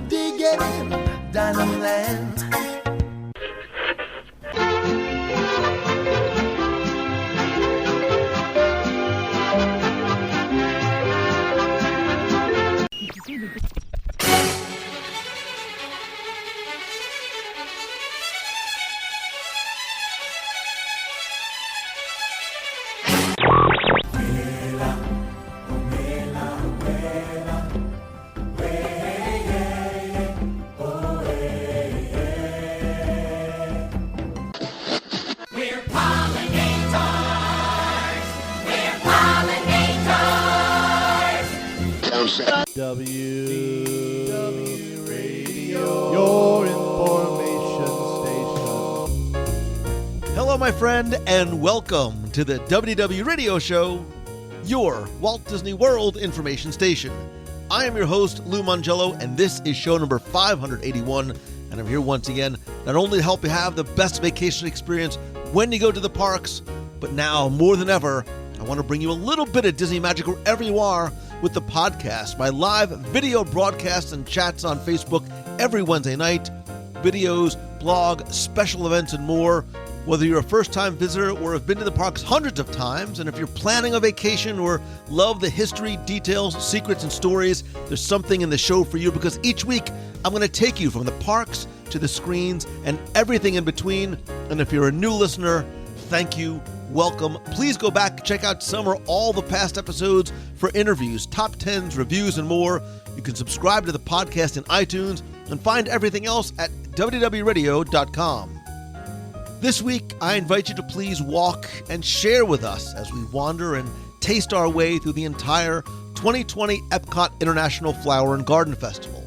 Digging, Diamond Land. WDW Radio, your information station. Hello, my friend, and welcome to the WDW Radio Show, your Walt Disney World information station. I am your host, Lou Mongello, and this is show number 581, and I'm here once again not only to help you have the best vacation experience when you go to the parks, but now, more than ever, I want to bring you a little bit of Disney magic wherever you are with the podcast, my live video broadcasts and chats on Facebook every Wednesday night, videos, blog, special events, and more. Whether you're a first-time visitor or have been to the parks hundreds of times, and if you're planning a vacation or love the history, details, secrets, and stories, there's something in the show for you, because each week I'm going to take you from the parks to the screens and everything in between. And if you're a new listener, thank you. Welcome. Please go back, check out some or all the past episodes for interviews, top 10s, reviews, and more. You can subscribe to the podcast in iTunes and find everything else at WDWRadio.com. This week, I invite you to please walk and share with us as we wander and taste our way through the entire 2020 Epcot International Flower and Garden Festival.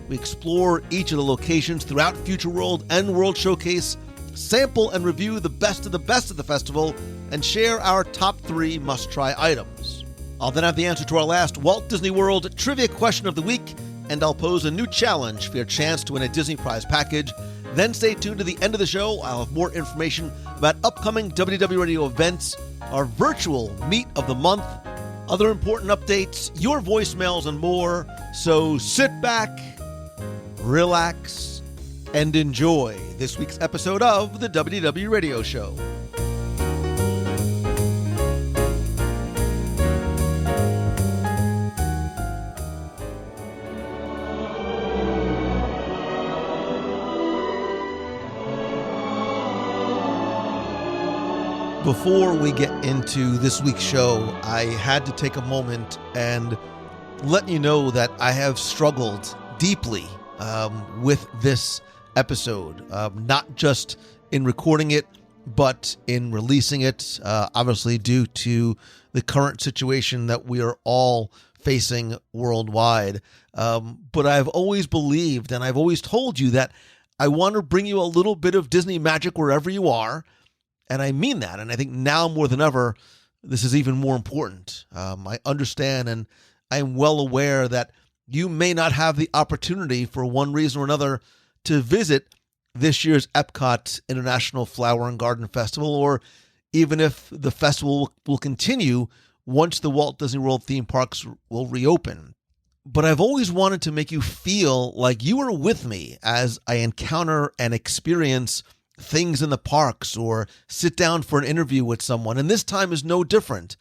We explore each of the locations throughout Future World and World Showcase, sample and review the best of the festival, and share our top 3 must-try items. I'll then have the answer to our last Walt Disney World trivia question of the week, and I'll pose a new challenge for your chance to win a Disney Prize package. Then stay tuned to the end of the show. I'll have more information about upcoming WDW Radio events, our virtual Meet of the Month, other important updates, your voicemails, and more. So sit back, relax, and enjoy this week's episode of the WDW Radio Show. Before we get into this week's show, I had to take a moment and let you know that I have struggled deeply with this episode, not just in recording it, but in releasing it, obviously due to the current situation that we are all facing worldwide. But I've always believed, and I've always told you, that I want to bring you a little bit of Disney magic wherever you are. And I mean that. And I think now more than ever, this is even more important. I understand, and I am well aware that you may not have the opportunity for one reason or another to visit this year's Epcot International Flower and Garden Festival, or even if the festival will continue once the Walt Disney World theme parks will reopen. But I've always wanted to make you feel like you are with me as I encounter and experience things in the parks or sit down for an interview with someone. And this time is no different.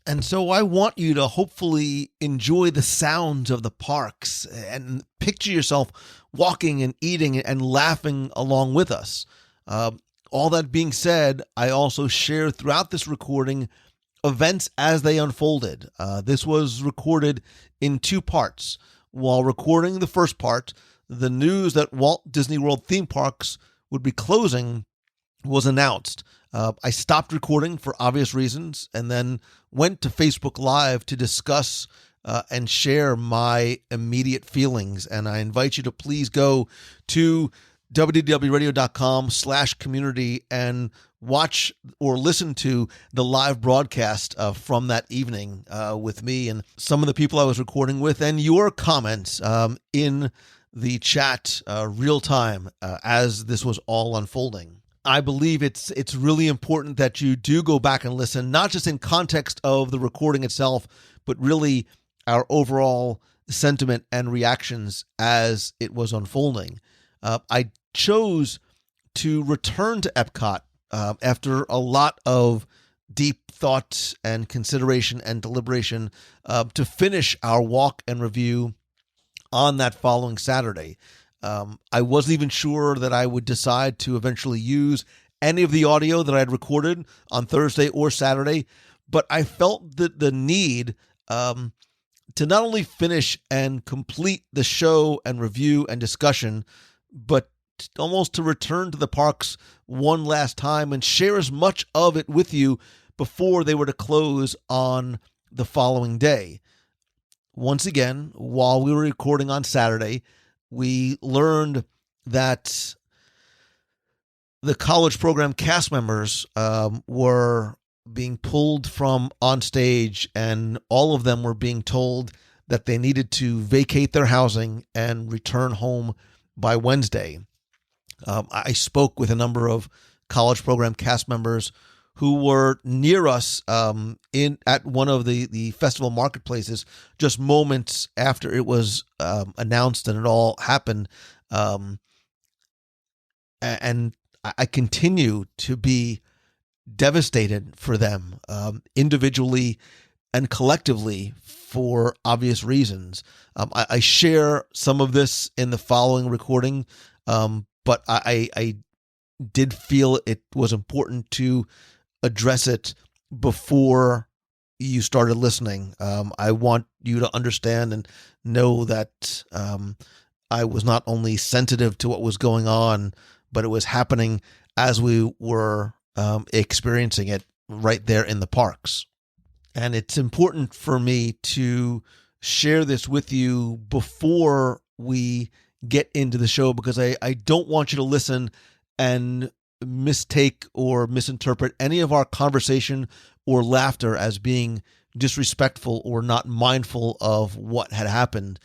And so I want you to hopefully enjoy the sounds of the parks and picture yourself walking and eating and laughing along with us. All that being said, I also share throughout this recording events as they unfolded. This was recorded in 2 parts. While recording the first part, the news that Walt Disney World theme parks would be closing was announced. I stopped recording for obvious reasons and then went to Facebook Live to discuss and share my immediate feelings. And I invite you to please go to WDWRadio.com/community and watch or listen to the live broadcast from that evening with me and some of the people I was recording with, and your comments in the chat real time as this was all unfolding. I believe it's really important that you do go back and listen, not just in context of the recording itself, but really our overall sentiment and reactions as it was unfolding. I chose to return to Epcot after a lot of deep thought and consideration and deliberation to finish our walk and review on that following Saturday. I wasn't even sure that I would decide to eventually use any of the audio that I had recorded on Thursday or Saturday, but I felt the need to not only finish and complete the show and review and discussion, but almost to return to the parks one last time and share as much of it with you before they were to close on the following day. Once again, while we were recording on Saturday, we learned that the college program cast members were being pulled from on stage, and all of them were being told that they needed to vacate their housing and return home by Wednesday. I spoke with a number of college program cast members who were near us at one of the festival marketplaces just moments after it was announced and it all happened. And I continue to be devastated for them individually and collectively for obvious reasons. I share some of this in the following recording, but I did feel it was important to address it before you started listening. I want you to understand and know that I was not only sensitive to what was going on, but it was happening as we were experiencing it right there in the parks. And it's important for me to share this with you before we get into the show, because I don't want you to listen and mistake or misinterpret any of our conversation or laughter as being disrespectful or not mindful of what had happened.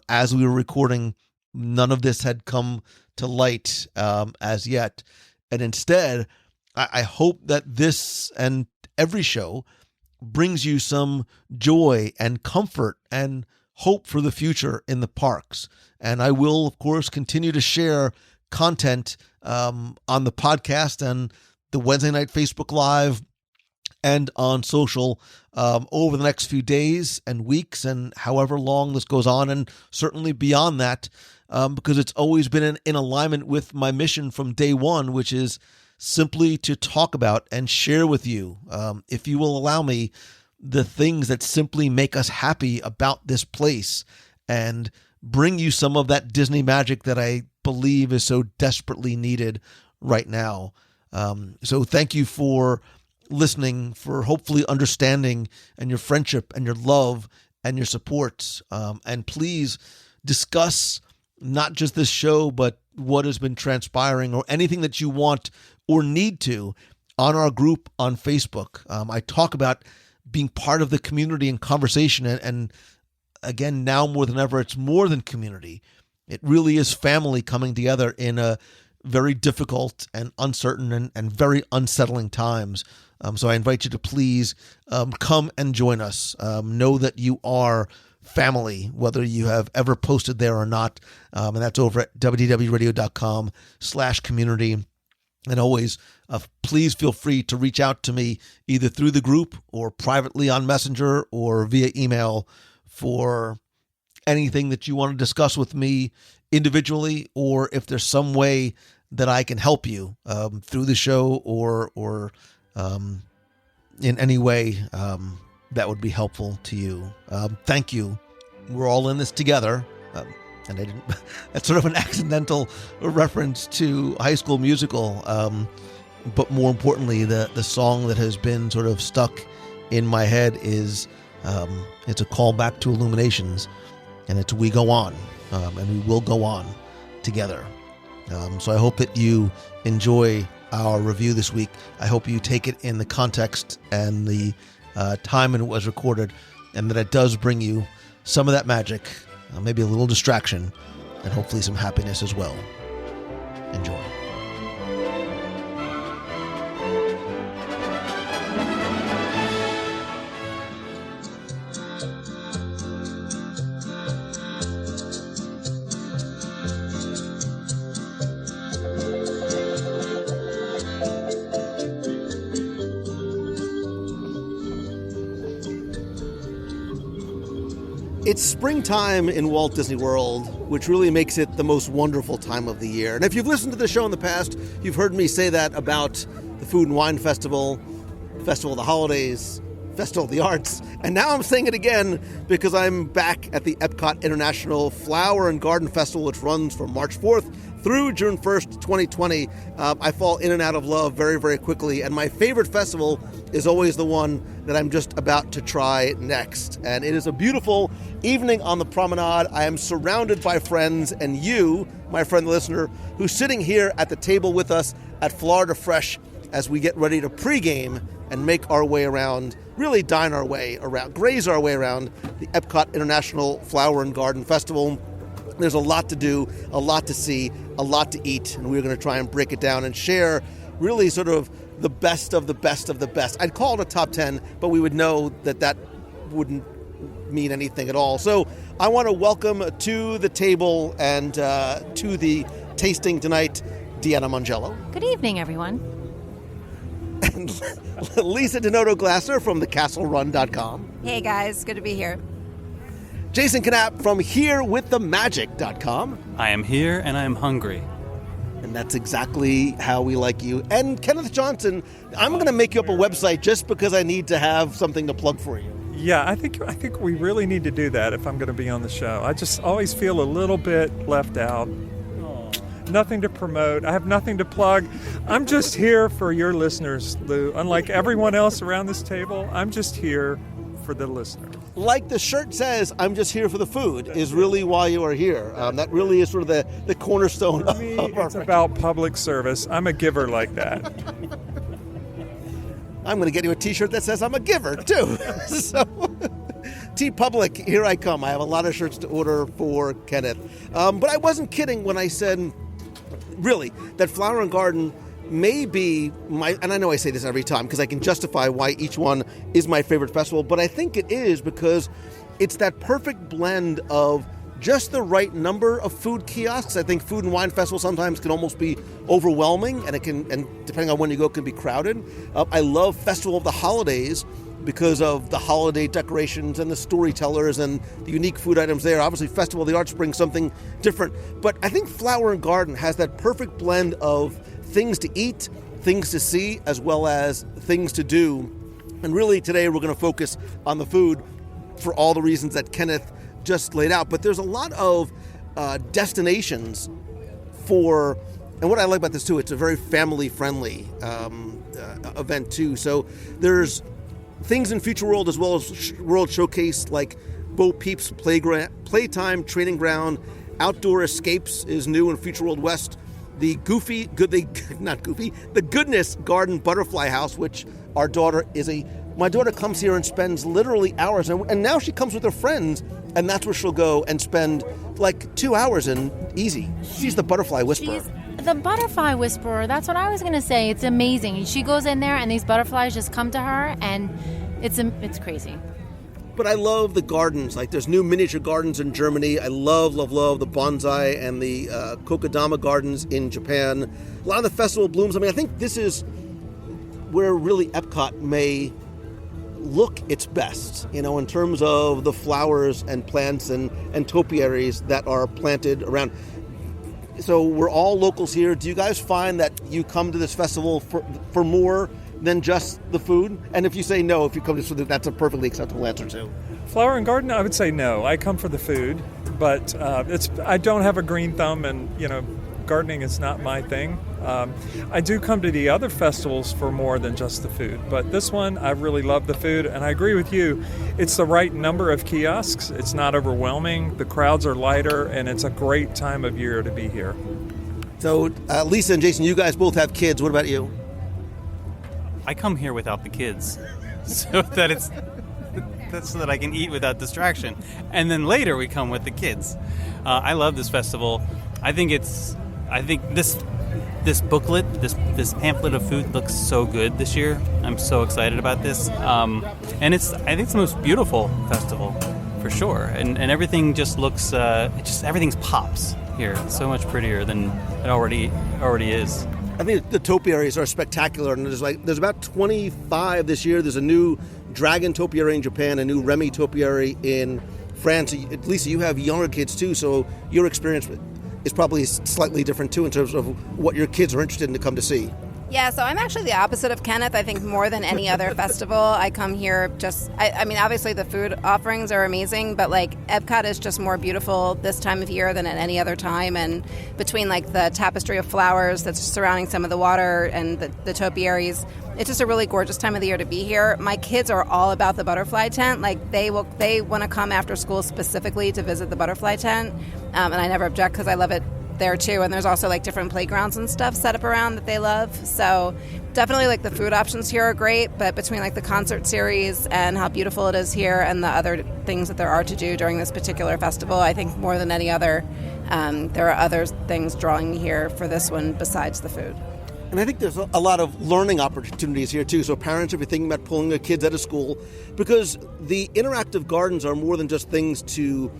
As we were recording, none of this had come to light as yet. And instead, I hope that this and every show brings you some joy and comfort and hope for the future in the parks. And I will, of course, continue to share content on the podcast and the Wednesday night Facebook Live and on social over the next few days and weeks and however long this goes on, and certainly beyond that, because it's always been in alignment with my mission from day one, which is simply to talk about and share with you, if you will allow me, the things that simply make us happy about this place and bring you some of that Disney magic that I believe is so desperately needed right now. So thank you for listening, for hopefully understanding, and your friendship and your love and your support. And please discuss not just this show, but what has been transpiring or anything that you want or need to on our group on Facebook. I talk about being part of the community and conversation. And again, now more than ever, it's more than community. It really is family coming together in a very difficult and uncertain and very unsettling times. So I invite you to please come and join us. Know that you are family, whether you have ever posted there or not. And that's over at WDWRadio.com/community. And always, please feel free to reach out to me either through the group or privately on Messenger or via email for anything that you want to discuss with me individually, or if there's some way that I can help you through the show or in any way that would be helpful to you. Thank you. We're all in this together. And I didn't, that's sort of an accidental reference to High School Musical. But more importantly, the song that has been sort of stuck in my head is, it's a call back to Illuminations, and it's We Go On, and we will go on together. So I hope that you enjoy our review this week. I hope you take it in the context and the time it was recorded, and that it does bring you some of that magic, maybe a little distraction, and hopefully some happiness as well. Enjoy. It's springtime in Walt Disney World, which really makes it the most wonderful time of the year. And if you've listened to the show in the past, you've heard me say that about the Food and Wine Festival, Festival of the Holidays, Festival of the Arts. And now I'm saying it again because I'm back at the Epcot International Flower and Garden Festival, which runs from March 4th through June 1st, 2020. I fall in and out of love very, very quickly. And my favorite festival is always the one that I'm just about to try next. And it is a beautiful evening on the promenade. I am surrounded by friends, and you, my friend the listener, who's sitting here at the table with us at Florida Fresh as we get ready to pregame and make our way around, really dine our way around, graze our way around the Epcot International Flower and Garden Festival. There's a lot to do, a lot to see, a lot to eat, and we're going to try and break it down and share really sort of the best of the best of the best. I'd call it a top 10, but we would know that that wouldn't mean anything at all. So I want to welcome to the table and to the tasting tonight, Deanna Mongello. Good evening, everyone. And Lisa Donato-Glasser from thecastlerun.com. Hey guys, good to be here. Jason Knapp from herewiththemagic.com. I am here and I am hungry. And that's exactly how we like you. And Kenneth Johnson, I'm going to make you up a website just because I need to have something to plug for you. Yeah, I think we really need to do that if I'm going to be on the show. I just always feel a little bit left out. Nothing to promote. I have nothing to plug. I'm just here for your listeners, Lou. Unlike everyone else around this table, I'm just here for the listener. Like the shirt says, I'm just here for the food, is really why you are here. That really is sort of the cornerstone For me, of our it's about public service. I'm a giver like that. I'm going to get you a t-shirt that says I'm a giver, too. So, T-Public, here I come. I have a lot of shirts to order for Kenneth. But I wasn't kidding when I said, really, that Flower and Garden may be my, and I know I say this every time because I can justify why each one is my favorite festival, but I think it is because it's that perfect blend of just the right number of food kiosks. I think Food and Wine Festival sometimes can almost be overwhelming, and it can, and depending on when you go, can be crowded. I love Festival of the Holidays because of the holiday decorations and the storytellers and the unique food items there. Obviously, Festival of the Arts brings something different. But I think Flower and Garden has that perfect blend of things to eat, things to see, as well as things to do. And really, today we're going to focus on the food for all the reasons that Kenneth just laid out. But there's a lot of destinations for, and what I like about this too, it's a very family-friendly event too. So there's things in Future World as well as World Showcase like Bo Peep's Playtime Training Ground. Outdoor Escapes is new in Future World West. The Goodness Garden Butterfly House, which my daughter comes here and spends literally hours, and now she comes with her friends, and that's where she'll go and spend like 2 hours in easy. She's the Butterfly Whisperer. She's the Butterfly Whisperer. That's what I was going to say. It's amazing. She goes in there, and these butterflies just come to her, and it's crazy. But I love the gardens. Like there's new miniature gardens in Germany. I love the bonsai and the kokedama gardens in Japan. A lot of the festival blooms. I mean, I think this is where really Epcot may look its best, in terms of the flowers and plants and topiaries that are planted around. So we're all locals here. Do you guys find that you come to this festival for more than just the food? And if you say no, if you come to this food, that's a perfectly acceptable answer too. Flower and Garden, I would say no. I come for the food, but I don't have a green thumb, and gardening is not my thing. I do come to the other festivals for more than just the food, but this one I really love the food, and I agree with you. It's the right number of kiosks. It's not overwhelming. The crowds are lighter, and it's a great time of year to be here. So Lisa and Jason, you guys both have kids. What about you? I come here without the kids, so that's so that I can eat without distraction. And then later we come with the kids. I love this festival. I think this booklet, this pamphlet of food looks so good this year. I'm so excited about this. And I think it's the most beautiful festival for sure. And everything just looks, everything pops here. It's so much prettier than it already is. I think the topiaries are spectacular, and there's about 25 this year. There's a new dragon topiary in Japan, a new Remy topiary in Fran, so at least you have younger kids too, so your experience is probably slightly different too in terms of what your kids are interested in to come to see. Yeah, so I'm actually the opposite of Kenneth. I think more than any other festival, I come here I mean, obviously the food offerings are amazing, but like Epcot is just more beautiful this time of year than at any other time. And between like the tapestry of flowers that's surrounding some of the water and the topiaries, it's just a really gorgeous time of the year to be here. My kids are all about the butterfly tent. Like they want to come after school specifically to visit the butterfly tent, and I never object because I love it there too. And there's also like different playgrounds and stuff set up around that they love. So definitely like the food options here are great, but between like the concert series and how beautiful it is here and the other things that there are to do during this particular festival, I think more than any other, there are other things drawing me here for this one besides the food. And I think there's a lot of learning opportunities here too. So parents, if you're thinking about pulling their kids out of school, because the interactive gardens are more than just things to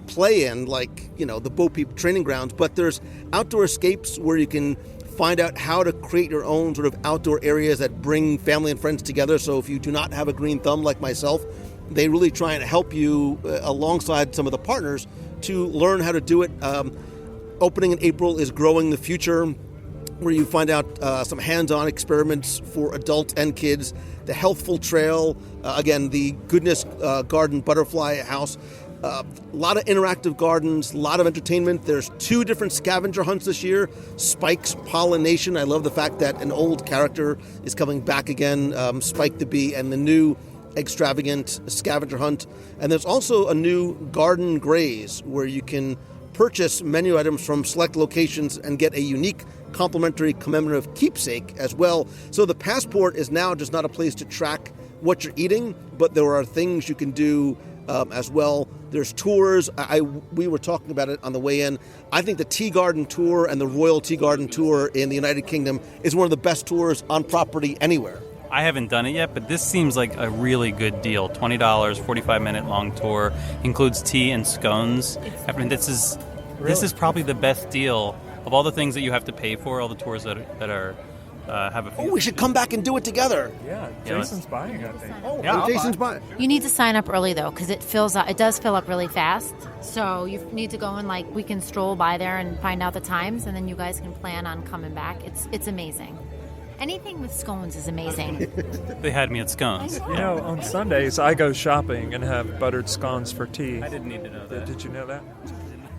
play in, like, the Bo Peep training grounds, but there's outdoor escapes where you can find out how to create your own sort of outdoor areas that bring family and friends together. So if you do not have a green thumb like myself, they really try and help you alongside some of the partners to learn how to do it. Opening in April is Growing the Future, where you find out some hands-on experiments for adults and kids. The Healthful Trail, again, the Goodness Garden Butterfly House. A lot of interactive gardens, a lot of entertainment. There's 2 different scavenger hunts this year. Spike's Pollination. I love the fact that an old character is coming back again, Spike the Bee, and the new extravagant scavenger hunt. And there's also a new Garden Graze, where you can purchase menu items from select locations and get a unique complimentary commemorative keepsake as well. So the passport is now just not a place to track what you're eating, but there are things you can do as well. There's tours. We were talking about it on the way in. I think the Tea Garden Tour and the Royal Tea Garden Tour in the United Kingdom is one of the best tours on property anywhere. I haven't done it yet, but this seems like a really good deal. $20, 45-minute long tour, includes tea and scones. I mean, this is probably the best deal of all the things that you have to pay for. All the tours that are have a few. Oh, we should come back and do it together. Yeah, Jason's buying, I think. Oh, yeah, Jason's buying. You need to sign up early though, because it does fill up really fast. So you need to go and we can stroll by there and find out the times, and then you guys can plan on coming back. It's amazing. Anything with scones is amazing. They had me at scones. On Sundays I go shopping and have buttered scones for tea. I didn't need to know that. Did you know that?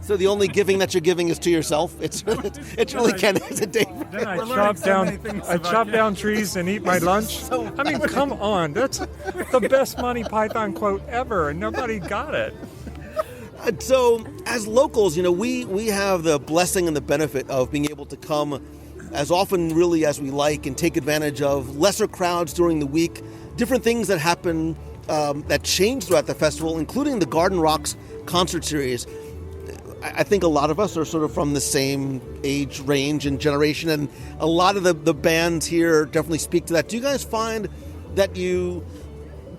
So the only giving that you're giving is to yourself. It's really kind of a day. Then I chop down trees and eat my lunch. I mean, come on, that's the best Monty Python quote ever, and nobody got it. So as locals, we have the blessing and the benefit of being able to come as often really as we like and take advantage of lesser crowds during the week, different things that happen that change throughout the festival, including the Garden Rocks concert series. I think a lot of us are sort of from the same age range and generation, and a lot of the bands here definitely speak to that. Do you guys find that you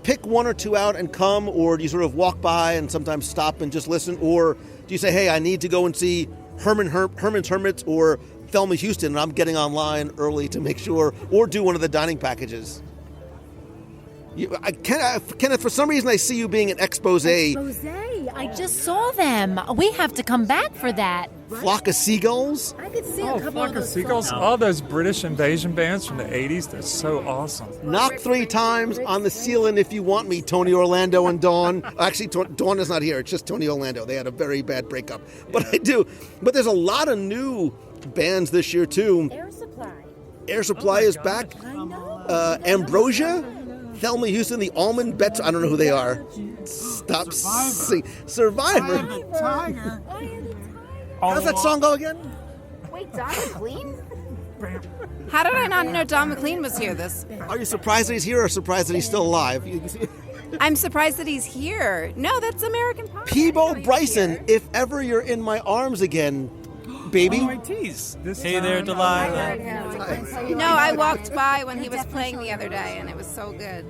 pick 1 or 2 out and come, or do you sort of walk by and sometimes stop and just listen, or do you say, hey, I need to go and see Herman's Hermits or Thelma Houston, and I'm getting online early to make sure, or do one of the dining packages? Kenneth, for some reason I see you being an expose. I just saw them. We have to come back for that. Flock of Seagulls? I could see a couple Flock of those Seagulls. songs. All those British invasion bands from the 80s, they're so awesome. Knock 3 times on the ceiling if you want me, Tony Orlando and Dawn. Actually, Dawn is not here. It's just Tony Orlando. They had a very bad breakup. But I do. But there's a lot of new bands this year, too. Air Supply is back. I know. Ambrosia. Thelma Houston, the Almond Bets. I don't know who they are. Stop. Survivor. I am the tiger. How's that song go again? Wait, Don McLean? How did I not know Don McLean was here? Are you surprised that he's here or surprised that he's still alive? I'm surprised that he's here. No, that's American Pie. Peebo Bryson, if ever you're in my arms again, baby. Oh, my tease. Hey there, Delilah. No, I walked by when he was playing the other day, and it was so good.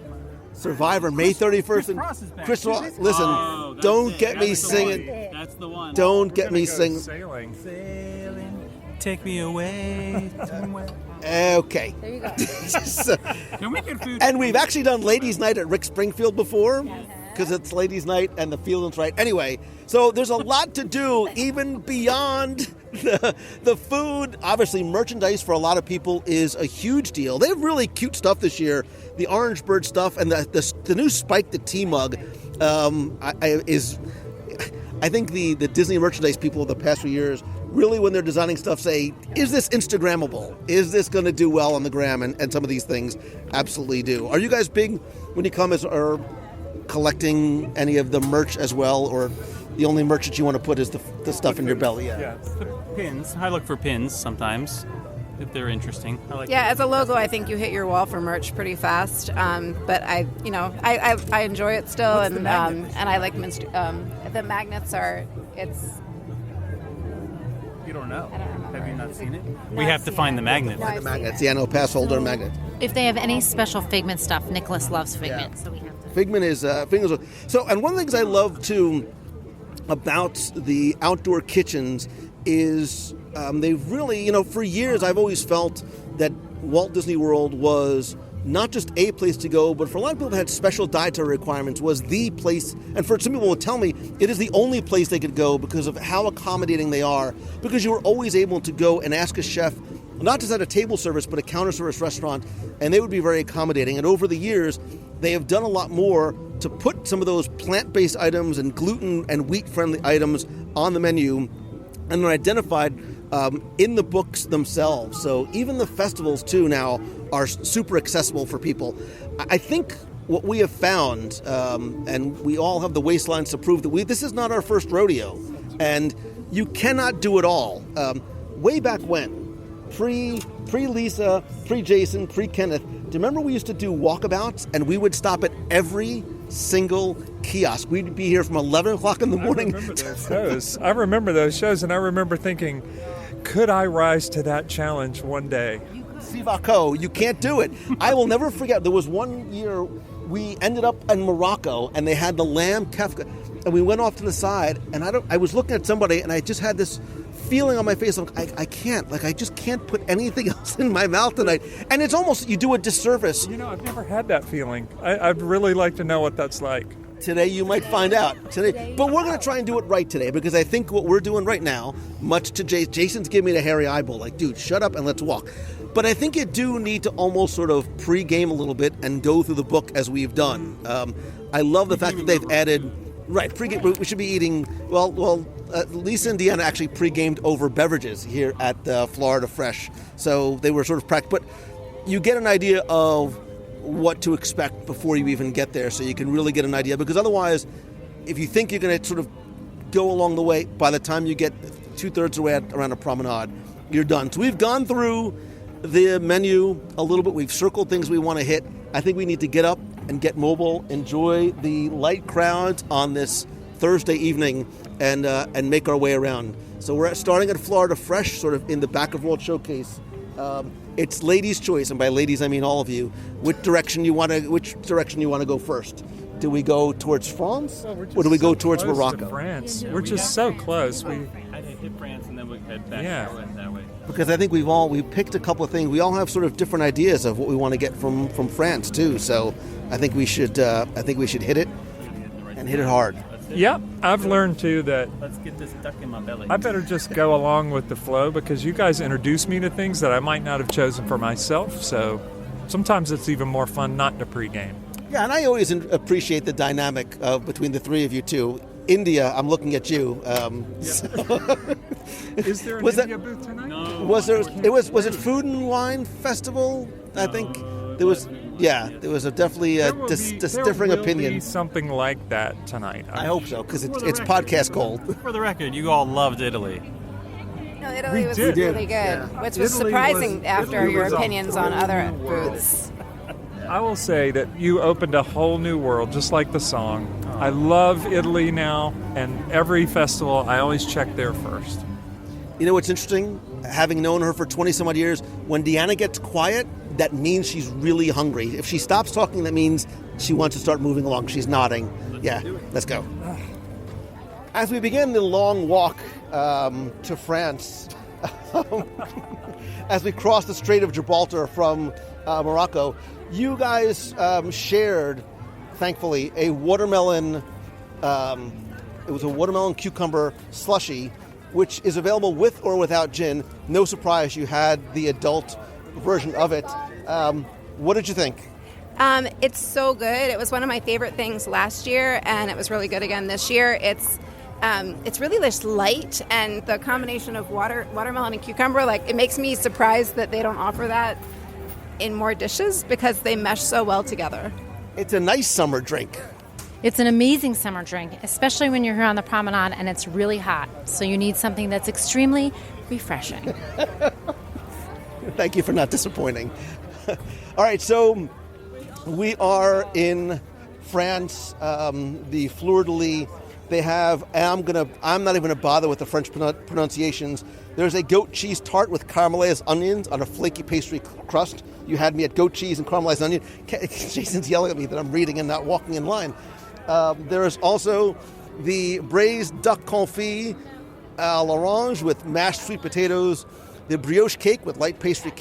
Survivor, May 31st. And Chris Ross, listen, don't get me singing. That's the one. Don't get me singing. Sailing. Take me away. Okay. There you go. Can we get food? And we've actually done Ladies' Night at Rick Springfield before. because it's ladies' night and the feeling's right. Anyway, so there's a lot to do even beyond the food. Obviously, merchandise for a lot of people is a huge deal. They have really cute stuff this year. The Orange Bird stuff and the new Spike the Tea mug I think the Disney merchandise people of the past few years really, when they're designing stuff, say, is this Instagrammable? Is this going to do well on the gram? And some of these things absolutely do. Are you guys big when you come or collecting any of the merch as well, or the only merch that you want to put is the stuff in your belly? Yeah, the pins. I look for pins sometimes if they're interesting. As a logo, I think you hit your wall for merch pretty fast. But I enjoy it still, and I like the magnets are. You don't know. I don't remember. Have you not seen it? We have to find the magnet. The magnets. Yeah, no, pass holder magnet. If they have any special Figment stuff, Nicholas loves Figment, so we have to. Figment is so. And one of the things I love too about the outdoor kitchens is they've really, for years I've always felt that Walt Disney World was not just a place to go, but for a lot of people that had special dietary requirements, was the place. And for some people would tell me it is the only place they could go because of how accommodating they are, because you were always able to go and ask a chef, not just at a table service, but a counter service restaurant, and they would be very accommodating. And over the years, they have done a lot more to put some of those plant-based items and gluten and wheat-friendly items on the menu, and they're identified in the books themselves. So even the festivals, too, now are super accessible for people. I think what we have found, and we all have the waistlines to prove that this is not our first rodeo, and you cannot do it all. Way back when, pre-Lisa, pre-Jason, pre-Kenneth, do you remember we used to do walkabouts, and we would stop at every single kiosk? We'd be here from 11 o'clock in the morning. I remember those shows, and I remember thinking, could I rise to that challenge one day? Sivako, you can't do it. I will never forget, there was one year we ended up in Morocco, and they had the lamb kefka, and we went off to the side, and I was looking at somebody, and I just had this feeling on my face, I just can't put anything else in my mouth tonight. And it's almost, you do a disservice. I've never had that feeling. I'd really like to know what that's like. Today you might find out. Today, but we're going to try and do it right today, because I think what we're doing right now, much to Jason's giving me the hairy eyeball, like, dude, shut up and let's walk. But I think you do need to almost sort of pre-game a little bit and go through the book as we've done. I love the fact that they've added, right, pre-game, we should be eating, Lisa and Deanna actually pre-gamed over beverages here at Florida Fresh. So they were sort of practical. But you get an idea of what to expect before you even get there, so you can really get an idea. Because otherwise, if you think you're going to sort of go along the way, by the time you get 2/3 of the way around a promenade, you're done. So we've gone through the menu a little bit. We've circled things we want to hit. I think we need to get up and get mobile, enjoy the light crowds on this Thursday evening, and make our way around. So we're starting at Florida Fresh, sort of in the back of World Showcase. It's ladies' choice, and by ladies I mean all of you. Which direction you want to go first? Do we go towards France, or do we go towards Morocco? To France. We're just so close. I hit France, and then we head back that way. Because I think we picked a couple of things. We all have sort of different ideas of what we want to get from France too. So I think we should hit it and hit it hard. Yep, I've learned too that let's get this duck in my belly. I better just go along with the flow, because you guys introduce me to things that I might not have chosen for myself. So sometimes it's even more fun not to pregame. Yeah, and I always appreciate the dynamic between the three of you two. India, I'm looking at you. Is there an India booth tonight? No. Was it Food and Wine Festival? I think there was. Yeah, there was definitely differing opinion. Be something like that tonight. I hope so, because it's podcast gold. For the record, you all loved Italy. No, Italy was really good, yeah. which was surprising after your opinions on other booths. I will say that you opened a whole new world, just like the song. I love Italy now, and every festival, I always check there first. You know what's interesting? Having known her for 20-some-odd years, when Deanna gets quiet, that means she's really hungry. If she stops talking, that means she wants to start moving along. She's nodding. Let's go. As we begin the long walk to France, as we cross the Strait of Gibraltar from Morocco, you guys shared thankfully, a watermelon. It was a watermelon cucumber slushy, which is available with or without gin. No surprise, you had the adult version of it. What did you think? It's so good. It was one of my favorite things last year, and it was really good again this year. It's really just light, and the combination of watermelon and cucumber, like, it makes me surprised that they don't offer that in more dishes because they mesh so well together. It's a nice summer drink. It's an amazing summer drink, especially when you're here on the promenade and it's really hot. So you need something that's extremely refreshing. Thank you for not disappointing. All right, so we are in France, the fleur-de-lis. They have, and I'm not even going to bother with the French pronunciations. There's a goat cheese tart with caramelized onions on a flaky pastry crust. You had me at goat cheese and caramelized onion. Jason's yelling at me that I'm reading and not walking in line. There is also the braised duck confit à l'orange with mashed sweet potatoes, the brioche cake with light pastry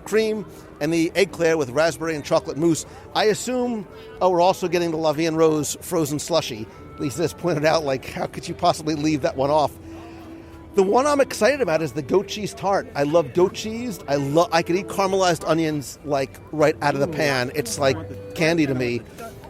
cream, and the eclair with raspberry and chocolate mousse. I assume, we're also getting the La Vie en Rose frozen slushy. Lisa has pointed out, like, how could you possibly leave that one off? The one I'm excited about is the goat cheese tart. I love goat cheese. I could eat caramelized onions, like, right out of the pan. It's like candy to me.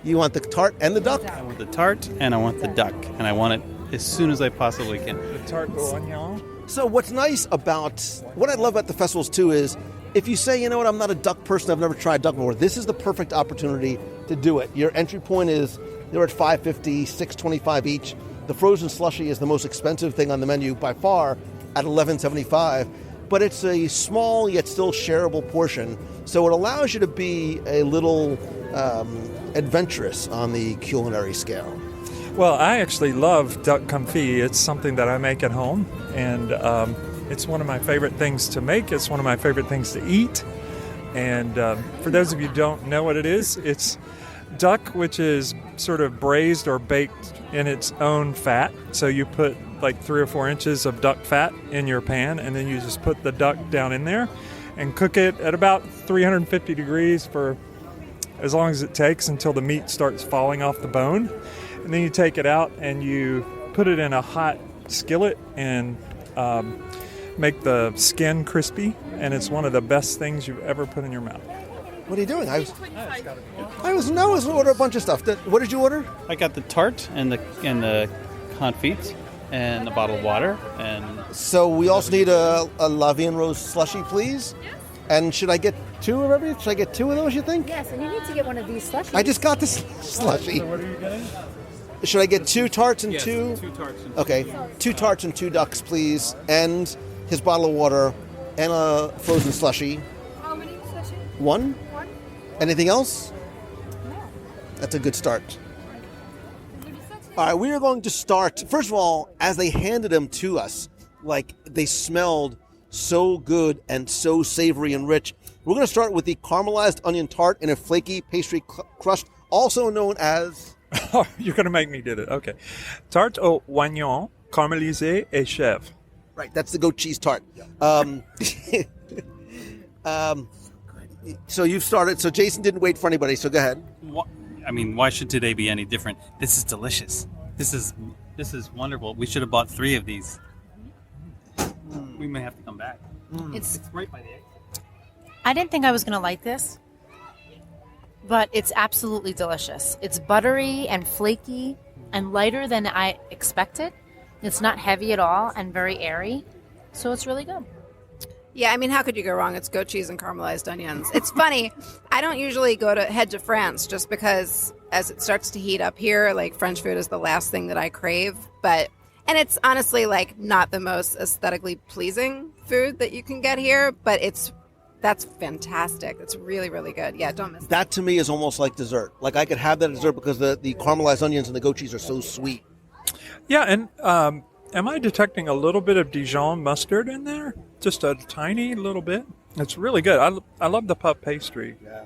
You want the tart and the duck? I want the tart and I want the duck, and I want it as soon as I possibly can. The tart d'oignon. So what I love about the festivals too is if you say, you know what, I'm not a duck person, I've never tried duck before, this is the perfect opportunity to do it. Your entry point is, they're at $5.50, $6.25 each. The frozen slushy is the most expensive thing on the menu by far at $11.75, but it's a small yet still shareable portion, so it allows you to be a little adventurous on the culinary scale. Well, I actually love duck confit. It's something that I make at home, and it's one of my favorite things to make. It's one of my favorite things to eat. And for those of you who don't know what it is, it's duck which is sort of braised or baked in its own fat. So you put like 3 or 4 inches of duck fat in your pan, and then you just put the duck down in there and cook it at about 350 degrees for as long as it takes until the meat starts falling off the bone. And then you take it out and you put it in a hot skillet and make the skin crispy, and it's one of the best things you've ever put in your mouth. What are you doing? I was going to order a bunch of stuff. What did you order? I got the tart and the confit and a bottle of water. And so we also need a La Vie en Rose slushy, please. And should I get 2 of everything? Should I get 2 of those, you think? Yes, and you need to get one of these slushies. I just got this slushy. So what are you getting? Should I get 2 tarts and yes, 2? 2 tarts and 2. Okay, 2 tarts and 2 ducks, please. And his bottle of water and a frozen slushy. How many slushies? 1? 1? Anything else? No. That's a good start. All right, we are going to start. First of all, as they handed them to us, like, they smelled so good and so savory and rich. We're going to start with the caramelized onion tart in a flaky pastry crust, also known as... Oh, you're going to make me do it. Okay. Tarte au oignon, caramélisé et chèvre. Right, that's the goat cheese tart. So you've started. So Jason didn't wait for anybody, so go ahead. I mean, why should today be any different? This is delicious. This is wonderful. We should have bought 3 of these. We may have to come back. It's right by the exit. I didn't think I was going to like this, but it's absolutely delicious. It's buttery and flaky and lighter than I expected. It's not heavy at all and very airy, so it's really good. Yeah, I mean, how could you go wrong? It's goat cheese and caramelized onions. It's funny. I don't usually head to France just because as it starts to heat up here, like, French food is the last thing that I crave. And it's honestly, like, not the most aesthetically pleasing food that you can get here, but that's fantastic. It's really, really good. Yeah, don't miss it. That to me is almost like dessert. Like, I could have that at dessert because the caramelized onions and the goat cheese are so sweet. Yeah, and am I detecting a little bit of Dijon mustard in there? Just a tiny little bit. It's really good. I love the puff pastry. Yeah.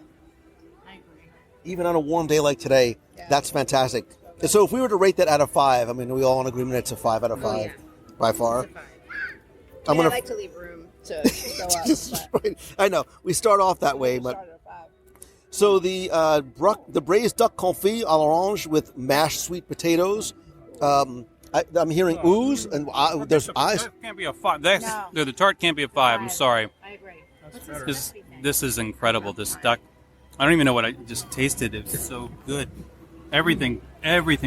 I agree. Even on a warm day like today, that's fantastic. So if we were to rate that out of 5, I mean, are we all in agreement it's a 5 out of 5 by far? I like to leave room to go up. Right. I know. We start off that way, but So the braised duck confit à l'orange with mashed sweet potatoes. I'm hearing ooze and there's eyes. That can't be a 5. The tart can't be a 5. I'm sorry. I agree. This is incredible. This duck. I don't even know what I just tasted. It's so good. Everything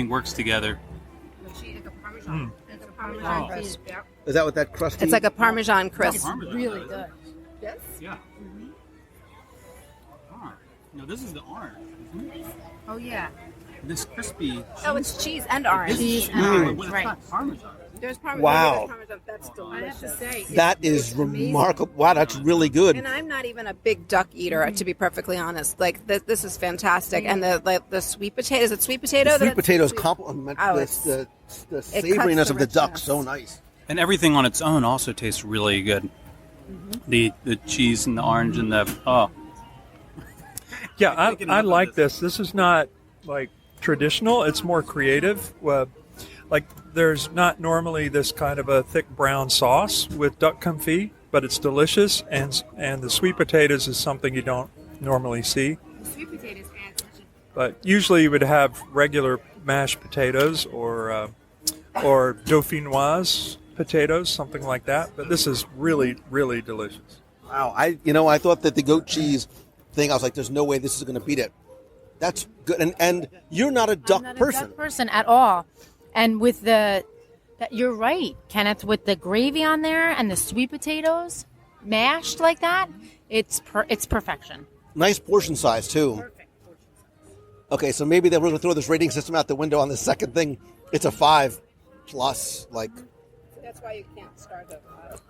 works together. Parmesan cheese. Yep. Is that what that crusty? It's like a Parmesan crisp. Really good. Yes. Yeah. No, this is the orange. Isn't it? Oh yeah. This crispy. Oh, it's cheese and orange. Cheese and orange, It's right. not Parmesan. There's Parmesan. Wow. There's Parmesan. That's delicious. I have to say, That is remarkable. Wow, that's really good. And I'm not even a big duck eater, to be perfectly honest. Like this is fantastic. And the sweet potato. Is it sweet potato? Sweet potatoes complement the savoriness of the duck. richness. So nice. And everything on its own also tastes really good. The cheese and the orange and the Yeah, I like this. This is not like traditional. It's more creative. Like there's not normally this kind of a thick brown sauce with duck confit, but it's delicious. And the sweet potatoes is something you don't normally see. sweet potatoes add such a But usually you would have regular mashed potatoes or dauphinoise potatoes, something like that. But this is really, really delicious. Wow. I thought that the goat cheese thing, I was like, there's no way this is going to beat it. That's good. And you're not a duck person. duck person at all. And with you're right, Kenneth, with the gravy on there and the sweet potatoes mashed like that, it's perfection. Nice portion size, too. Okay, so maybe we're going to throw this rating system out the window on the second thing. It's a 5 plus, like. That's why you can't start at 5.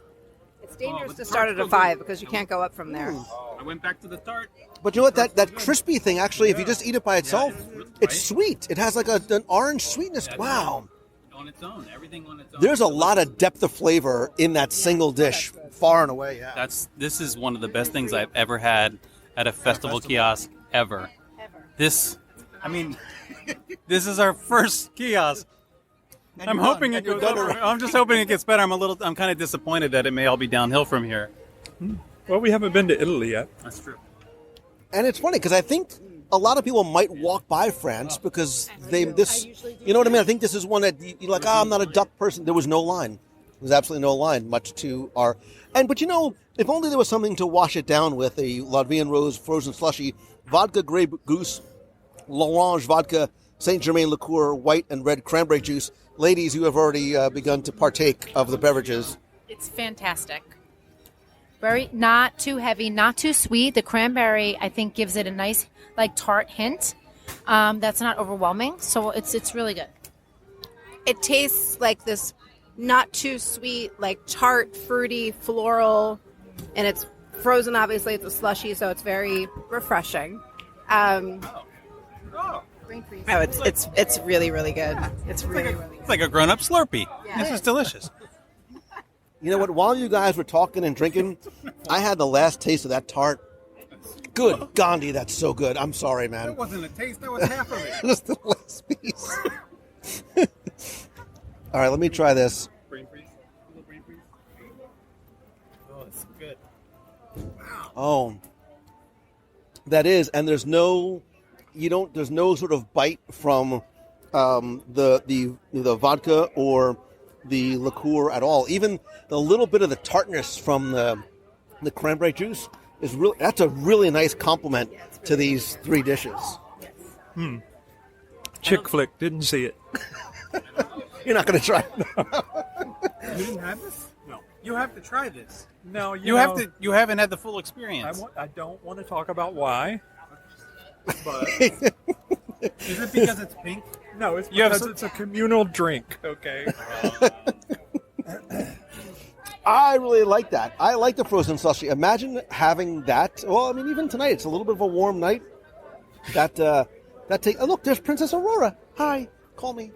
It's dangerous to start at a 5 because you can't go up from there. I went back to the tart. But you know what? That crispy thing, actually, if you just eat it by itself, it's sweet. It has like an orange sweetness. Wow. On its own, everything on its own. There's a lot of depth of flavor in that single dish, far and away. Yeah. This is one of the best things I've ever had at a festival kiosk ever. This is our first kiosk. I'm hoping it goes over. I'm just hoping it gets better. I'm kind of disappointed that it may all be downhill from here. Well, we haven't been to Italy yet. That's true. And it's funny because I think a lot of people might walk by France because you know what I mean? I think this is one that you're like, I'm not a duck person. There was no line. There was absolutely no line, much to our. But if only there was something to wash it down with, a Latvian Rose frozen slushy, vodka Grey Goose, L'Orange vodka, Saint Germain liqueur, white and red cranberry juice. Ladies, you have already begun to partake of the beverages. It's fantastic. Very not too heavy, not too sweet. The cranberry, I think, gives it a nice tart hint. That's not overwhelming, so it's really good. It tastes like this not too sweet, like tart, fruity, floral, and it's frozen. Obviously, it's a slushy, so it's very refreshing. It's really, really good. It's really, really good. It's like a grown-up Slurpee. This is delicious. You know what? While you guys were talking and drinking, I had the last taste of that tart. Good Gandhi, that's so good. I'm sorry, man. That wasn't a taste. That was half of it. It was the last piece. All right, let me try this. Brain freeze. Oh, it's good. Oh, that is, and there's no sort of bite from the vodka or the liqueur at all. Even the little bit of the tartness from the cranberry juice is that's a really nice compliment to these three dishes. Chick flick, didn't see it. You're not going to try it. You didn't have this? No. You have to try this. No, You haven't had the full experience. I don't want to talk about why. But Is it because it's pink? no, it's because it's a communal drink. Okay. I really like that. I like the frozen slushy. Imagine having that. Well, I mean, even tonight, it's a little bit of a warm night. Oh, look, there's Princess Aurora. Hi, call me.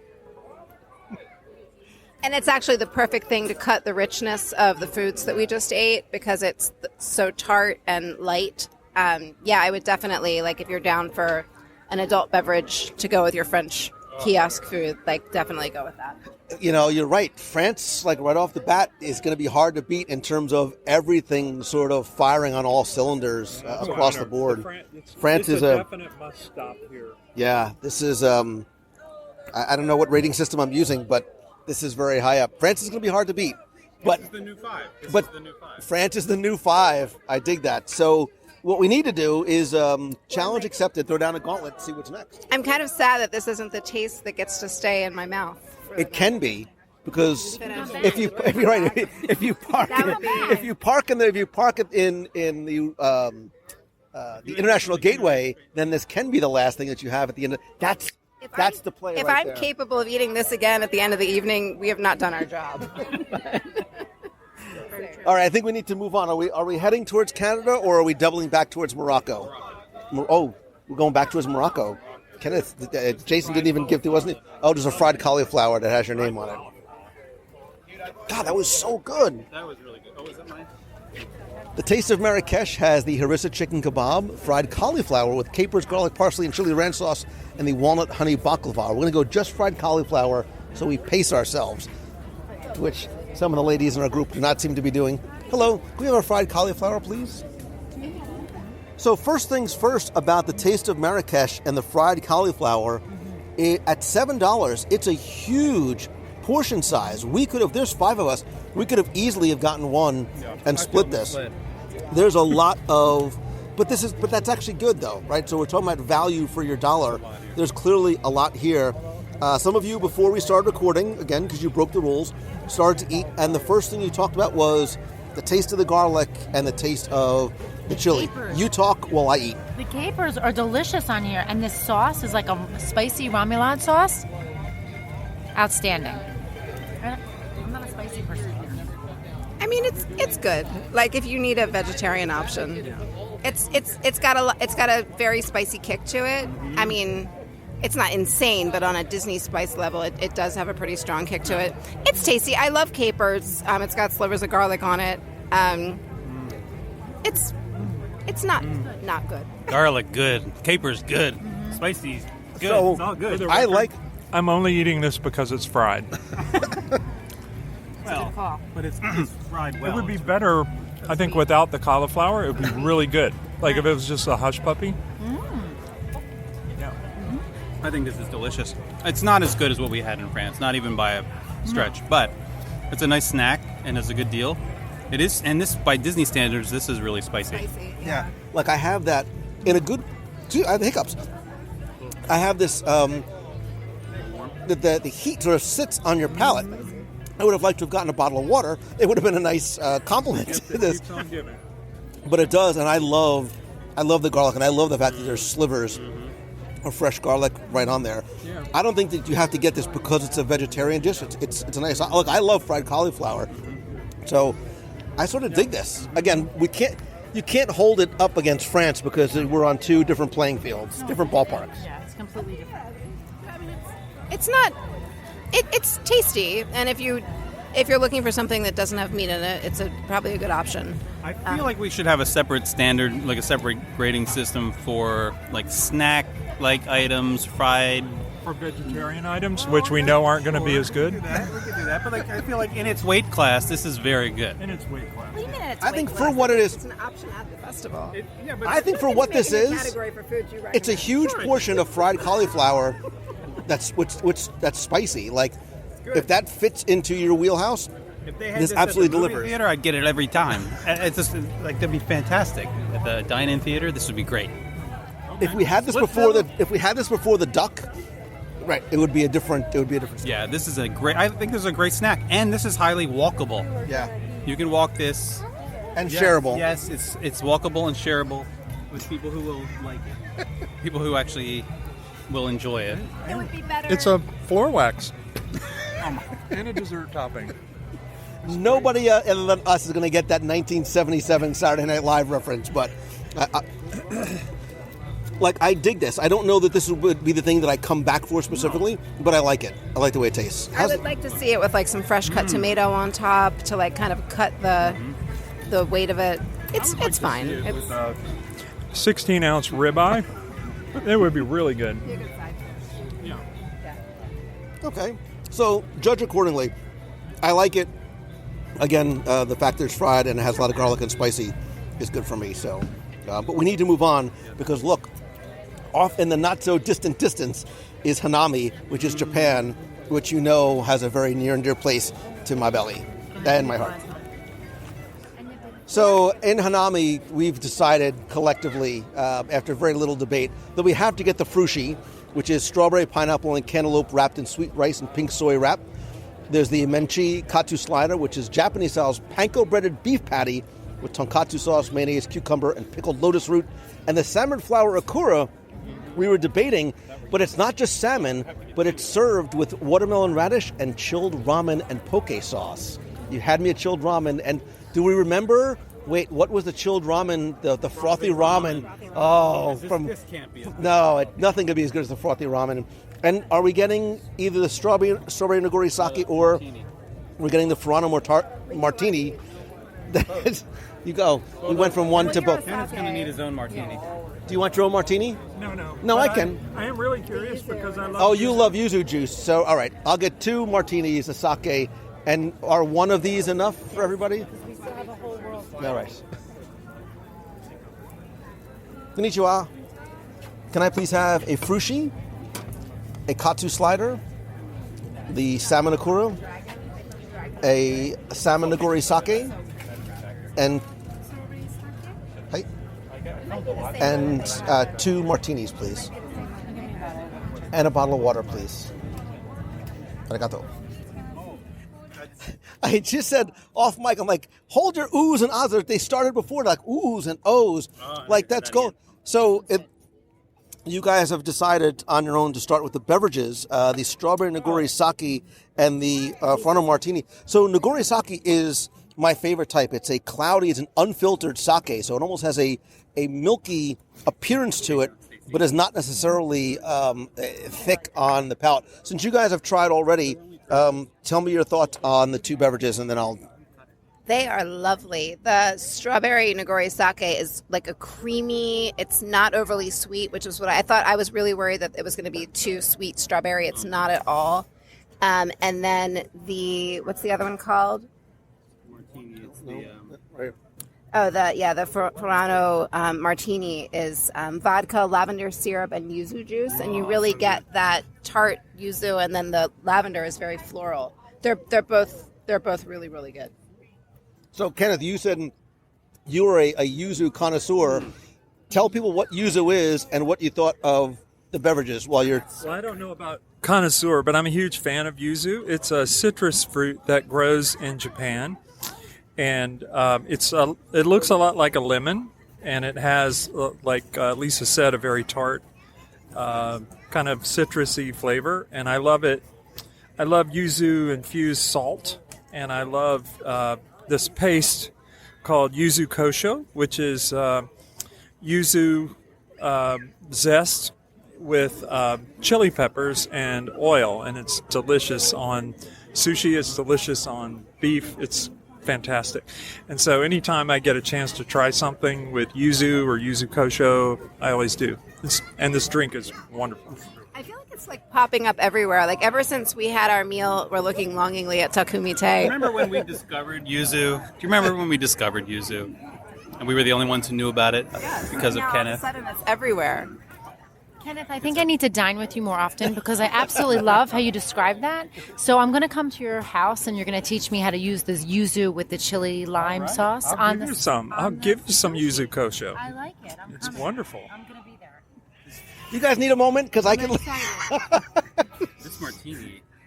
And it's actually the perfect thing to cut the richness of the foods that we just ate because it's so tart and light. I would definitely, if you're down for an adult beverage to go with your French kiosk food, like definitely go with that. You know, you're right. France, like right off the bat, is going to be hard to beat in terms of everything sort of firing on all cylinders across the board. France is a definite must stop here. Yeah, this is, I don't know what rating system I'm using, but this is very high up. France is going to be hard to beat. But, This is the new 5. France is the new 5. I dig that. So what we need to do is challenge accepted, throw down a gauntlet, see what's next. I'm kind of sad that this isn't the taste that gets to stay in my mouth. It can be, because if you park it in the International Gateway, then this can be the last thing that you have at the end. That's the play. If right I'm there. capable of eating this again at the end of the evening, we have not done our job. All right, I think we need to move on. Are we heading towards Canada, or are we doubling back towards Morocco? Oh, we're going back towards Morocco. Kenneth, Jason didn't even give to, wasn't it? Oh, there's a fried cauliflower that has your name on it. God, that was so good. That was really good. Oh, is that mine? The Taste of Marrakesh has the harissa chicken kebab, fried cauliflower with capers, garlic, parsley, and chili ranch sauce, and the walnut honey baklava. We're going to go just fried cauliflower, so we pace ourselves, which some of the ladies in our group do not seem to be doing. Hello, can we have our fried cauliflower, please? So first things first about the Taste of Marrakesh and the fried cauliflower. At $7, it's a huge portion size. We could have, there's 5 of us, we could have easily have gotten one and split this. There's a lot of, but that's actually good though, right? So we're talking about value for your dollar. There's clearly a lot here. Some of you, before we started recording, again, because you broke the rules, started to eat, and the first thing you talked about was the taste of the garlic and the taste of the chili. Capers. You talk while I eat. The capers are delicious on here, and this sauce is like a spicy remoulade sauce. Outstanding. I'm not a spicy person. I mean, it's good. Like if you need a vegetarian option, it's got a very spicy kick to it. I mean, it's not insane, but on a Disney spice level, it does have a pretty strong kick to it. It's tasty. I love capers. It's got slivers of garlic on it. It's not good. Garlic, good. Capers, good. Spicy, good. So, it's all good. I'm only eating this because it's fried. Well, but it's fried well. It would be better, I think, without the cauliflower. It would be really good. Like if it was just a hush puppy. I think this is delicious. It's not as good as what we had in France, not even by a stretch, but it's a nice snack and it's a good deal. It is, and this, by Disney standards, this is really spicy. Yeah. Like I have that in a good, I have the hiccups. I have this, the heat sort of sits on your palate. I would have liked to have gotten a bottle of water. It would have been a nice compliment to this. But it does, and I love the garlic, and I love the fact that there's slivers of fresh garlic right on there. Yeah. I don't think that you have to get this because it's a vegetarian dish. It's a nice, look, I love fried cauliflower. So I sort of dig this. Again, you can't hold it up against France because we're on 2 different playing fields, different ballparks. Yeah, it's completely different. It's not. It's tasty, and if you're looking for something that doesn't have meat in it, it's probably a good option. I feel like we should have a separate standard, like a separate grading system for like snack-like items, fried. For vegetarian items, which we know aren't going to be as good. We could do that, but like I feel like in its weight class, this is very good. In its weight class. What do you mean it's I think weight for class? what it is, It's an option at the festival. I think for what this is, Category for foods you it's a recommend. huge portion of fried cauliflower that's that's spicy. Like, if that fits into your wheelhouse, If they had this this absolutely at the movie delivers. theater, I'd get it every time. It's just like that'd be fantastic. At the dine-in theater, this would be great. If we had this before the duck, right, it would be a different story. Yeah, this is I think this is a great snack, and this is highly walkable. Yeah, You can walk this. and shareable. Yes, it's walkable and shareable with people who will like it. People who actually will enjoy it. It would be better. It's a floor wax. And a dessert topping. Nobody other than us is going to get that 1977 Saturday Night Live reference, but I dig this. I don't know that this would be the thing that I come back for specifically, but I like it. I like the way it tastes. I would like to see it with like some fresh cut tomato on top to like kind of cut the weight of it. It's fine. It's 16-ounce ribeye. It would be really good. a good side. Okay. So judge accordingly. I like it. Again, the fact that it's fried and it has a lot of garlic and spicy is good for me. So, but we need to move on because look, off in the not so distant distance is Hanami, which is Japan, which you know has a very near and dear place to my belly and my heart. So in Hanami, we've decided collectively, after very little debate, that we have to get the frushi, which is strawberry, pineapple, and cantaloupe wrapped in sweet rice and pink soy wrap. There's the menchi katsu slider, which is Japanese-style panko-breaded beef patty with tonkatsu sauce, mayonnaise, cucumber, and pickled lotus root. And the salmon flour akura, we were debating, but it's not just salmon, but it's served with watermelon radish and chilled ramen and poke sauce. You had me at chilled ramen, and do we remember? Wait, what was the chilled ramen? The frothy ramen? Oh, This can't be. no, nothing could be as good as the frothy ramen. And are we getting either the strawberry nigori sake or we're getting the Furano martini? You go. We went from one to both. Kenneth's going to need his own martini. Do you want your own martini? No. No, But I can. I am really curious because I love. Oh, you love yuzu juice. So, all right. I'll get 2 martinis, a sake. And are one of these enough for everybody? We still have a whole world. All right. Konnichiwa. Can I please have a frushi, a katsu slider, the salmon akura, a salmon nigori sake, and 2 martinis, please, and a bottle of water, please. Arigato. I just said off mic, I'm like, hold your oohs and ahs. They started before, like oohs and ohs. Like, that's cool. So you guys have decided on your own to start with the beverages, the strawberry nigori sake and the Furano martini. So nigori sake is my favorite type. It's a cloudy, it's an unfiltered sake. So it almost has a milky appearance to it, but is not necessarily thick on the palate. Since you guys have tried already, tell me your thoughts on the 2 beverages, and then I'll... They are lovely. The strawberry nigori sake is like a creamy, it's not overly sweet, which is what I thought. I was really worried that it was going to be too sweet strawberry. It's not at all. And then what's the other one called? Martini. It's the... The Furano martini is vodka, lavender syrup, and yuzu juice, and you really get that tart yuzu, and then the lavender is very floral. They're both really, really good. So, Kenneth, you said you were a yuzu connoisseur. Tell people what yuzu is and what you thought of the beverages while you're... Well, I don't know about connoisseur, but I'm a huge fan of yuzu. It's a citrus fruit that grows in Japan. And it looks a lot like a lemon, and it has, like Lisa said, a very tart, kind of citrusy flavor. And I love it. I love yuzu-infused salt, and I love this paste called yuzu kosho, which is yuzu zest with chili peppers and oil, and it's delicious on sushi. It's delicious on beef. It's fantastic. And so anytime I get a chance to try something with yuzu or yuzu kosho, I always do. And this drink is wonderful. I feel like it's like popping up everywhere. Like ever since we had our meal, we're looking longingly at Takumite. Remember when we discovered yuzu? Do you remember when we discovered yuzu? And we were the only ones who knew about it because of now Kenneth. All of a sudden it's everywhere. Kenneth, I think I need to dine with you more often because I absolutely love how you describe that. So I'm going to come to your house and you're going to teach me how to use this yuzu with the chili lime sauce. I'll give you some yuzu kosho. I like it. It's wonderful. I'm going to be there. You guys need a moment? Because I can...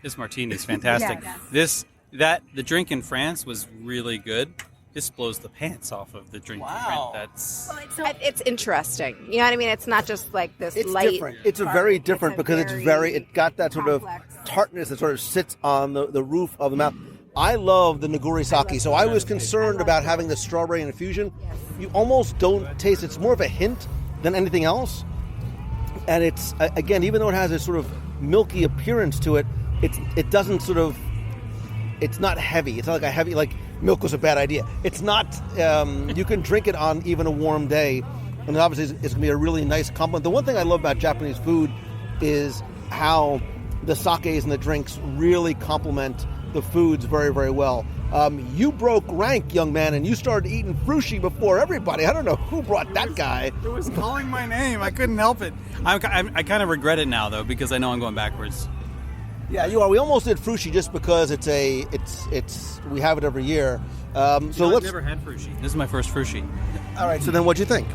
This martini is fantastic. Yes. The drink in France was really good. This blows the pants off of the drink. Wow. It's interesting. You know what I mean? It's not just like this It's light. different. It's a very different because it got that sort of tartness that sort of sits on the roof of the mouth. I love the nigori sake, so I was concerned about having the strawberry infusion. You almost don't taste. It's more of a hint than anything else. And it's, again, even though it has a sort of milky appearance to it, it doesn't sort of, it's not heavy. It's not like a heavy, like milk was a bad idea. It's not, you can drink it on even a warm day, and obviously it's going to be a really nice compliment. The one thing I love about Japanese food is how the sakes and the drinks really complement the foods very, very well. You broke rank, young man, and you started eating frushi before everybody. I don't know who brought that guy. It was calling my name. I couldn't help it. I kind of regret it now, though, because I know I'm going backwards. Yeah, you are. We almost did frushi just because it's we have it every year. I've never had frushi. This is my first frushi. All right. So then, what'd you think?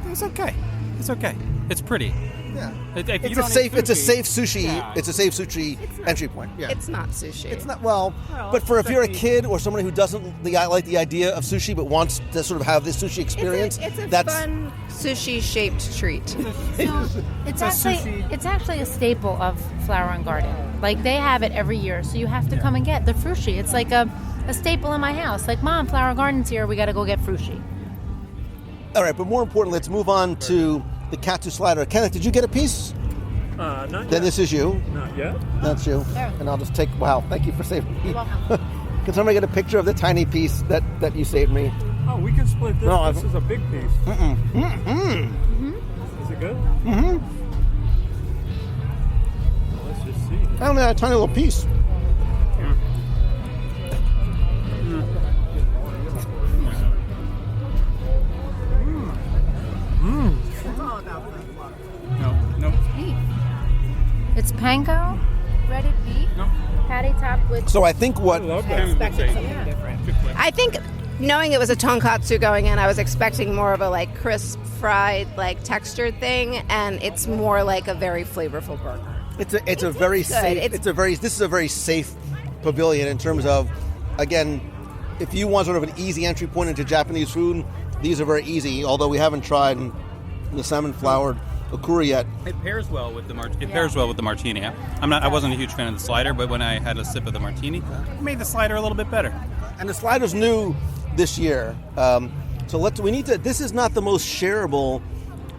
It's okay. It's okay. It's pretty. Yeah. It's a safe sushi. Yeah. It's a safe sushi entry point. Yeah. It's not sushi. It's not but if you're a kid or someone who doesn't like the idea of sushi but wants to sort of have this sushi experience, it's a fun sushi-shaped treat. So it's actually a staple of Flower and Garden. Like they have it every year, so you have to come and get the frushi. It's like a staple in my house. Like, Mom, Flower and Garden's here. We got to go get frushi. All right, but more importantly, let's move on to the katsu slider. Kenneth, did you get a piece? Not yet. Then this is you. Not yet. That's you. There. And I'll just take. Wow, thank you for saving me. You're welcome. Can somebody get a picture of the tiny piece that you saved me? Oh, we can split this. No, this is a big piece. Is it good? Let's just see. I only had a tiny little piece. No. It's panko, breaded beef, patty topped with. So I think what. I love that. I think knowing it was a tonkatsu going in, I was expecting more of a like crisp fried like textured thing, and it's more like a very flavorful burger. It's a very safe. This is a very safe pavilion in terms of, again, if you want sort of an easy entry point into Japanese food, these are very easy. Although we haven't tried the salmon flour okura yet. It pairs well with the martini. I wasn't a huge fan of the slider, but when I had a sip of the martini, it made the slider a little bit better. And the slider's new this year. This is not the most shareable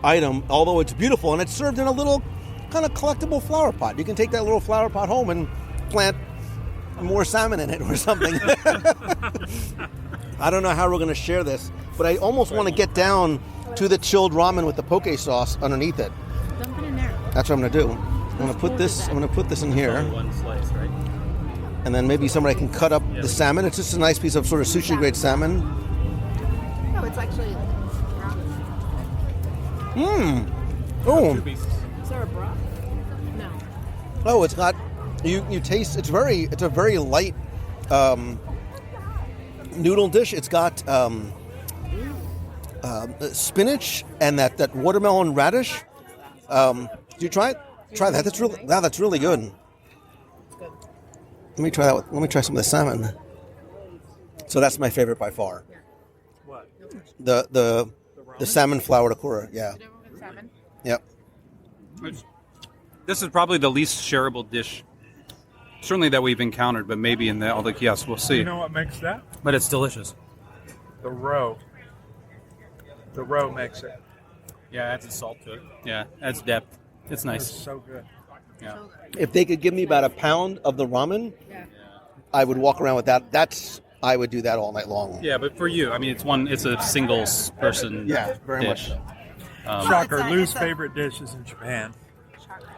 item, although it's beautiful, and it's served in a little kind of collectible flower pot. You can take that little flower pot home and plant more salmon in it or something. I don't know how we're going to share this, but I almost want to get down to the chilled ramen with the poke sauce underneath it. Dump it in there. That's what I'm going to do. I'm going to put this in here. One slice, right? And then maybe somebody can cut up the salmon. It's just a nice piece of sort of sushi grade salmon. No, it's actually. Oh. Is there a broth? No. Oh, it's got. You taste. It's a very light noodle dish. It's got spinach and that watermelon radish. Do you try it? Try that. That's really good. Let me try that. Let me try some of the salmon. So that's my favorite by far. What? The salmon flour okura. Yeah. Yep. This is probably the least shareable dish, certainly that we've encountered, but maybe in all the kiosks we'll see. You know what makes that? But it's delicious. The roe. The roe makes it. Yeah, adds a salt to it. Yeah, adds depth. It's nice. It's so good. Yeah. If they could give me about a pound of the ramen, I would walk around with that. I would do that all night long. Yeah, but for you, I mean, it's a single person very dish. much. Shocker, Lou's favorite dish is in Japan.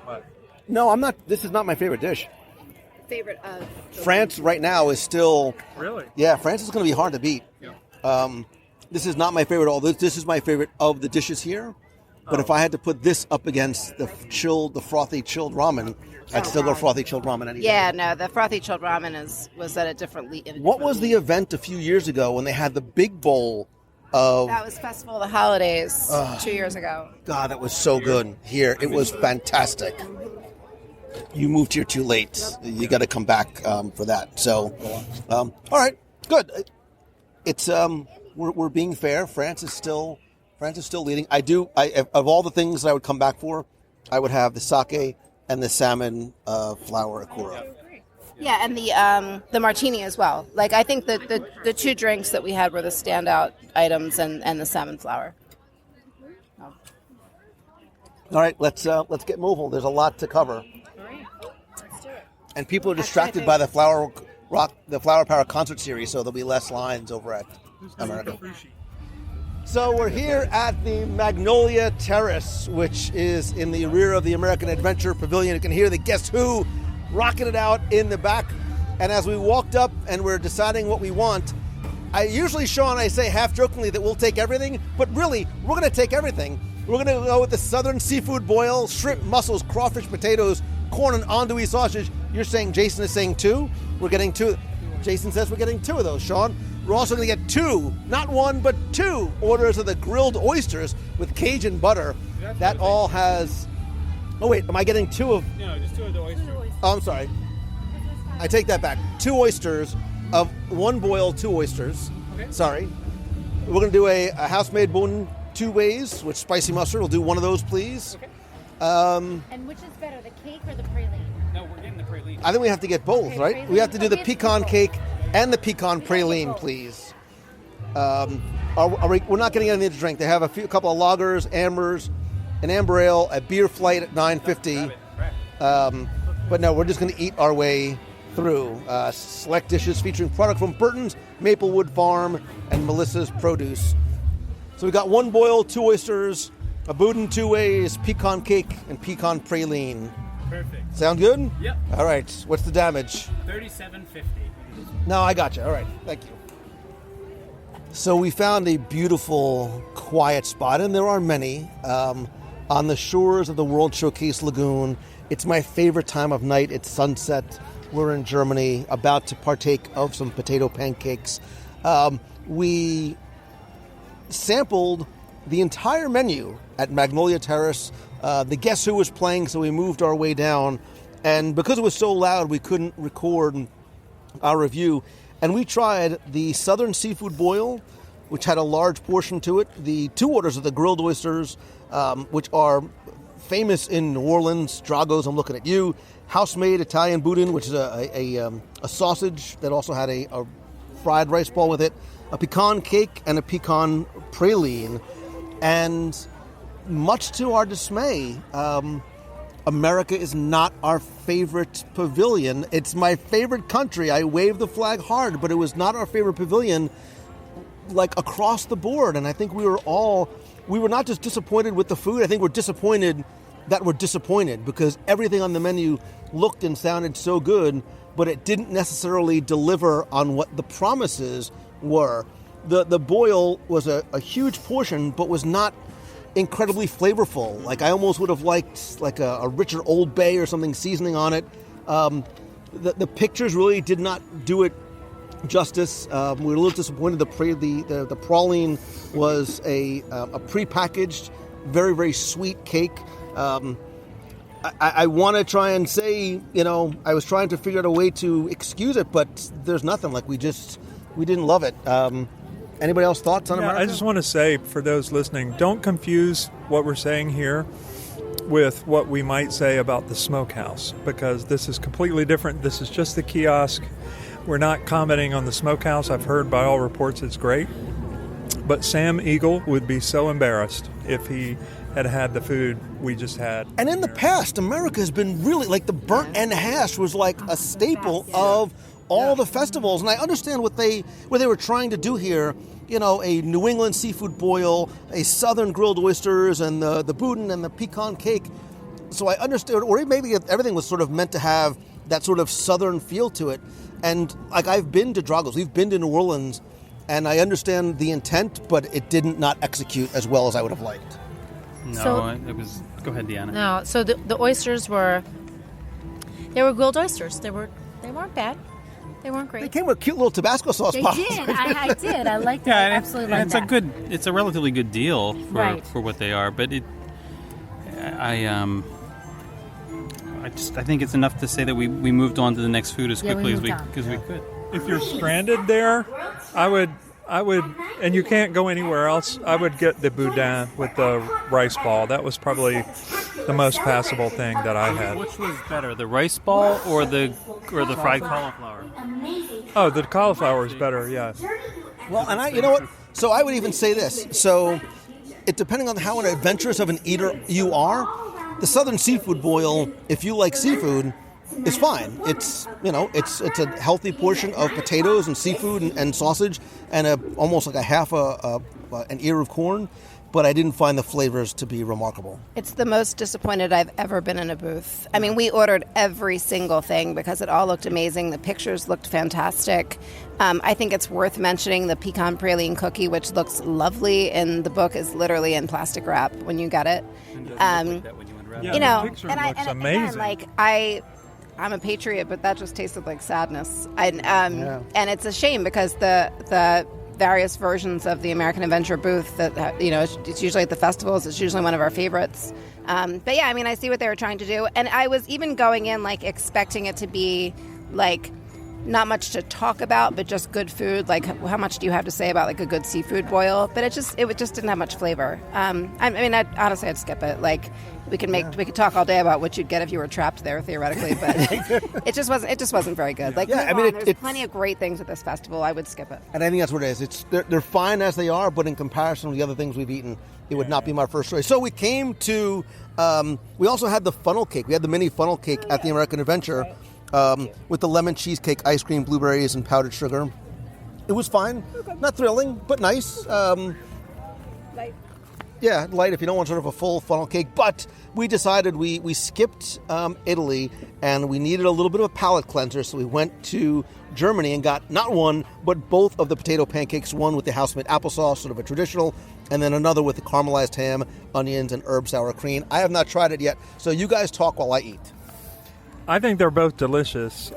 What? No, I'm not. This is not my favorite dish. Favorite of France right now is still. Really? Yeah, France is going to be hard to beat. Yeah. This is not my favorite. This is my favorite of the dishes here. But if I had to put this up against the frothy chilled ramen, I'd still go frothy chilled ramen anyway. Yeah, no, the frothy chilled ramen was at a different level. What was the event a few years ago when they had the big bowl of... That was Festival of the Holidays 2 years ago. God, that was so good. Here, it was fantastic. You moved here too late. You got to come back for that. So, all right, good. It's we're being fair. France is still leading. Of all the things that I would come back for, I would have the sake and the salmon flour okura. Yeah, and the martini as well. Like I think the two drinks that we had were the standout items, and the salmon flour. All right, let's get moving. There's a lot to cover. And people are distracted by the Flower Power concert series, so there'll be less lines over at America. So we're here at the Magnolia Terrace, which is in the rear of the American Adventure Pavilion. You can hear the Guess Who rocking it out in the back. And as we walked up and we're deciding what we want, Sean, I say half jokingly that we'll take everything, but really, we're going to take everything. We're going to go with the Southern seafood boil, shrimp, mussels, crawfish, potatoes, corn, and andouille sausage. You're saying Jason is saying 2? We're getting 2. Jason says we're getting 2 of those, Sean. We're also going to get 2, not 1, but 2 orders of the grilled oysters with Cajun butter. That all has... Oh, wait, am I getting 2 of... No, just 2 of the oysters. Oh, I'm sorry. I take that back. 2 oysters of 1 boil, 2 oysters. Okay. Sorry. We're going to do a house-made bone 2 ways with spicy mustard. We'll do 1 of those, please. Okay. And which is better, the cake or the praline? No, we're getting the praline. I think we have to get both, Okay, right? praline. We have to do the Okay, pecan both. cake and the pecan praline, please. We're not getting anything to drink. They have a couple of lagers, ambers, an amber ale, a beer flight at $9.50. But no, we're just going to eat our way through. Select dishes featuring product from Burton's, Maplewood Farm, and Melissa's Produce. So we got 1 boil, 2 oysters, a boudin 2 ways, pecan cake, and pecan praline. Perfect. Sound good? Yep. All right. What's the damage? $37.50. No, I got you. All right. Thank you. So we found a beautiful, quiet spot, and there are many, on the shores of the World Showcase Lagoon. It's my favorite time of night. It's sunset. We're in Germany, about to partake of some potato pancakes. We sampled the entire menu at Magnolia Terrace. The Guess Who was playing, so we moved our way down. And because it was so loud, we couldn't record our review. And we tried the Southern Seafood Boil, which had a large portion to it. The 2 orders of the grilled oysters, which are famous in New Orleans. Drago's, I'm looking at you. House-made Italian boudin, which is a sausage that also had a fried rice ball with it. A pecan cake and a pecan praline. And much to our dismay, America is not our favorite pavilion. It's my favorite country. I wave the flag hard, but it was not our favorite pavilion, like across the board. And I think we were not just disappointed with the food. I think we're disappointed that we're disappointed because everything on the menu looked and sounded so good, but it didn't necessarily deliver on what the promises were. The boil was a huge portion, but was not incredibly flavorful. Like I almost would have liked like a richer Old Bay or something seasoning on it. The pictures really did not do it justice. We were a little disappointed. The praline was a prepackaged, very, very sweet cake. I want to try and say, I was trying to figure out a way to excuse it, but there's nothing. Like we didn't love it. Anybody else thoughts on America? I just want to say, for those listening, don't confuse what we're saying here with what we might say about the smokehouse, because this is completely different. This is just the kiosk. We're not commenting on the smokehouse. I've heard by all reports it's great. But Sam Eagle would be so embarrassed if he had the food we just had. And in the past, America has been really, like the burnt end hash was like a staple of all the festivals. And I understand what they were trying to do here. A New England seafood boil, a Southern grilled oysters, and the boudin and the pecan cake. So I understood, or maybe everything was sort of meant to have that sort of Southern feel to it. And like I've been to Drago's, we've been to New Orleans, and I understand the intent, but it didn't not execute as well as I would have liked. No, it was... Go ahead, Deanna. No, so the oysters were grilled oysters. They weren't bad. They weren't great. They came with cute little Tabasco sauce They bottles. did. I did. I liked it. Yeah, I and absolutely liked that. it's a relatively good deal for what they are, but I think it's enough to say that we moved on to the next food as quickly as we could. If you're stranded there, I would, and you can't go anywhere else, I would get the boudin with the rice ball. That was probably the most passable thing that I had. Which was better, the rice ball or the fried cauliflower? Oh, the cauliflower is better, yeah. Well, and you know what? So I would even say this. So it depending on how adventurous of an eater you are, the Southern Seafood Boil, if you like seafood, is fine. It's a healthy portion of potatoes and seafood and sausage and almost like a half an ear of corn. but I didn't find the flavors to be remarkable. It's the most disappointed I've ever been in a booth. I mean, we ordered every single thing because it all looked amazing. The pictures looked fantastic. I think it's worth mentioning the pecan praline cookie, which looks lovely, and the book is literally in plastic wrap when you get it. Yeah, You know, the picture and looks again, amazing. I'm a patriot, but that just tasted like sadness. And it's a shame because the various versions of the American Adventure booth that it's usually at the festivals. It's usually one of our favorites. But yeah, I mean, I see what they were trying to do, and I was even going in like expecting it to be like not much to talk about, but just good food. Like, how much do you have to say about like a good seafood boil? But it just didn't have much flavor. Honestly, I'd skip it. Like, we could talk all day about what you'd get if you were trapped there theoretically, but it just wasn't very good. Like, there's plenty of great things at this festival. I would skip it. And I think that's what it is. They're fine as they are, but in comparison to the other things we've eaten, it would not be my first choice. So we came to. We also had the funnel cake. We had the mini funnel cake at the American Adventure. With the lemon cheesecake, ice cream, blueberries, and powdered sugar. It was fine. Not thrilling, but nice. Light. Yeah, light if you don't want sort of a full funnel cake. But we decided we skipped Italy, and we needed a little bit of a palate cleanser, so we went to Germany and got not one, but both of the potato pancakes, one with the house-made applesauce, sort of a traditional, and then another with the caramelized ham, onions, and herb sour cream. I have not tried it yet, so you guys talk while I eat. I think they're both delicious.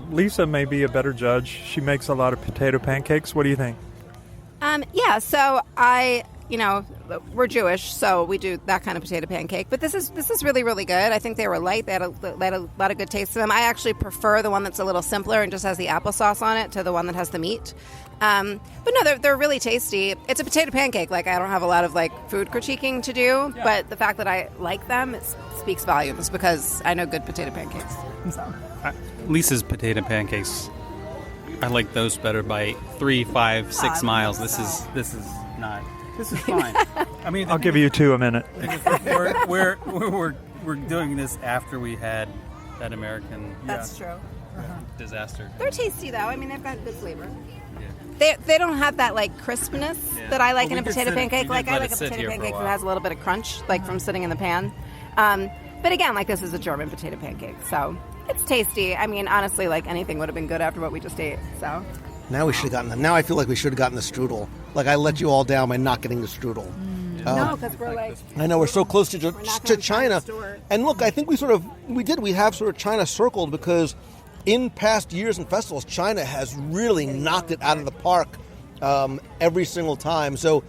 Lisa may be a better judge. She makes a lot of potato pancakes. What do you think? So we're Jewish, so we do that kind of potato pancake. But this is really, really good. I think they were light. They had a lot of good taste to them. I actually prefer the one that's a little simpler and just has the applesauce on it to the one that has the meat. But no, they're really tasty. It's a potato pancake. Like, I don't have a lot of like food critiquing to do, but the fact that I like them, it speaks volumes because I know good potato pancakes. So. Lisa's potato pancakes, I like those better by 3, 5, 6 miles. This is not. This is fine. I mean, I'll give you 2 a minute. we're doing this after we had that American. That's true. Disaster. They're tasty though. I mean, they've got good flavor. They don't have that like crispness that I like in a potato pancake. Like, I like a potato pancake that has a little bit of crunch, like from sitting in the pan. But again, like, this is a German potato pancake, so it's tasty. I mean, honestly, like, anything would have been good after what we just ate. So Now we should have gotten them. Now I feel like we should have gotten the strudel. Like, I let you all down by not getting the strudel. no, because we're like, I know we're so close to not going to China. the store. And look, I think we have sort of China circled because in past years and festivals, China has really knocked it out of the park every single time. So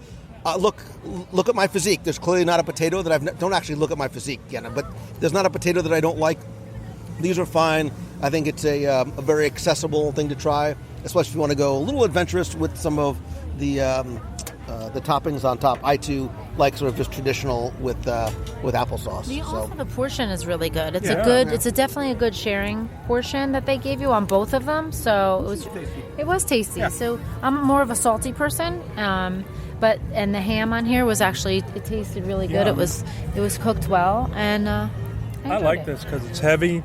look at my physique. There's clearly not a potato that don't actually look at my physique, Jenna, but there's not a potato that I don't like. These are fine. I think it's a very accessible thing to try, especially if you want to go a little adventurous with some of the toppings on top. I too like sort of just traditional with applesauce. The portion is really good. It's definitely a good sharing portion that they gave you on both of them. So it was tasty. Yeah. So I'm more of a salty person. And the ham on here it tasted really good. Yeah. It was cooked well, and I like this because it's heavy.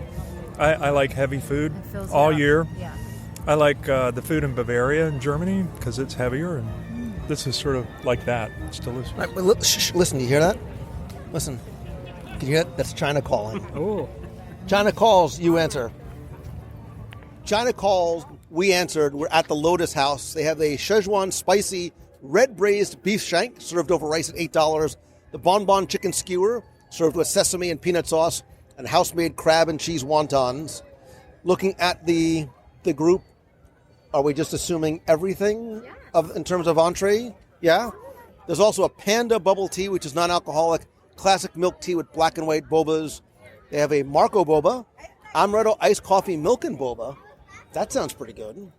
I like heavy food all year. Yeah. I like the food in Bavaria in Germany because it's heavier, and this is sort of like that. It's delicious. Right, listen, do you hear that? Listen. Can you hear that? That's China calling. Oh. China calls, you answer. China calls, we answered. We're at the Lotus House. They have a Szechuan spicy red braised beef shank served over rice at $8. The bonbon chicken skewer served with sesame and peanut sauce, and house-made crab and cheese wontons. Looking at the group, are we just assuming everything in terms of entree? Yeah. There's also a panda bubble tea, which is non-alcoholic, classic milk tea with black and white bobas. They have a Marco boba, amaretto iced coffee milk and boba. That sounds pretty good.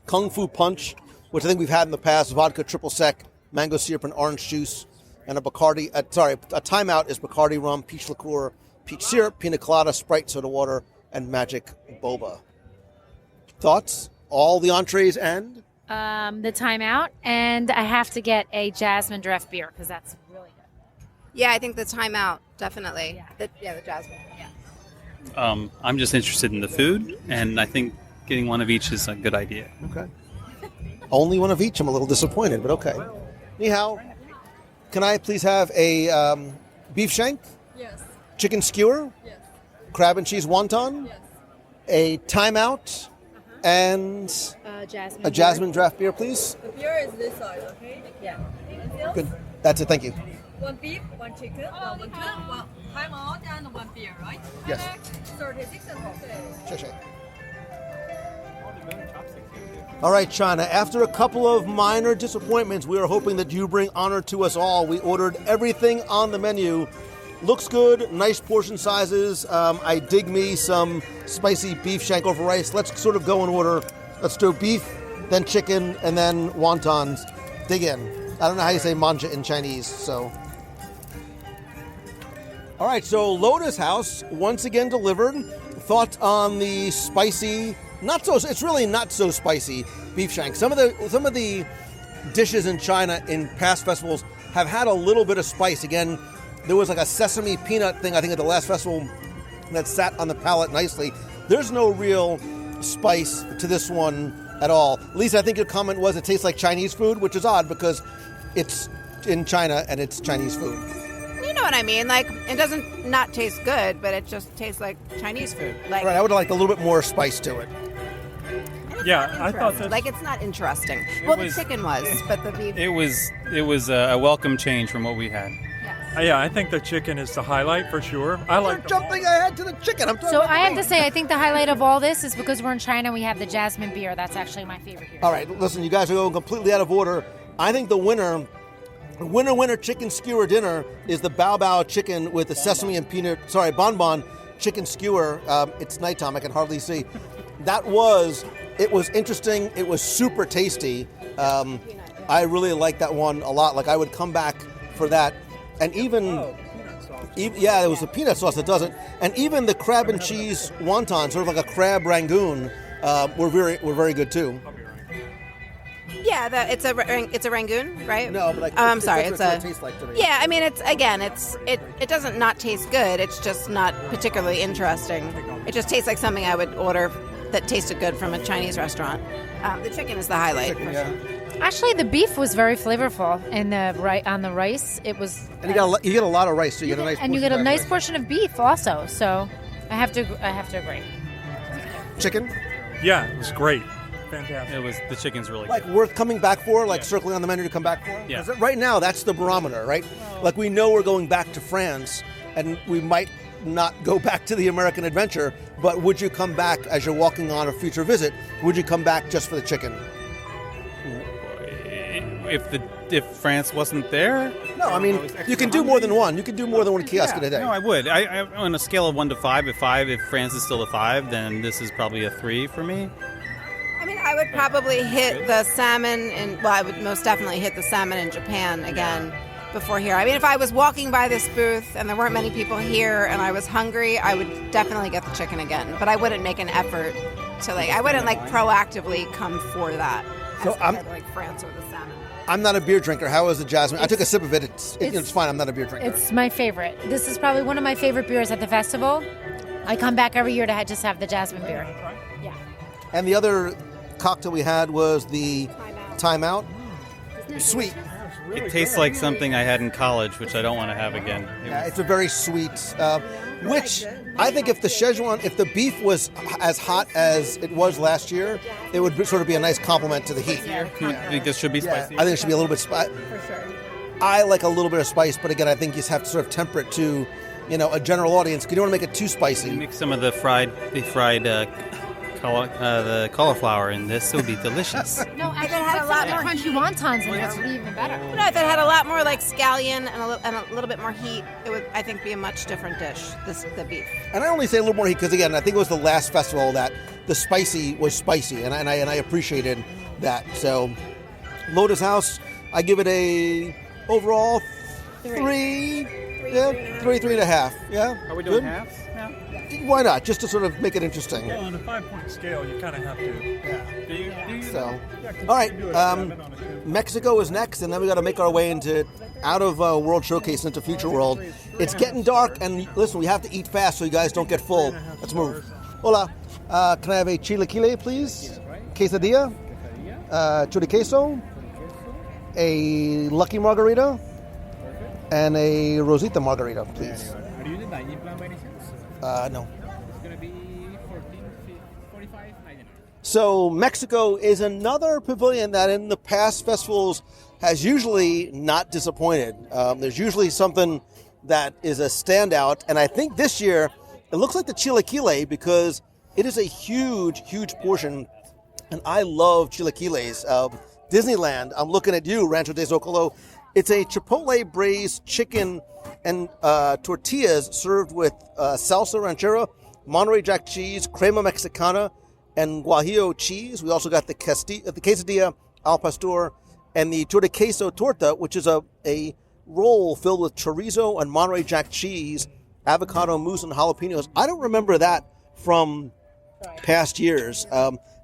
Kung Fu punch, which I think we've had in the past, vodka triple sec, mango syrup and orange juice, and a timeout is Bacardi rum, peach liqueur, peach syrup, pina colada, Sprite soda water, and magic boba. Thoughts? All the entrees and? The timeout, and I have to get a jasmine draft beer because that's really good. Yeah, I think the timeout, definitely. Yeah. The jasmine. Yeah. I'm just interested in the food, and I think getting one of each is a good idea. Okay. Only one of each. I'm a little disappointed, but okay. Ni hao. can I please have a beef shank? Yes. Chicken skewer? Yes. Crab and cheese wonton? Yes. A timeout? And Jasmine. a jasmine draft beer, please? The beer is this size, okay? Yeah. Anything else? Good. That's it. Thank you. One beef, one chicken, one drink, one time out, and one beer, right? Yes. 36 and 40. All right, China, after a couple of minor disappointments, we are hoping that you bring honor to us all. We ordered everything on the menu. Looks good, nice portion sizes. I dig me some spicy beef shank over rice. Let's sort of go in order. Let's do beef, then chicken, and then wontons. Dig in. I don't know how you say manja in Chinese, so. All right, so Lotus House, once again delivered. Thoughts on the spicy, it's really not so spicy beef shank. Some of the dishes in China in past festivals have had a little bit of spice. Again, there was like a sesame peanut thing, I think, at the last festival that sat on the palate nicely. There's no real spice to this one at all. Lisa, I think your comment was it tastes like Chinese food, which is odd because it's in China and it's Chinese food. You know what I mean? Like, it doesn't not taste good, but it just tastes like Chinese food. Like, Right, I would have liked a little bit more spice to it. Yeah, I thought that. like it's not interesting. Well, the chicken was, but the beef. It was a welcome change from what we had. Yeah, I think the chicken is the highlight for sure. I like You're jumping ahead to the chicken. I'm talking So about I the have to beef. say, I think the highlight of all this is because we're in China and we have the jasmine beer. That's actually my favorite beer. All right, listen, you guys are going completely out of order. I think the winner chicken skewer dinner is the Bao Bao chicken with the sesame and bonbon chicken skewer. It's nighttime, I can hardly see. It was interesting. It was super tasty. I really like that one a lot. Like, I would come back for that. And even it was the peanut sauce that does it. And even the crab and cheese wonton, sort of like a crab rangoon, were very good too. Yeah, it's a rangoon, right? No, but I'm sorry, that's it's what a. it tastes like to me. Yeah, I mean, it doesn't not taste good. It's just not particularly interesting. It just tastes like something I would order that tasted good from a Chinese restaurant. The chicken is the highlight. For sure. Actually, the beef was very flavorful, and on the rice, it was. And you get a lot of rice, so you get a nice. And you get a nice portion of beef also. So, I have to agree. Chicken. Yeah, it was great. Fantastic. The chicken's really Like good. worth coming back for, like circling on the menu to come back for? Yeah. 'Cause right now, that's the barometer, right? Like, we know we're going back to France, and we might not go back to the American adventure, but would you come back as you're walking on a future visit? Would you come back just for the chicken? If France wasn't there? No, I mean, you can do more than one. You can do more than one kiosk in a day. No, I would. I on a scale of 1 to 5, if France is still a 5, then this is probably a 3 for me. I mean, I would probably hit the salmon, I would most definitely hit the salmon in Japan again before here. I mean, if I was walking by this booth and there weren't many people here and I was hungry, I would definitely get the chicken again. But I wouldn't make an effort to I wouldn't proactively come for that. So as compared to France or the salmon. I'm not a beer drinker. How was the jasmine? I took a sip of it. It's fine. I'm not a beer drinker. It's my favorite. This is probably one of my favorite beers at the festival. I come back every year to just have the jasmine beer. Yeah. And the other cocktail we had was the Timeout. Sweet. It tastes like something I had in college, which I don't want to have again. Yeah, it's a very sweet, which I think if the beef was as hot as it was last year, it would sort of be a nice compliment to the heat. You think this should be spicy? I think it should be a little bit spicy. For sure. I like a little bit of spice, but again, I think you just have to sort of temper it to, a general audience. You don't want to make it too spicy. Mix some of the fried the cauliflower in this. It would be delicious. No, If it had a lot more crunchy wontons in it, it would be even better. No, if it had a lot more scallion and a little bit more heat, it would, I think, be a much different dish. The beef. And I only say a little more heat because, again, I think it was the last festival that the spicy was spicy, and I appreciated that. So, Lotus House, I give it a overall 3. Yeah, 3.5. Yeah. Are we doing Good? halves now? Why not? Just to sort of make it interesting. Well, on a 5-point scale, you kind of have to. Yeah. So, all right. Mexico is next, and then we got to make our way out of World Showcase into Future World. It's getting dark, and listen, we have to eat fast so you guys don't get full. Let's move. Hola. Can I have a chilaquile, please? Quesadilla. Chorizo. A Lucky Margarita. And a Rosita margarita, please. Are you the dining plan by any chance? No. It's going to be $45.99. So Mexico is another pavilion that in the past festivals has usually not disappointed. There's usually something that is a standout, and I think this year it looks like the chilaquile because it is a huge, huge portion, and I love chilaquiles. Disneyland, I'm looking at you, Rancho de Zocalo. It's a chipotle braised chicken and tortillas served with salsa ranchera, Monterey Jack cheese, crema mexicana, and guajillo cheese. We also got the quesadilla al pastor and the torta queso torta, which is a roll filled with chorizo and Monterey Jack cheese, avocado mousse, and jalapenos. I don't remember that from past years.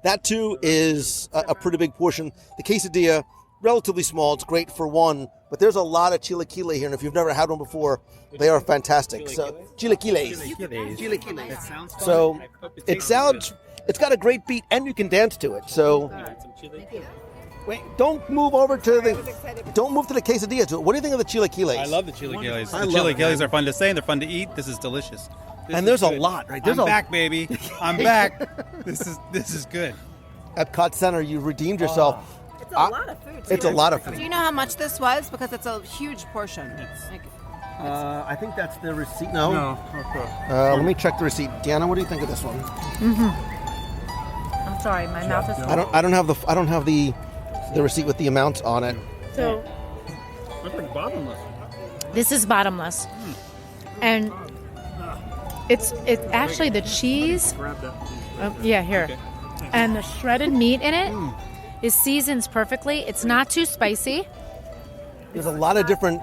That too is a pretty big portion. The quesadilla, relatively small. It's great for one, but there's a lot of chilaquile here, and if you've never had one before, they are fantastic. So chilaquiles. So it's got a great beat, and you can dance to it. So wait, don't move to the quesadilla. What do you think of the chilaquiles? I love the chilaquiles. The love chilaquiles are fun to say, and they're fun to eat. This is delicious. And there's a lot, right? I'm back, baby. I'm back. This is good. Epcot Center, you redeemed yourself. It's a lot of food. It's a lot of food. Do you know how much this was? Because it's a huge portion. I think that's the receipt. No. Okay. Let me check the receipt. Deanna, what do you think of this one? I'm sorry, my mouth is. I don't have the receipt with the amounts on it. So That's like bottomless. this is bottomless, and it's actually the cheese. Grab that. Yeah, here, and the shredded meat in it is seasoned perfectly. It's not too spicy. There's a lot of different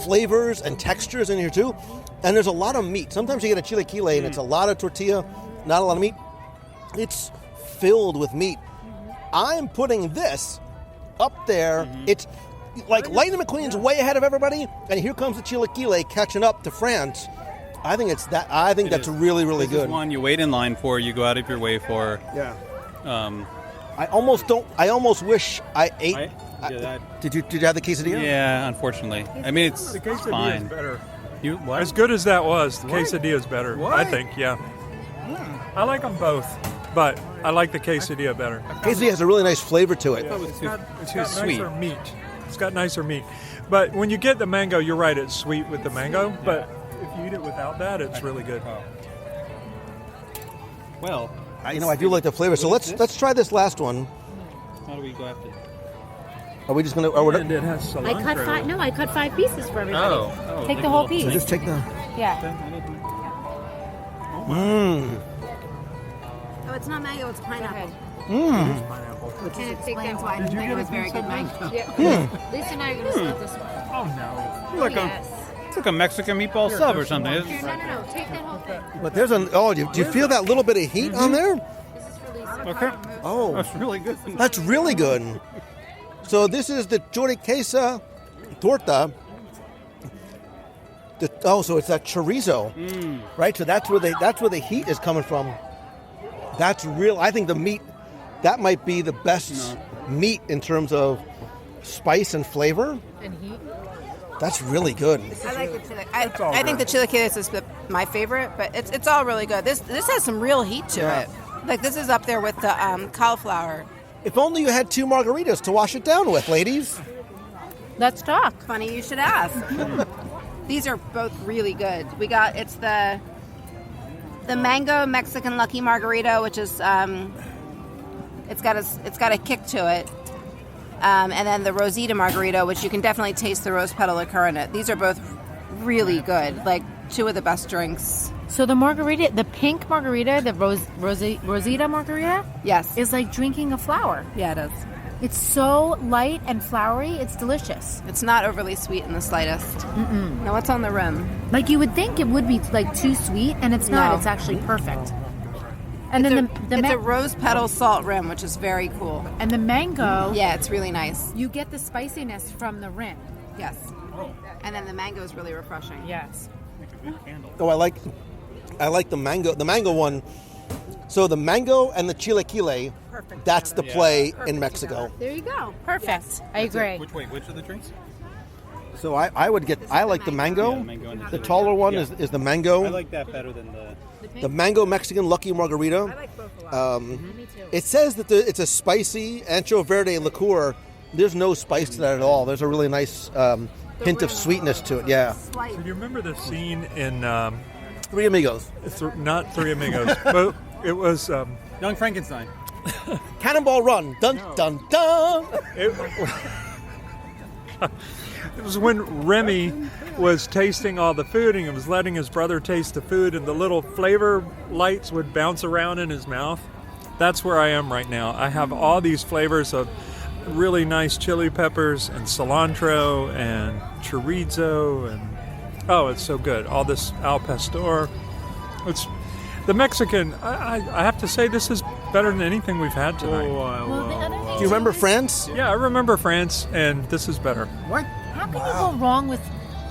flavors and textures in here too, and there's a lot of meat. Sometimes you get a chilaquile and it's a lot of tortilla, not a lot of meat. It's filled with meat. I'm putting this up there. It's like Lightning McQueen's way ahead of everybody, and here comes the chilaquile catching up to France. I think that's really, really This is good. one you wait in line for. You go out of your way for. Yeah. Um, I almost wish I ate. that. Did you have the quesadilla? Yeah, unfortunately. I mean, it's The quesadilla fine. is better. You what? As good as that was, the quesadilla is better. What? I think, yeah. I like them both, but I like the quesadilla better. Quesadilla has a really nice flavor to it. It's got sweet. nicer meat. It's got nicer meat. But when you get the mango, you're right, it's sweet with the mango. But if you eat it without that, it's really good. Well, I do like the flavor. So let's try this last one. how do we go after? Are we just gonna? And it has cilantro. I cut 5 pieces for everybody. Oh, Take the whole piece. Just take the. Yeah. Oh, it's not mango, it's pineapple. Which Can it take explains that why one? the mango is very good mango. Lisa and I are going to split this one. Oh, no. It's like a Mexican meatball sub or something. Here, no. Take that whole thing. But there's an. Oh, do you feel that little bit of heat on there? This is for Lisa. Okay. Oh, That's really good. that's really good. So this is the torta queso torta. So it's that chorizo, right? So that's where the heat is coming from. That's real. I think the meat, that might be the best meat in terms of spice and flavor. And heat. That's really good. I like the chilaquiles. I think the chilaquiles is my favorite, but it's all really good. This has some real heat to it. Like this is up there with the cauliflower. If only you had 2 margaritas to wash it down with, ladies. Let's talk. Funny you should ask. These are both really good. It's the mango Mexican Lucky Margarita, which is it's got a kick to it, and then the Rosita Margarita, which you can definitely taste the rose petal liqueur in it. These are both really good, like 2 of the best drinks. So the margarita, the pink margarita, the Rosita margarita, Yes, is like drinking a flower. yeah, it is. It's so light and flowery. It's delicious. It's not overly sweet in the slightest. No, it's on the rim. Like you would think it would be like too sweet, and it's not. No. It's actually perfect. And It's then it's a rose petal salt rim, which is very cool. and the mango. Yeah, it's really nice. You get the spiciness from the rim. Yes. And then the mango is really refreshing. Yes. Oh, I like the mango. The mango one. So the mango and the chilaquile, that's the play in Mexico. There you go. Perfect. I agree. Which are the drinks? So I would get. I like the mango. Yeah, the mango and the The chili. taller one Yeah. is the mango. I like that better than the mango Mexican Lucky Margarita. I like both a lot. Me too. It says that it's a spicy Ancho Verde liqueur. There's no spice to that at all. There's a really nice hint of sweetness to it. Yeah. So do you remember the scene in Three Amigos. not Three Amigos, but it was Young Frankenstein. Cannonball Run. Dun dun dun. it was when Remy was tasting all the food and he was letting his brother taste the food, and the little flavor lights would bounce around in his mouth. That's where I am right now. I have all these flavors of really nice chili peppers and cilantro and chorizo, and oh, it's so good. All this al pastor. It's the Mexican. I have to say, this is better than anything we've had tonight. Well, the other thing Do you remember France? Yeah, I remember France, and this is better. What? How can you go wrong with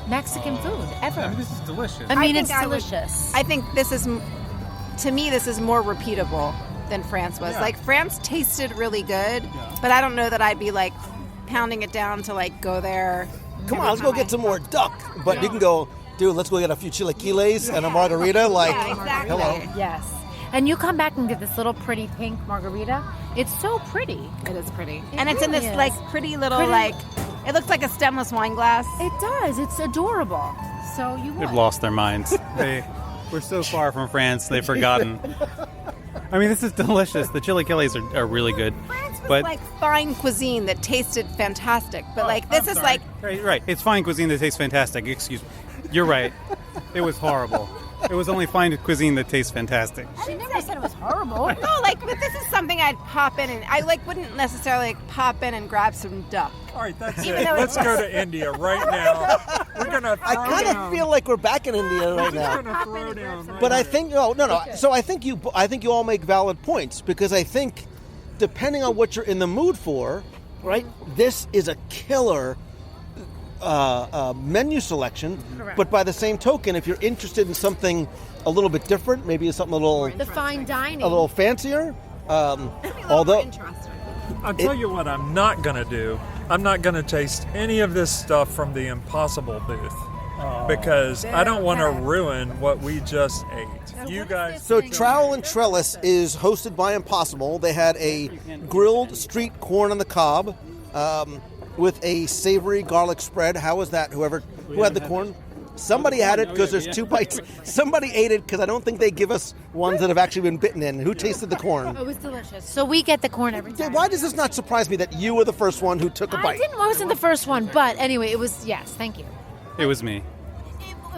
Mexican food ever? This is delicious. I mean, think it's I would- delicious. I think this is, to me, this is more repeatable than France was. Yeah. Like, France tasted really good, but I don't know that I'd be like pounding it down to like go there. Come on, every let's go time get I- some more duck. But you can go, dude, let's go get a few chilaquiles and a margarita. Like, Yeah, exactly. hello. Yes. And you come back and get this little pretty pink margarita. It's so pretty. It is pretty. It And it's in really this is. like pretty little Pretty- like, it looks like a stemless wine glass. It does. It's adorable. So you They've would. lost their minds. We're so far from France, they've forgotten. I mean, this is delicious. The chilaquiles are really good. France was But like fine cuisine that tasted fantastic, but like this is like right. It's fine cuisine that tastes fantastic. Excuse me. You're right. It was horrible. It was only fine cuisine that tastes fantastic. She never said it was horrible. no, like but this is something I'd pop in and I like wouldn't necessarily like pop in and grab some duck. All right, that's Even it. though Let's it's- go to India right now. We're gonna. I kind of feel like we're back in India right We're now. gonna throw down. Right But I now. think no. So I think you all make valid points, because I think depending on what you're in the mood for, right? This is a killer menu selection. Correct. But by the same token, if you're interested in something a little bit different, maybe something a little The fine dining. fancier. Although I'll tell you what I'm not gonna do. I'm not gonna taste any of this stuff from the Impossible booth because I don't want to ruin what we just ate. You guys. So Trowel and Trellis is hosted by Impossible. They had a grilled street corn on the cob with a savory garlic spread. How was that? Who had the corn? Somebody had it because there's 2 bites. Somebody ate it because I don't think they give us ones that have actually been bitten in. Who tasted the corn? It was delicious. So we get the corn every time. Why does this not surprise me that you were the first one who took a I bite? wasn't the first one, but anyway, it was, yes, thank you. It was me.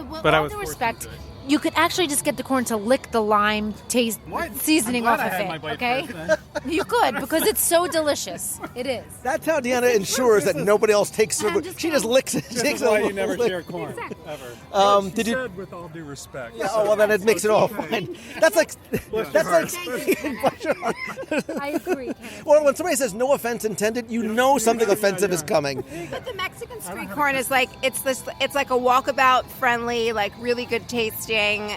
With But I all was due forced respect, into it. you could actually just get the corn to lick the lime taste seasoning I'm off glad I of had my it, bite okay? first then. You could, because it's so delicious. It is. That's how Deanna ensures that nobody else takes her. I'm just She just licks it. This takes is why a you never lick. share corn, ever. She Did you? said, with all due respect. Oh well, then it makes it all fine. That's like Bless your heart. I agree, Kenneth. Or when somebody says no offense intended, you know something offensive is coming. But the Mexican street corn is like it's like a walkabout friendly, like really good tasting.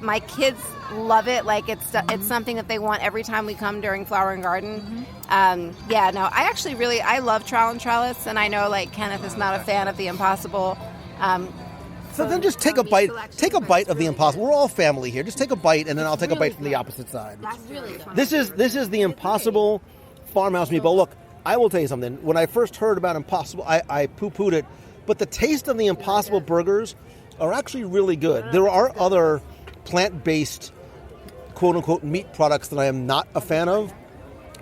My kids love it. Like it's something that they want every time we come during Flower and Garden. I love Trowel and Trellis, and I know like Kenneth is not a fan of the Impossible. So then just take a bite. Take a bite of the Impossible. We're all family here. Just take a bite, and then I'll take a bite from the opposite side. It's really good. This is the Impossible farmhouse meatball. Look, I will tell you something. When I first heard about Impossible, I poo-pooed it, but the taste of the Impossible burgers are actually really good. There are other plant-based, quote-unquote, meat products that I am not a fan of,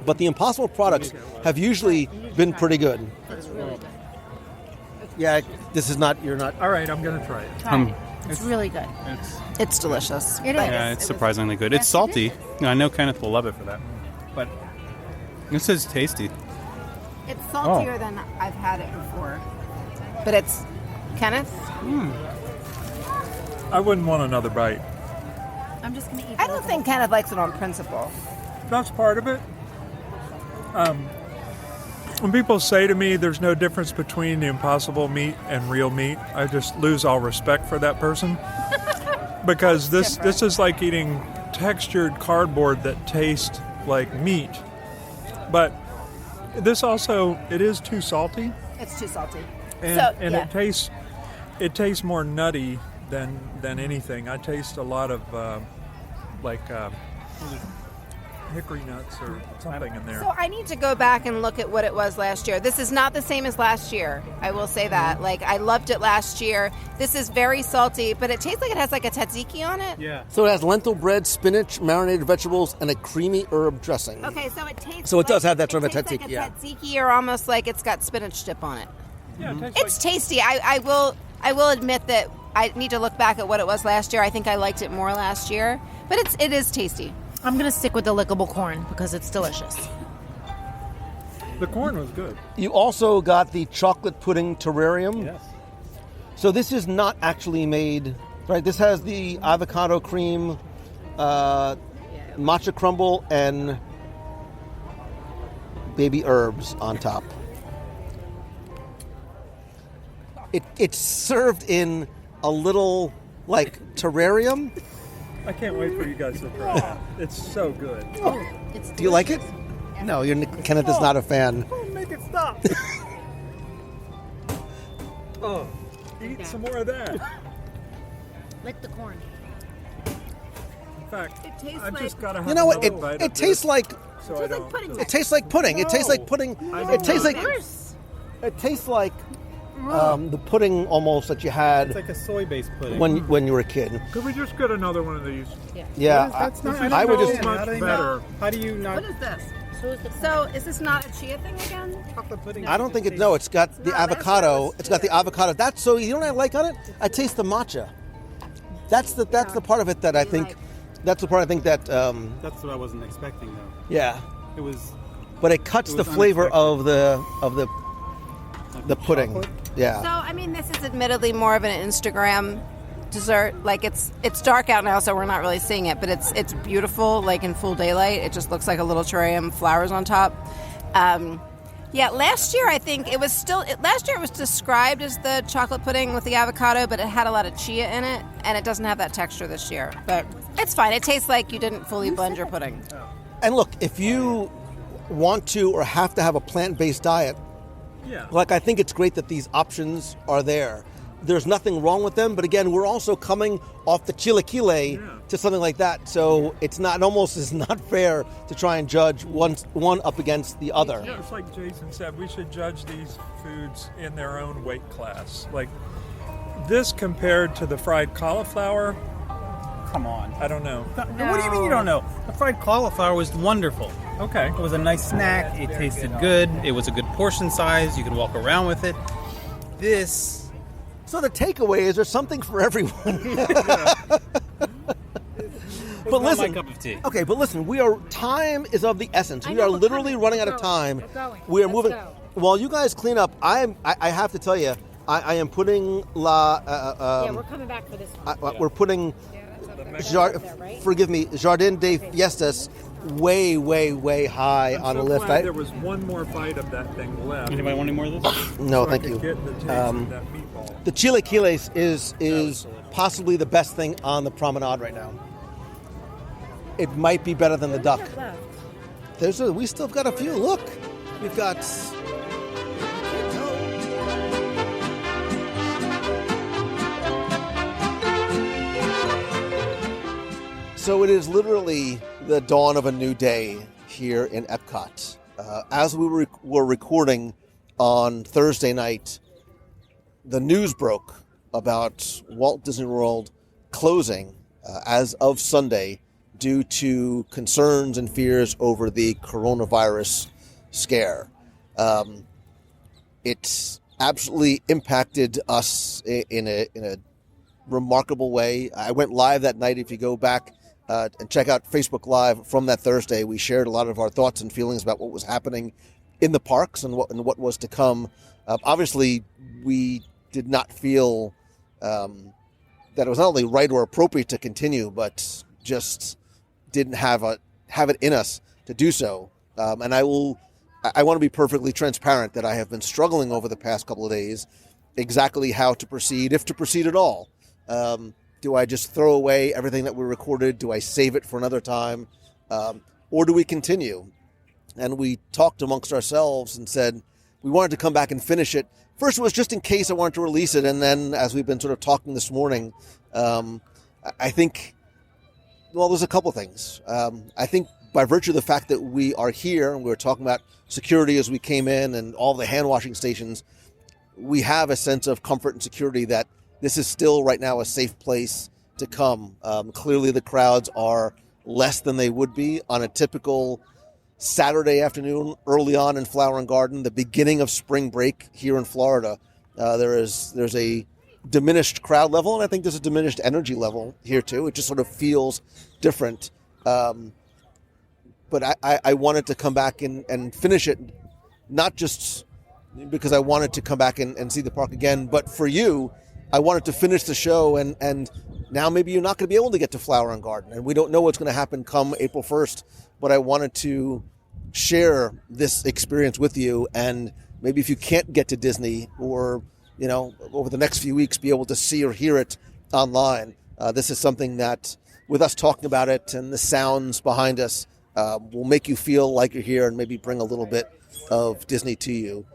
but the Impossible products have usually been pretty good. It's really good. Yeah, this is not. You're not. All right, I'm gonna try it. Try it. It's really good. It's delicious. It is. Yeah, it's surprisingly good. It's salty. I know Kenneth will love it for that. But this is tasty. It's saltier than I've had it before. But it's Kenneth. I wouldn't want another bite. I'm just going to eat I don't think Kenneth likes it on principle. That's part of it. When people say to me there's no difference between the Impossible meat and real meat, I just lose all respect for that person. Because this is like eating textured cardboard that tastes like meat. But this also, it is too salty. It's too salty. And it tastes more nutty than anything. I taste a lot of hickory nuts or something in there. So I need to go back and look at what it was last year. This is not the same as last year. I will say that. Like, I loved it last year. This is very salty, but it tastes like it has like a tzatziki on it. Yeah. So it has lentil bread, spinach, marinated vegetables, and a creamy herb dressing. Okay, so it tastes. So it does have that it sort of a tastes tzatziki, like yeah. a tzatziki, or almost like it's got spinach dip on it. Yeah, it It's tasty. I will admit that I need to look back at what it was last year. I think I liked it more last year, but it is tasty. I'm going to stick with the lickable corn because it's delicious. The corn was good. You also got the chocolate pudding terrarium. Yes. So this is not actually made, right? This has the avocado cream, matcha crumble, and baby herbs on top. It's served in a little, like, terrarium. I can't wait for you guys to try that. It's so good. Do you like it? No, Kenneth is not a fan. Oh, make it stop. Eat some more of that. Lick the corn. In fact, It tastes I've like- just got to have You know what? another bite It of tastes this like so I don't. pudding. it tastes like pudding. It tastes like pudding. It tastes like it tastes like the pudding almost that you had It's like a soy-based pudding. when you were a kid. Could we just get another one of these? Yeah, That's not. I would just. much better. How do you not? What is this? So is this not a chia thing again? Chocolate pudding. I don't think it. No, it's got the avocado. It's got the avocado. That's so. You know what I like on it? I taste the matcha. That's the part of it that I think. That's the part I think that. That's what I wasn't expecting, though. Yeah, It was. but it cuts It the was flavor unexpected. of the pudding. chocolate? Yeah. So I mean, this is admittedly more of an Instagram dessert. Like it's dark out now, so we're not really seeing it, but it's beautiful. Like in full daylight, it just looks like a little terrarium, flowers on top. Yeah, last year I think it was still. Last year it was described as the chocolate pudding with the avocado, but it had a lot of chia in it, and it doesn't have that texture this year. But it's fine. It tastes like you didn't fully blend your pudding. And look, if you want to or have to have a plant-based diet, Yeah. like I think it's great that these options are there. There's nothing wrong with them, but again, we're also coming off the chilaquile to something like that, so it's not. It almost is not fair to try and judge one up against the other. Yeah, it's like Jason said, we should judge these foods in their own weight class. Like this compared to the fried cauliflower, Come on. I don't know. What do you mean you don't know? The fried cauliflower was wonderful. Okay. It was a nice snack. It tasted good. It was a good portion size. You could walk around with it. This. So the takeaway is there's something for everyone. But not listen, my cup of tea. Okay, but listen, time is of the essence. We know, are we're literally coming. running We're out of going. time. We're going. We are Let's moving. go. While you guys clean up, I have to tell you, I am putting Yeah, we're coming back for this one. we're putting right? forgive me, Jardin de Fiestas way, way, way high I'm on so the list. glad there was one more bite of that thing left. Anybody want any more of this? No, so thank I could you. Get the taste of that meatball. The chilaquiles is possibly the best thing on the promenade right now. It might be better than the duck. We still got a few. Look, we've got. So it is literally the dawn of a new day here in Epcot. As we were recording on Thursday night, the news broke about Walt Disney World closing as of Sunday due to concerns and fears over the coronavirus scare. It's absolutely impacted us in a remarkable way. I went live that night. If you go back and check out Facebook Live from that Thursday, we shared a lot of our thoughts and feelings about what was happening in the parks and what was to come. Obviously, we did not feel that it was not only right or appropriate to continue, but just didn't have it in us to do so. And I want to be perfectly transparent that I have been struggling over the past couple of days exactly how to proceed, if to proceed at all. Do I just throw away everything that we recorded? Do I save it for another time? Or do we continue? And we talked amongst ourselves and said, we wanted to come back and finish it. First was just in case I wanted to release it, and then as we've been sort of talking this morning, I think, well, there's a couple things. I think by virtue of the fact that we are here and we were talking about security as we came in and all the hand washing stations, we have a sense of comfort and security that this is still right now a safe place to come. Clearly the crowds are less than they would be on a typical Saturday afternoon early on in Flower and Garden, the beginning of spring break here in Florida. There's a diminished crowd level, and I think there's a diminished energy level here too. It just sort of feels different. But I wanted to come back and finish it, not just because I wanted to come back and see the park again, but for you, I wanted to finish the show, and now maybe you're not going to be able to get to Flower and Garden, and we don't know what's going to happen come April 1st, but I wanted to share this experience with you, and maybe if you can't get to Disney or, over the next few weeks, be able to see or hear it online. This is something that, with us talking about it and the sounds behind us, will make you feel like you're here and maybe bring a little bit of Disney to you.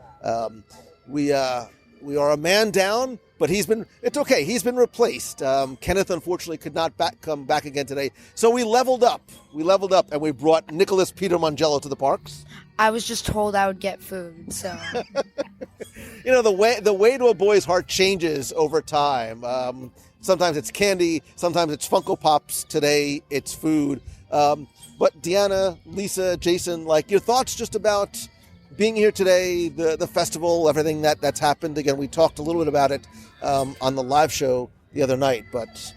We are a man down, but it's okay. He's been replaced. Kenneth, unfortunately, could not come back again today. So we leveled up. And we brought Nicholas Peter Mongello to the parks. I was just told I would get food, so. The way to a boy's heart changes over time. Sometimes it's candy. Sometimes it's Funko Pops. Today, it's food. But Deanna, Lisa, Jason, your thoughts just about being here today, the festival, everything that's happened. Again, we talked a little bit about it on the live show the other night, but...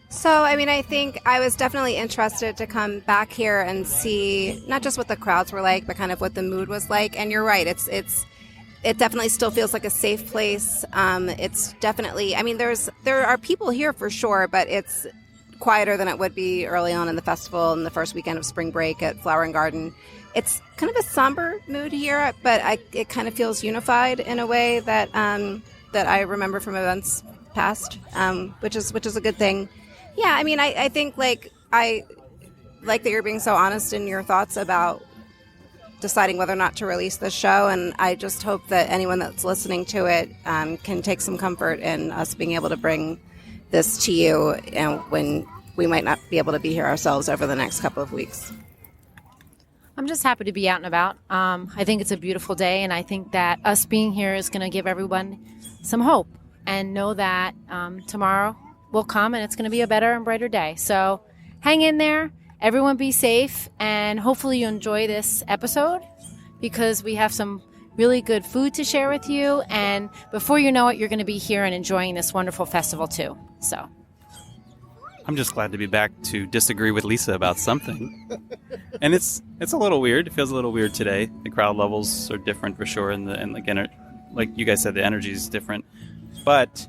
So, I think I was definitely interested to come back here and see not just what the crowds were like, but kind of what the mood was like. And you're right, it definitely still feels like a safe place. It's definitely, there are people here for sure, but it's quieter than it would be early on in the festival and the first weekend of spring break at Flower and Garden. It's kind of a somber mood here, but it kind of feels unified in a way that I remember from events past, which is a good thing. Yeah, I think I like that you're being so honest in your thoughts about deciding whether or not to release this show, and I just hope that anyone that's listening to it can take some comfort in us being able to bring this to you, when we might not be able to be here ourselves over the next couple of weeks. I'm just happy to be out and about. I think it's a beautiful day, and I think that us being here is going to give everyone some hope and know that tomorrow will come and it's going to be a better and brighter day. So hang in there. Everyone be safe, and hopefully you enjoy this episode because we have some really good food to share with you. And before you know it, you're going to be here and enjoying this wonderful festival too. So I'm just glad to be back to disagree with Lisa about something. And it's a little weird. It feels a little weird today. The crowd levels are different for sure, and like you guys said, the energy is different. But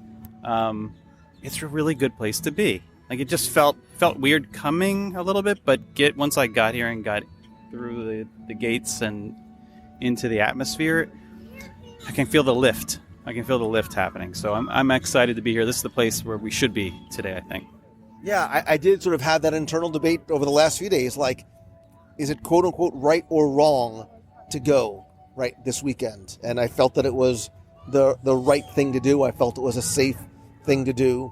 it's a really good place to be. It just felt weird coming a little bit, but once I got here and got through the gates and into the atmosphere, I can feel the lift. I can feel the lift happening. So I'm excited to be here. This is the place where we should be today, I think. Yeah, I did sort of have that internal debate over the last few days. Is it quote unquote right or wrong to go right this weekend? And I felt that it was the right thing to do. I felt it was a safe thing to do.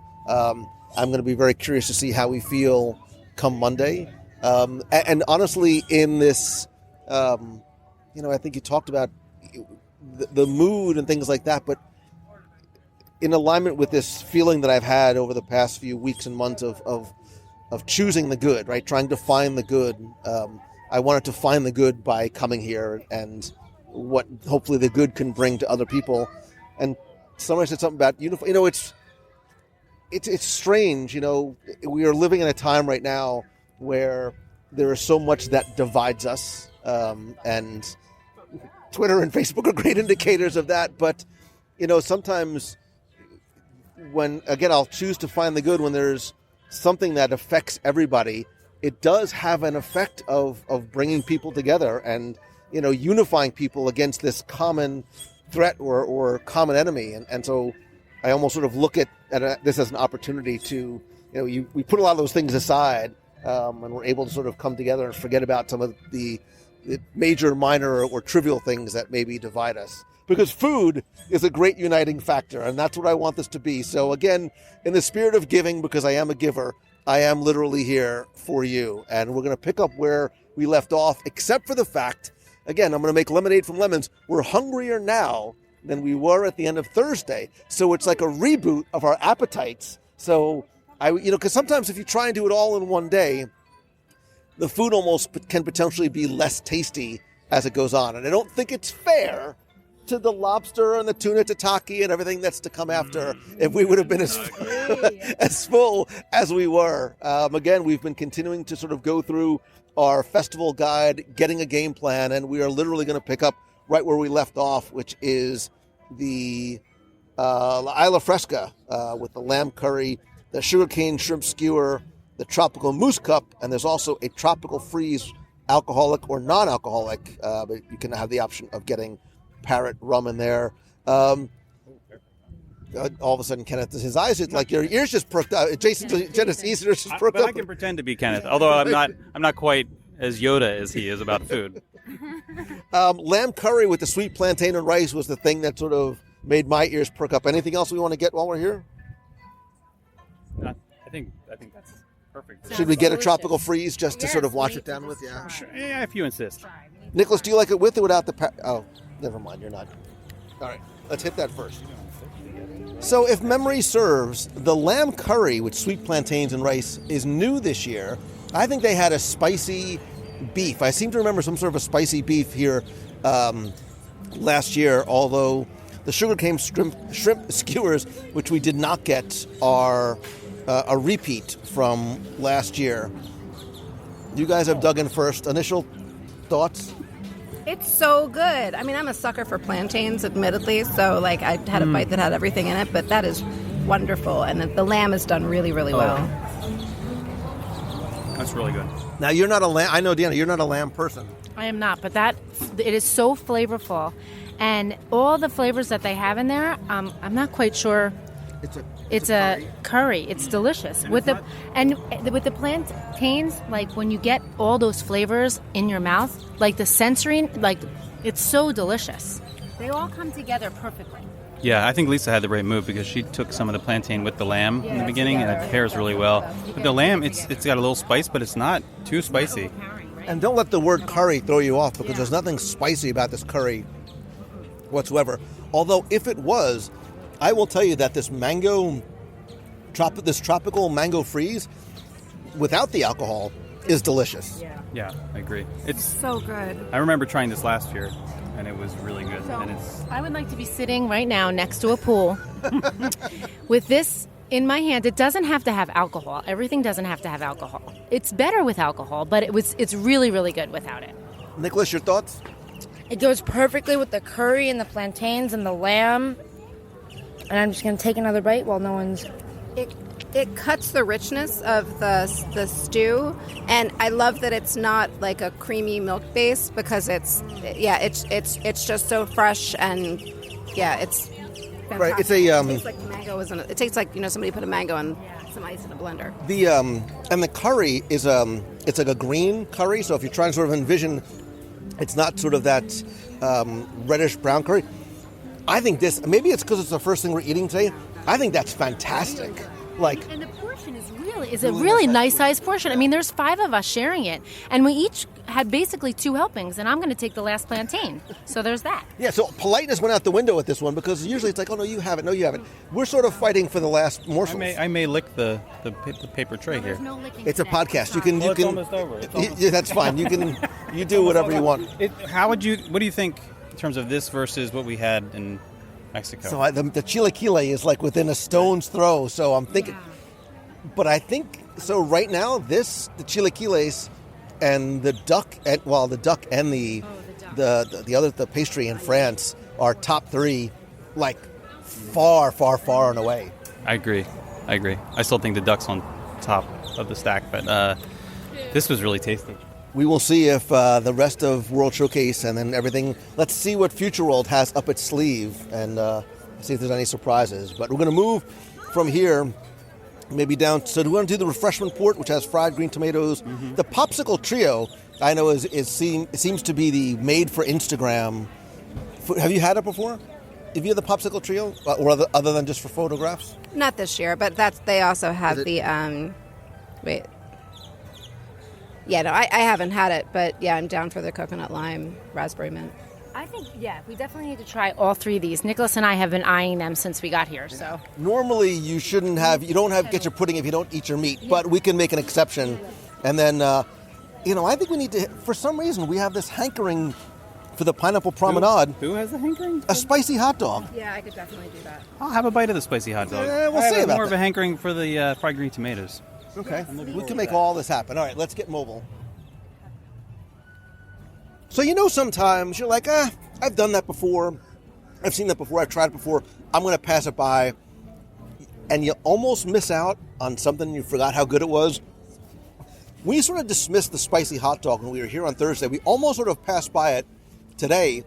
I'm going to be very curious to see how we feel come Monday. And honestly, in this, I think you talked about the mood and things like that, but in alignment with this feeling that I've had over the past few weeks and months of choosing the good, right? Trying to find the good. I wanted to find the good by coming here and what hopefully the good can bring to other people. And somebody said something about it's strange, we are living in a time right now where there is so much that divides us, and Twitter and Facebook are great indicators of that. But, sometimes when, again, I'll choose to find the good when there's something that affects everybody, it does have an effect of bringing people together and, unifying people against this common threat or common enemy. And so I almost sort of look at this as an opportunity to, we put a lot of those things aside, and we're able to sort of come together and forget about some of the major, minor, or trivial things that maybe divide us. Because food is a great uniting factor, and that's what I want this to be. So again, in the spirit of giving, because I am a giver, I am literally here for you. And we're going to pick up where we left off, except for the fact, again, I'm going to make lemonade from lemons. We're hungrier now than we were at the end of Thursday. So it's like a reboot of our appetites. So, because sometimes if you try and do it all in one day, the food almost can potentially be less tasty as it goes on. And I don't think it's fair to the lobster and the tuna tataki and everything that's to come after if we would have been as full as we were. Again, we've been continuing to sort of go through our festival guide, getting a game plan, and we are literally going to pick up right where we left off, which is the La Isla Fresca with the lamb curry, the sugarcane shrimp skewer, the tropical mousse cup, and there's also a tropical freeze, alcoholic or non-alcoholic, but you can have the option of getting parrot rum in there. All of a sudden, Kenneth, his eyes, like your ears just perked up. Jason's ears just perked but up. I can pretend to be Kenneth, although I'm not quite as Yoda as he is about food. Lamb curry with the sweet plantain and rice was the thing that sort of made my ears perk up. Anything else we want to get while we're here? I think that's perfect. Should we get a tropical freeze just to sort of wash it down with? Yeah. Sure. Yeah, if you insist. Nicholas, do you like it with or without the oh, never mind, you're not. All right, let's hit that first. So if memory serves, the lamb curry with sweet plantains and rice is new this year. I think they had a spicy beef. I seem to remember some sort of a spicy beef here last year, although the sugarcane shrimp skewers, which we did not get, are a repeat from last year. You guys have dug in first. Initial thoughts? It's so good. I mean, I'm a sucker for plantains, admittedly, so like I had a bite that had everything in it, but that is wonderful, and the lamb is done really, really well. That's really good. Now, you're not a lamb. I know, Deanna, you're not a lamb person. I am not, but it is so flavorful, and all the flavors that they have in there, I'm not quite sure. It's a curry. It's delicious with the plantains. Like when you get all those flavors in your mouth, like the sensory, like it's so delicious. They all come together perfectly. Yeah, I think Lisa had the right move because she took some of the plantain with the lamb in the beginning, and it pairs really well. But the lamb, it's got a little spice, but it's not too spicy. And don't let the word curry throw you off, because there's nothing spicy about this curry whatsoever. Although if it was, I will tell you that this tropical mango freeze without the alcohol is delicious. Yeah, I agree. It's so good. I remember trying this last year, and it was really good. So and it's I would like to be sitting right now next to a pool with this in my hand. It doesn't have to have alcohol. Everything doesn't have to have alcohol. It's better with alcohol, but it's really, really good without it. Nicholas, your thoughts? It goes perfectly with the curry and the plantains and the lamb. And I'm just going to take another bite while no one's... It cuts the richness of the stew, and I love that it's not like a creamy milk base, because it's just so fresh, and it's fantastic. Right, it's it tastes like mango it tastes like somebody put a mango and some ice in a blender. The and the curry is it's like a green curry, so if you're trying to sort of envision, it's not sort of that reddish brown curry. I think this, maybe it's because it's the first thing we're eating today, I think that's fantastic. And the portion is a really nice sized portion. I mean, there's 5 of us sharing it, and we each had basically 2 helpings, and I'm going to take the last plantain. So there's that. Yeah, so politeness went out the window with this one, because usually it's like, oh, no, you have it, no, you haven't. We're sort of fighting for the last morsel. I may lick the paper tray here. No licking it's a today. podcast. You can. It's almost over. Yeah, that's fine. You do whatever you want. What do you think in terms of this versus what we had in Mexico? So the chilaquile is like within a stone's throw. So I'm thinking, but I think so. Right now, the chilaquiles and the duck, and the pastry in France are top 3, like far, far, far and away. I agree. I still think the duck's on top of the stack, but this was really tasty. We will see if the rest of World Showcase and then everything, let's see what Future World has up its sleeve and see if there's any surprises. But we're going to move from here maybe down. So do we want to do the refreshment port, which has fried green tomatoes? Mm-hmm. The popsicle trio I know it seems to be the made for Instagram. Have you had it before? Have you had the popsicle trio, or other than just for photographs? Not this year, but they also have the wait. Yeah, no, I haven't had it, but yeah, I'm down for the coconut lime raspberry mint. I think, we definitely need to try all three of these. Nicholas and I have been eyeing them since we got here. So normally you don't get your pudding if you don't eat your meat, but we can make an exception. And then, I think we need to. For some reason, we have this hankering for the pineapple promenade. Who has the hankering? A spicy hot dog. Yeah, I could definitely do that. I'll have a bite of the spicy hot dog. We'll see about more of that. a hankering for the fried green tomatoes. Okay, we can make all this happen. All right, let's get mobile. So sometimes you're like, I've done that before. I've seen that before. I've tried it before. I'm going to pass it by. And you almost miss out on something you forgot how good it was. We sort of dismissed the spicy hot dog when we were here on Thursday. We almost sort of passed by it today.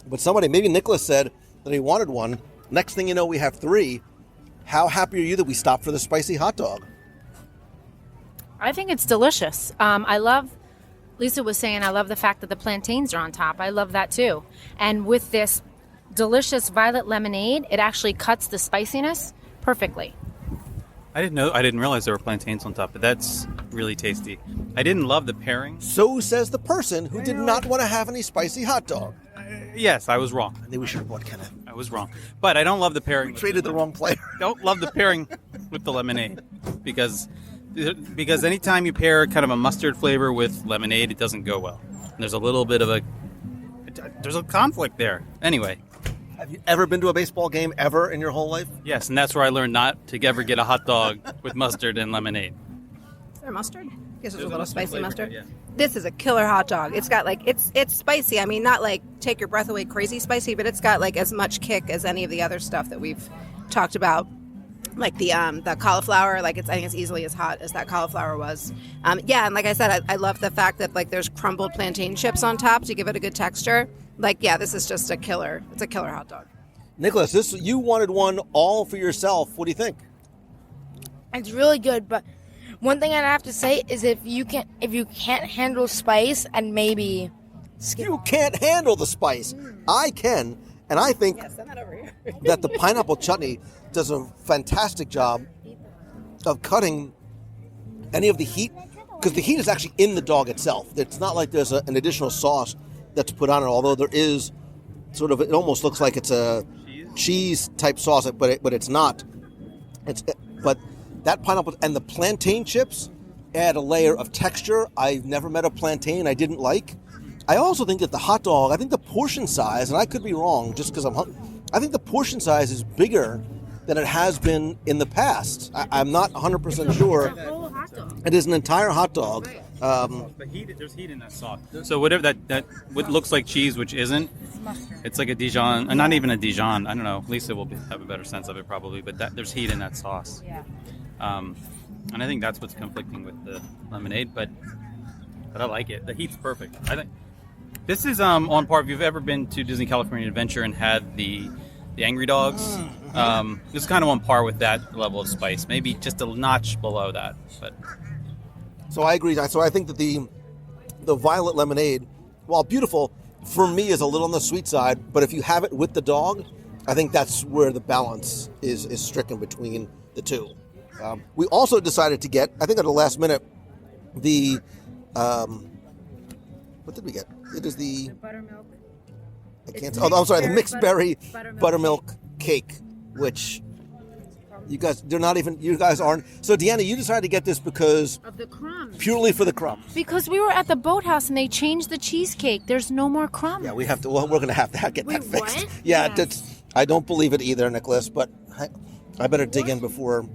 But maybe Nicholas said that he wanted one. Next thing you know, we have 3. How happy are you that we stopped for the spicy hot dog? I think it's delicious. Lisa was saying, I love the fact that the plantains are on top. I love that too. And with this delicious violet lemonade, it actually cuts the spiciness perfectly. I didn't realize there were plantains on top, but that's really tasty. I didn't love the pairing. So says the person who did not want to have any spicy hot dog. Yes, I was wrong. I think we should have bought Kenneth. I was wrong. But I don't love the pairing. We traded the wrong player. Don't love the pairing with the lemonade because anytime you pair kind of a mustard flavor with lemonade, it doesn't go well. And there's a little bit of there's a conflict there. Anyway. Have you ever been to a baseball game ever in your whole life? Yes, and that's where I learned not to ever get a hot dog with mustard and lemonade. Is there mustard? I guess there's a little spicy mustard. Yeah. This is a killer hot dog. It's got it's spicy. I mean, not like take your breath away crazy spicy, but it's got as much kick as any of the other stuff that we've talked about. Like the cauliflower, I think it's easily as hot as that cauliflower was. And like I said, I love the fact that there's crumbled plantain chips on top to give it a good texture. This is just a killer. It's a killer hot dog. Nicholas, you wanted one all for yourself. What do you think? It's really good, but one thing I'd have to say is if you can't handle spice, and maybe skip. You can't handle the spice. I can, and I think Send that over here. that the pineapple chutney does a fantastic job of cutting any of the heat, because the heat is actually in the dog itself. It's not like there's an additional sauce that's put on it, although there is sort of, it almost looks like it's a cheese type sauce, but it's not. But that pineapple and the plantain chips add a layer of texture. I've never met a plantain I didn't like. I also think that the hot dog, I think the portion size, and I could be wrong just because I'm hungry, I think the portion size is bigger than it has been in the past. I'm not 100% sure. It is an entire hot dog. There's heat in that sauce. So whatever that what looks like cheese, which isn't, it's like a Dijon, not even a Dijon. I don't know. Lisa will have a better sense of it probably, but there's heat in that sauce. Yeah. And I think that's what's conflicting with the lemonade, but I like it. The heat's perfect. I think this is on par. If you've ever been to Disney California Adventure and had the Angry Dogs, it's kind of on par with that level of spice. Maybe just a notch below that, but. So I agree. So I think that the violet lemonade, while beautiful, for me is a little on the sweet side. But if you have it with the dog, I think that's where the balance is stricken between the two. We also decided to get, I think at the last minute, the what did we get? It is the buttermilk. I can't. I'm sorry. The mixed berry buttermilk cake, which. You guys aren't. So, Deanna, you decided to get this because Of the crumbs. Purely for the crumbs. Because we were at the boathouse and they changed the cheesecake. There's no more crumbs. Yeah, we're going to have to get that fixed. What? Yeah, Yes. I don't believe it either, Nicholas, but I better dig in before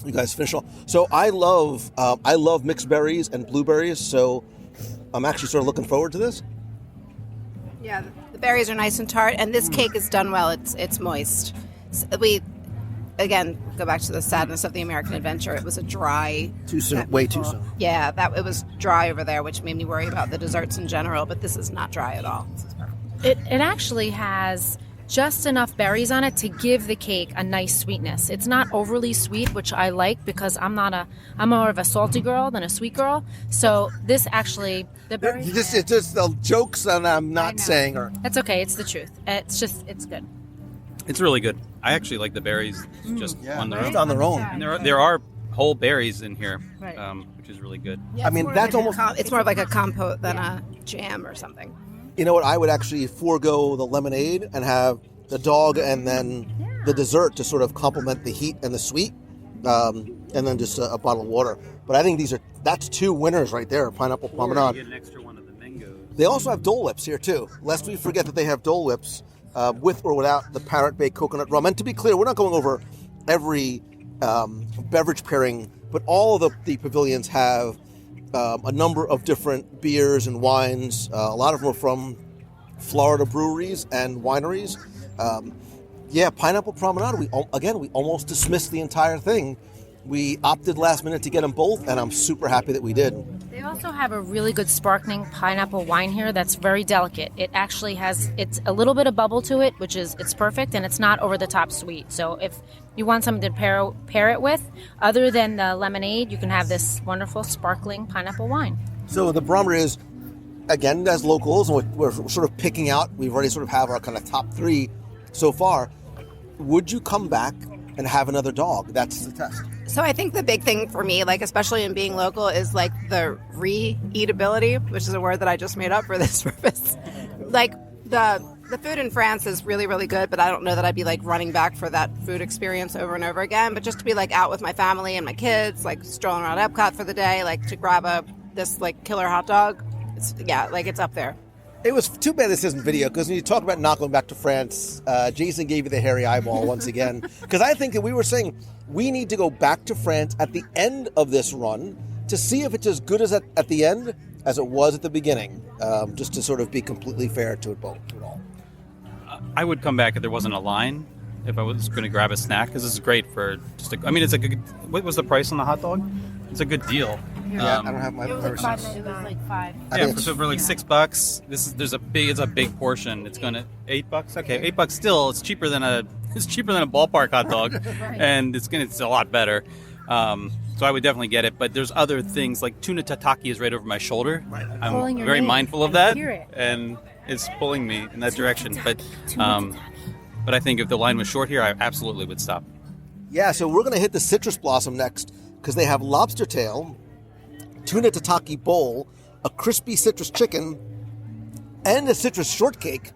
you guys finish off. So, I love mixed berries and blueberries, so I'm actually sort of looking forward to this. Yeah, the berries are nice and tart, and this cake is done well. It's moist. Again, go back to the sadness of the American Adventure. It was a dry... Too soon. Way too soon. Yeah, it was dry over there, which made me worry about the desserts in general, but this is not dry at all. This is perfect. It actually has just enough berries on it to give the cake a nice sweetness. It's not overly sweet, which I like because I'm more of a salty girl than a sweet girl. So this actually, the berries. It's just the jokes that I'm not saying. That's okay. It's the truth. It's good. It's really good. I actually like the berries just on their own. On their own. And there are whole berries in here, Right. which is really good. Yeah, I mean, that's almost. it's more of like a compote than a jam or something. You know what? I would actually forego the lemonade and have the dog and then the dessert to sort of complement the heat and the sweet, and then just a bottle of water. But I think that's two winners right there, pineapple promenade. Or you get an extra one of the mangoes. They also have Dole Whips here too. Lest we forget that they have Dole Whips with or without the Parrot Bay coconut rum. And to be clear, we're not going over every beverage pairing, but all of the pavilions have a number of different beers and wines. A lot of them are from Florida breweries and wineries. Pineapple Promenade, we almost dismissed the entire thing. We opted last minute to get them both, and I'm super happy that we did. They also have a really good sparkling pineapple wine here that's very delicate. It actually it's a little bit of bubble to it, it's perfect, and it's not over the top sweet. So if you want something to pair it with, other than the lemonade, you can have this wonderful sparkling pineapple wine. So the barometer is, again, as locals, and we're sort of picking out, we've already sort of have our kind of top three so far. Would you come back and have another dog? That's the test. So I think the big thing for me, like especially in being local, is like the re-eatability, which is a word that I just made up for this purpose. Like the food in France is really, really good, but I don't know that I'd be like running back for that food experience over and over again. But just to be like out with my family and my kids, like strolling around Epcot for the day, like to grab this like killer hot dog, it's up there. It was too bad this isn't video, because when you talk about not going back to France, Jason gave you the hairy eyeball once again. Because I think that we were saying we need to go back to France at the end of this run to see if it's as good as at the end as it was at the beginning, just to sort of be completely fair to it all. I would come back if there wasn't a line, if I was going to grab a snack, because this is great for it's a good, what was the price on the hot dog? It's a good deal. Yeah, I don't have my purse. It was like $5. Yeah, for like $6. It's a big portion. It's going to $8. Okay, $8 still. It's cheaper than a ballpark hot dog, and it's a lot better. So I would definitely get it. But there's other things like tuna tataki is right over my shoulder. I'm very mindful of that, and it's pulling me in that direction. But I think if the line was short here, I absolutely would stop. Yeah, so we're going to hit the Citrus Blossom next, because they have lobster tail, tuna tataki bowl, a crispy citrus chicken, and a citrus shortcake.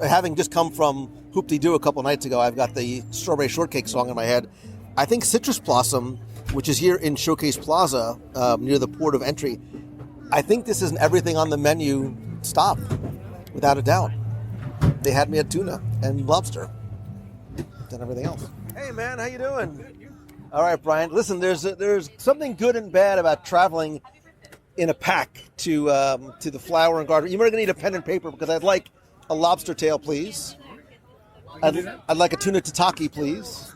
Having just come from Hoop-de-Doo a couple nights ago, I've got the strawberry shortcake song in my head. I think Citrus Blossom, which is here in Showcase Plaza near the port of entry, I think this is an everything on the menu stop, without a doubt. They had me at tuna and lobster and everything else. Hey man, how you doing? All right, Brian. Listen, there's something good and bad about traveling in a pack to the Flower and Garden. You're going to need a pen and paper, because I'd like a lobster tail, please. I'd like a tuna tataki, please.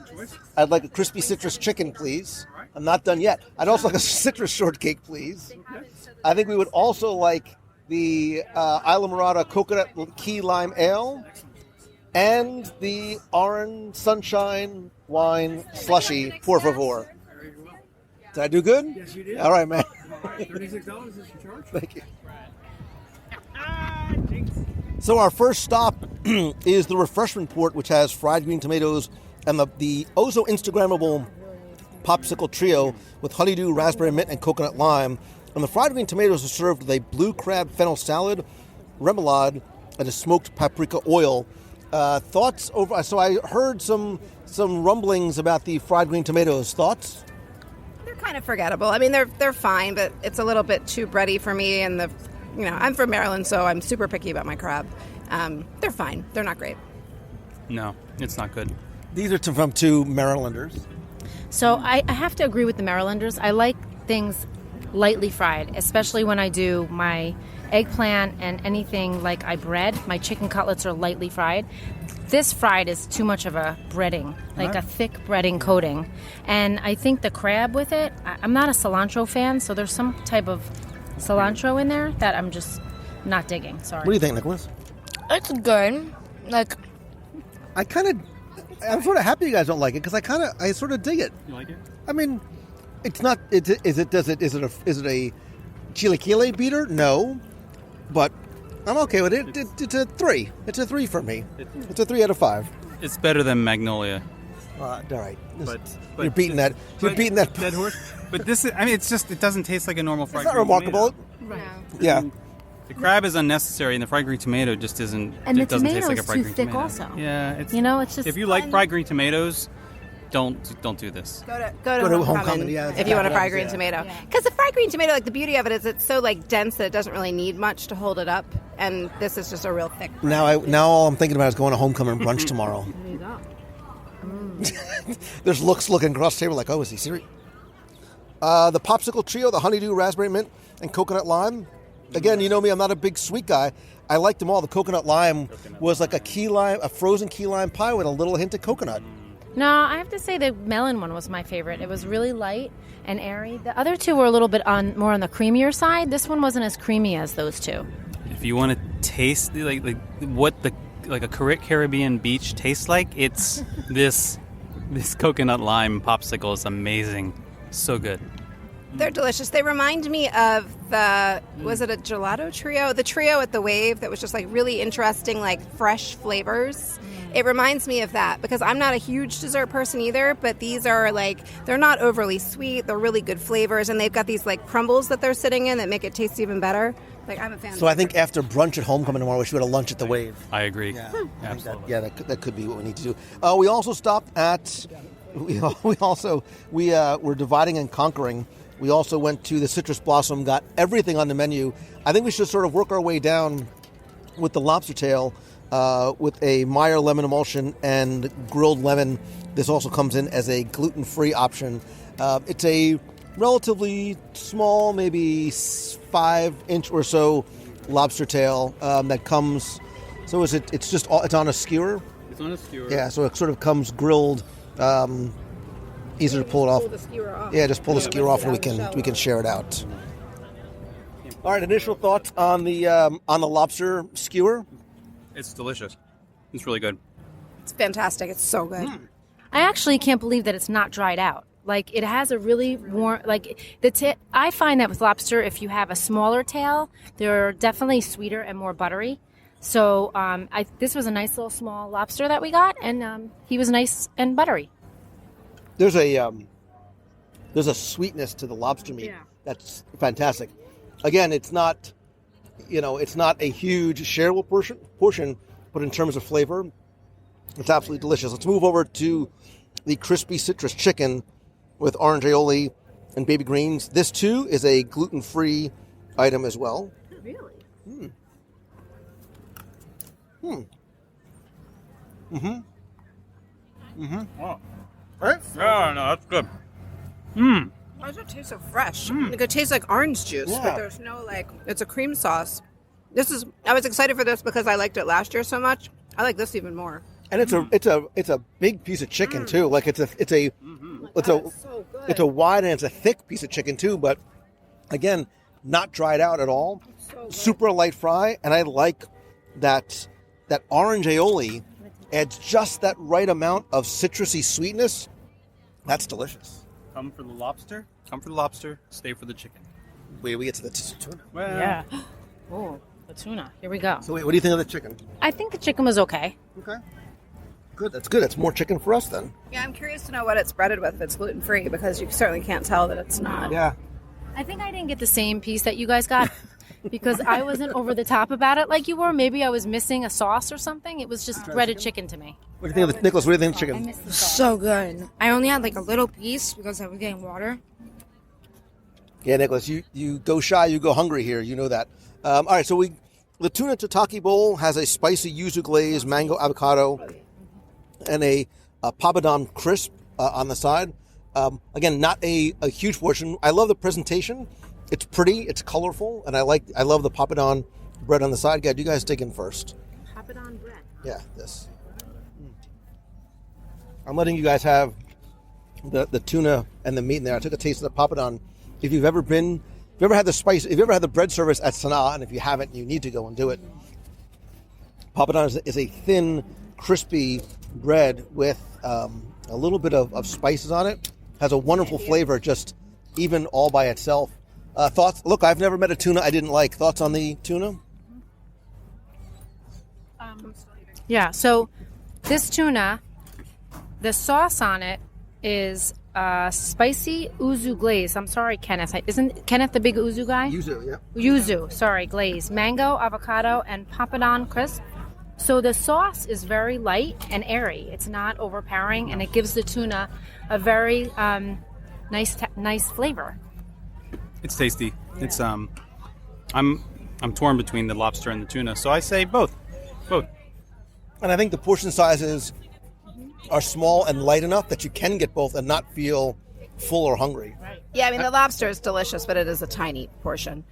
I'd like a crispy citrus chicken, please. I'm not done yet. I'd also like a citrus shortcake, please. I think we would also like the Isla Morada coconut key lime ale and the orange sunshine wine slushy, por favor. Did I do good? Yes, you did. All right, man. $36 is your charge. Thank you. So our first stop is the refreshment port, which has fried green tomatoes and the oh-so Instagrammable popsicle trio with honeydew, raspberry mint, and coconut lime. And the fried green tomatoes are served with a blue crab fennel salad, remoulade, and a smoked paprika oil. Thoughts over? So I heard some rumblings about the fried green tomatoes. Thoughts? They're kind of forgettable. I mean, they're fine, but it's a little bit too bready for me. And I'm from Maryland, so I'm super picky about my crab. They're fine. They're not great. No, it's not good. These are from two Marylanders. So I have to agree with the Marylanders. I like things lightly fried, especially when I do my eggplant and anything like I bread. My chicken cutlets are lightly fried. This fried is too much of a breading, like a thick breading coating. And I think the crab with it, I'm not a cilantro fan, so there's some type of cilantro in there that I'm just not digging. Sorry. What do you think, Nicholas? It's good. Like, I'm sort of happy you guys don't like it because I sort of dig it. You like it? I mean, it's not. Is it a chilaquile beater? No, but I'm okay with it. It's a 3. It's a 3 for me. It's a 3 out of 5. It's better than Magnolia. All right, But you're beating that. You're beating that dead horse. But this is. I mean, it doesn't taste like a normal fried. It's not green remarkable. tomato. Yeah. The crab is unnecessary, and the fried green tomato just isn't. And the doesn't taste like a tomato's fried too green thick tomato. also. Yeah, it's just if you like fried green tomatoes, don't do this. Go to Homecoming if you want a fried green tomato. Because the fried green tomato, like the beauty of it is it's so like dense that it doesn't really need much to hold it up, and this is just a real thick. Now all I'm thinking about is going to Homecoming brunch tomorrow. There you go. There's looks looking across the table like, oh, is he serious? The popsicle trio, the honeydew, raspberry mint, and coconut lime. Again, you know me, I'm not a big sweet guy. I liked them all. The coconut lime was like a frozen key lime pie with a little hint of coconut. No, I have to say the melon one was my favorite. It was really light and airy. The other two were a little bit more on the creamier side. This one wasn't as creamy as those two. If you want to taste like what a Caribbean beach tastes like, it's this coconut lime popsicle is amazing. So good. They're delicious. They remind me of was it a gelato trio? The trio at the Wave that was just like really interesting, like fresh flavors. It reminds me of that because I'm not a huge dessert person either, but these are like, they're not overly sweet. They're really good flavors, and they've got these like crumbles that they're sitting in that make it taste even better. Like, I'm a fan. So I think after brunch at Homecoming tomorrow, we should go to lunch at the Wave. I agree. Yeah, Absolutely. that could be what we need to do. We also stopped at. We're dividing and conquering. We also went to the Citrus Blossom, got everything on the menu. I think we should sort of work our way down with the lobster tail with a Meyer lemon emulsion and grilled lemon. This also comes in as a gluten-free option. It's a relatively small, maybe 5-inch or so lobster tail that comes. So it's on a skewer? It's on a skewer. Yeah, so it sort of comes grilled. Easier to pull it off. Pull the skewer off. Yeah, just pull the skewer off, and we can share it out. All right, initial thoughts on the lobster skewer. It's delicious. It's really good. It's fantastic. It's so good. I actually can't believe that it's not dried out. Like, it has a really warm, like, I find that with lobster, if you have a smaller tail, they're definitely sweeter and more buttery. So this was a nice little small lobster that we got, and he was nice and buttery. There's a sweetness to the lobster meat that's fantastic. Again, it's not a huge shareable portion, but in terms of flavor, it's absolutely delicious. Let's move over to the crispy citrus chicken with orange aioli and baby greens. This too is a gluten-free item as well. Really? Wow. Right? Oh, no, that's good. Why does it taste so fresh? Like, it tastes like orange juice, Yeah. but there's no it's a cream sauce. I was excited for this because I liked it last year so much. I like this even more. And it's a big piece of chicken too. Like it's a wide and it's a thick piece of chicken too. But again, not dried out at all. Super light fry, and I like that orange aioli adds just that right amount of citrusy sweetness. That's delicious. Come for the lobster. Come for the lobster. Stay for the chicken. Wait, we get to the tuna. Well, Yeah. Oh, the tuna. Here we go. So wait, what do you think of the chicken? I think the chicken was okay. Okay. Good. That's good. That's more chicken for us then. Yeah, I'm curious to know what it's breaded with if it's gluten-free because you certainly can't tell that it's not. Yeah. I think I didn't get the same piece that you guys got because I wasn't over the top about it like you were. Maybe I was missing a sauce or something. It was just breaded chicken to me. What do you think of the, Nicholas? What do you think of the chicken? missed the sauce. So good. I only had like a little piece because I was getting water. Yeah, Nicholas, you go shy, you go hungry here. You know that. All right, so the tuna tataki bowl has a spicy yuzu glaze, mango avocado, and a papadon crisp on the side. Again, not a huge portion. I love the presentation. It's pretty, it's colorful, and I love the papadon bread on the side. Guys, you guys dig in first. Papadon bread. Yeah, this. I'm letting you guys have the tuna and the meat in there. I took a taste of the papadon. If you've ever had the bread service at Sanaa, and if you haven't, you need to go and do it. Papadon is a thin, crispy bread with a little bit of spices on it. Has a wonderful flavor, just even all by itself. Thoughts? Look, I've never met a tuna I didn't like. Thoughts on the tuna? Yeah, so this tuna, the sauce on it is spicy yuzu glaze. I'm sorry, Kenneth. Isn't Kenneth the big yuzu guy? Yuzu, yeah. Yuzu, sorry, glaze. Mango, avocado, and papadon crisp. So the sauce is very light and airy. It's not overpowering, and it gives the tuna a very nice flavor. It's tasty. It's I'm torn between the lobster and the tuna, so I say both. And I think the portion sizes are small and light enough that you can get both and not feel full or hungry. Yeah, I mean, the lobster is delicious, but it is a tiny portion,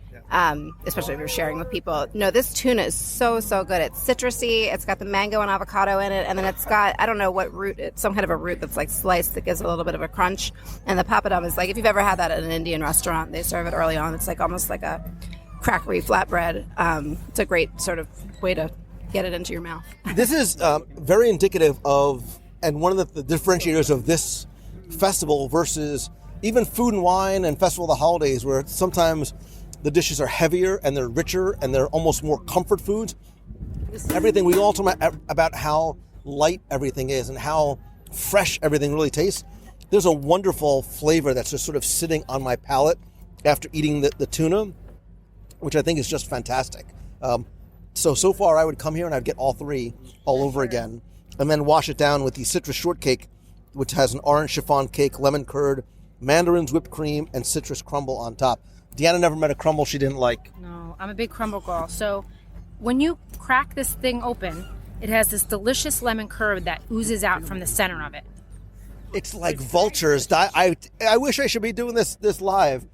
especially if you're sharing with people. No, this tuna is so good. It's citrusy. It's got the mango and avocado in it, and then it's got, I don't know what root, it's some kind of a root that's like sliced that gives it a little bit of a crunch. And the papadum is like, if you've ever had that at an Indian restaurant, they serve it early on. It's like almost like a crackery flatbread. It's a great sort of way to get it into your mouth. This is very indicative of, and one of the differentiators of this festival versus even Food and Wine and Festival of the Holidays, where sometimes the dishes are heavier and they're richer and they're almost more comfort foods. Everything, we all talk about how light everything is and how fresh everything really tastes. There's a wonderful flavor that's just sort of sitting on my palate after eating the tuna, which I think is just fantastic. So far I would come here and I'd get all three all over again, and then wash it down with the citrus shortcake, which has an orange chiffon cake, lemon curd, mandarins, whipped cream, and citrus crumble on top. Deanna never met a crumble she didn't like. No, I'm a big crumble girl. So when you crack this thing open, it has this delicious lemon curd that oozes out from the center of it. It's like vultures. I wish I should be doing this live.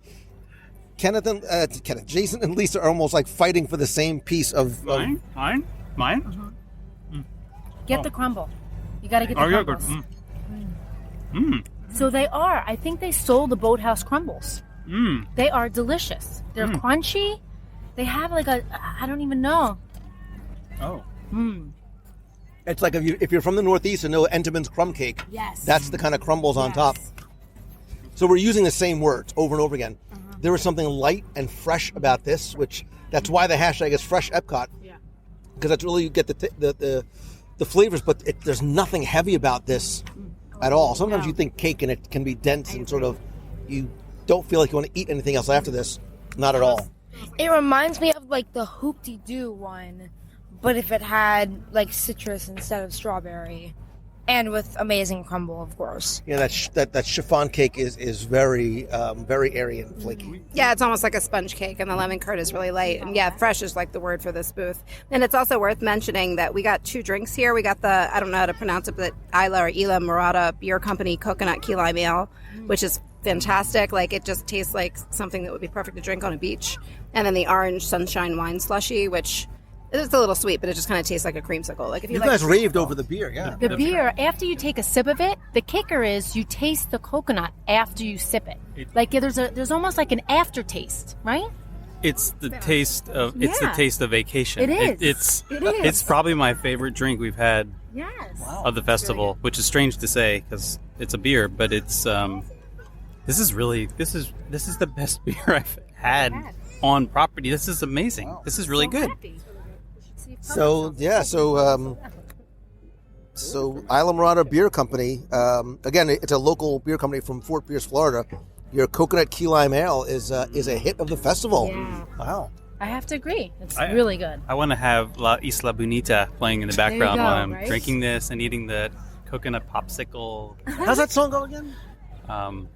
Kenneth, Jason, and Lisa are almost like fighting for the same piece of Mine. Get the crumble. You got to get the crumbles. So they are. I think they stole the Boathouse crumbles. They are delicious. They're crunchy. They have like I don't even know. Oh. It's like if you're from the Northeast and know Entenmann's crumb cake. Yes. That's the kind of crumbles on top. So we're using the same words over and over again. There was something light and fresh about this, that's why the hashtag is Fresh Epcot. Yeah. Because that's really, you get the flavors, but there's nothing heavy about this at all. Sometimes you think cake and it can be dense and sort of, you don't feel like you want to eat anything else after this. Not at all. It reminds me of like the Hoop-de-Doo one, but if it had like citrus instead of strawberry. And with amazing crumble, of course. Yeah, that chiffon cake is very very airy and flaky. Yeah, it's almost like a sponge cake, and the lemon curd is really light. And yeah, fresh is like the word for this booth. And it's also worth mentioning that we got 2 drinks here. We got the, I don't know how to pronounce it, but Isla Murata Beer Company Coconut Key Lime Ale, which is fantastic. Like, it just tastes like something that would be perfect to drink on a beach. And then the Orange Sunshine Wine Slushy, which... it's a little sweet, but it just kind of tastes like a creamsicle. Like if you guys raved over the beer, yeah. The beer, after you take a sip of it, the kicker is you taste the coconut after you sip it. Like there's almost like an aftertaste, right? It's the taste of the taste of vacation. It is. It's probably my favorite drink we've had of the festival, which is strange to say because it's a beer, but it's this is the best beer I've had on property. This is amazing. Wow. This is really good. So Isla Murata Beer Company, again, it's a local beer company from Fort Pierce, Florida. Your Coconut Key Lime Ale is a hit of the festival. Yeah. Wow. I have to agree. It's really good. I want to have La Isla Bonita playing in the background while I'm drinking this and eating the coconut popsicle. How's that song go again? All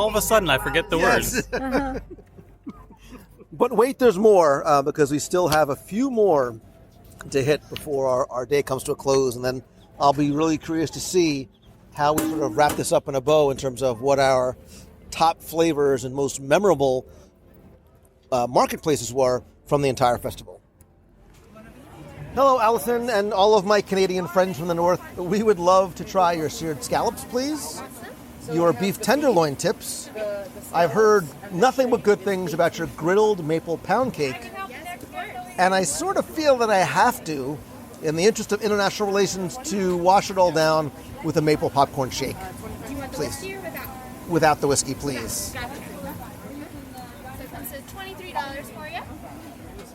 of a sudden, I forget the words. But wait, there's more, because we still have a few more to hit before our day comes to a close. And then I'll be really curious to see how we sort of wrap this up in a bow in terms of what our top flavors and most memorable marketplaces were from the entire festival. Hello, Allison, and all of my Canadian friends from the north. We would love to try your seared scallops, please. Your beef tenderloin tips. I've heard nothing but good things about your grilled maple pound cake. And I sort of feel that I have to in the interest of international relations, to wash it all down with a maple popcorn shake. Do you want the Please. whiskey or without? Without the whiskey, please. Gotcha. So it comes to $23 for you.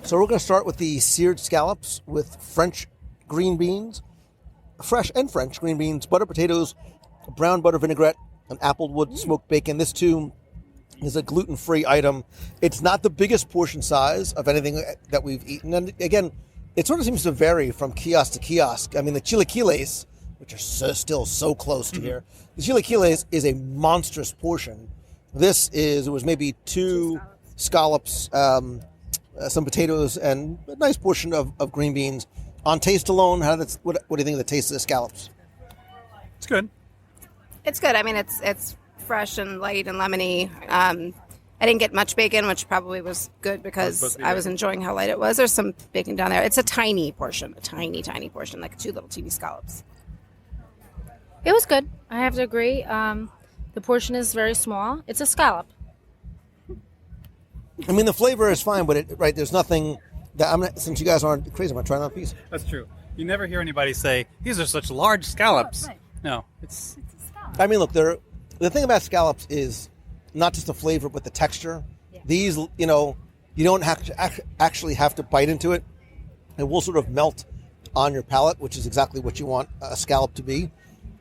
So we're going to start with the seared scallops with French green beans, fresh and French green beans, butter potatoes, brown butter vinaigrette, and applewood smoked bacon. This too is a gluten-free item. It's not the biggest portion size of anything that we've eaten. And again, it sort of seems to vary from kiosk to kiosk. I mean, the chilaquiles, which are still so close to here, the chilaquiles is a monstrous portion. It was maybe two scallops, some potatoes, and a nice portion of green beans. On taste alone, what do you think of the taste of the scallops? It's good. It's good. I mean, it's fresh and light and lemony. I didn't get much bacon, which probably was good because I was enjoying how light it was. There's some bacon down there. It's a tiny portion, tiny portion, like two little teeny scallops. It was good. I have to agree. The portion is very small. It's a scallop. I mean, the flavor is fine, but there's nothing that since you guys aren't crazy, I'm going to try another piece. That's true. You never hear anybody say, these are such large scallops. Oh, right. No, it's a scallop. I mean, look, the thing about scallops is not just the flavor, but the texture. Yeah. These, you don't have to actually have to bite into it. It will sort of melt on your palate, which is exactly what you want a scallop to be.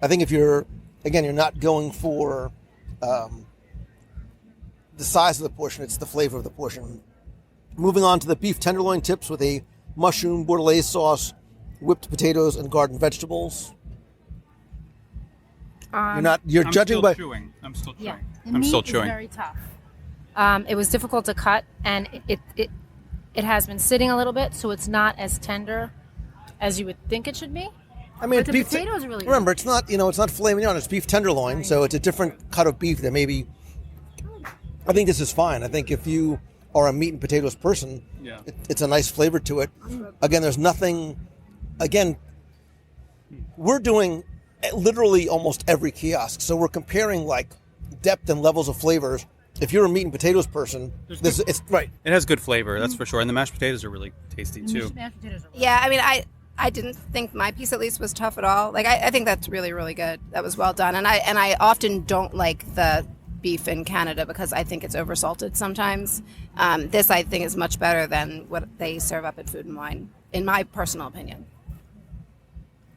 I think if you're not going for the size of the portion, it's the flavor of the portion. Moving on to the beef tenderloin tips with a mushroom bordelaise sauce, whipped potatoes, and garden vegetables. You're judging by. I'm still chewing. Yeah, I'm still chewing. It's very tough. It was difficult to cut, and it has been sitting a little bit, so it's not as tender as you would think it should be. I mean, but the potatoes are really good. Remember, it's not filet mignon; it's beef tenderloin, so it's a different cut of beef that maybe. I think this is fine. I think if you are a meat and potatoes person, it's a nice flavor to it. Again, there's nothing. Again, we're doing literally almost every kiosk, so we're comparing like depth and levels of flavors. If you're a meat and potatoes person, it's right. It has good flavor, that's for sure, and the mashed potatoes are really tasty too. Yeah, I mean, I didn't think my piece at least was tough at all. Like I think that's really, really good. That was well done, and I often don't like the beef in Canada because I think it's oversalted sometimes. This I think is much better than what they serve up at Food and Wine, in my personal opinion.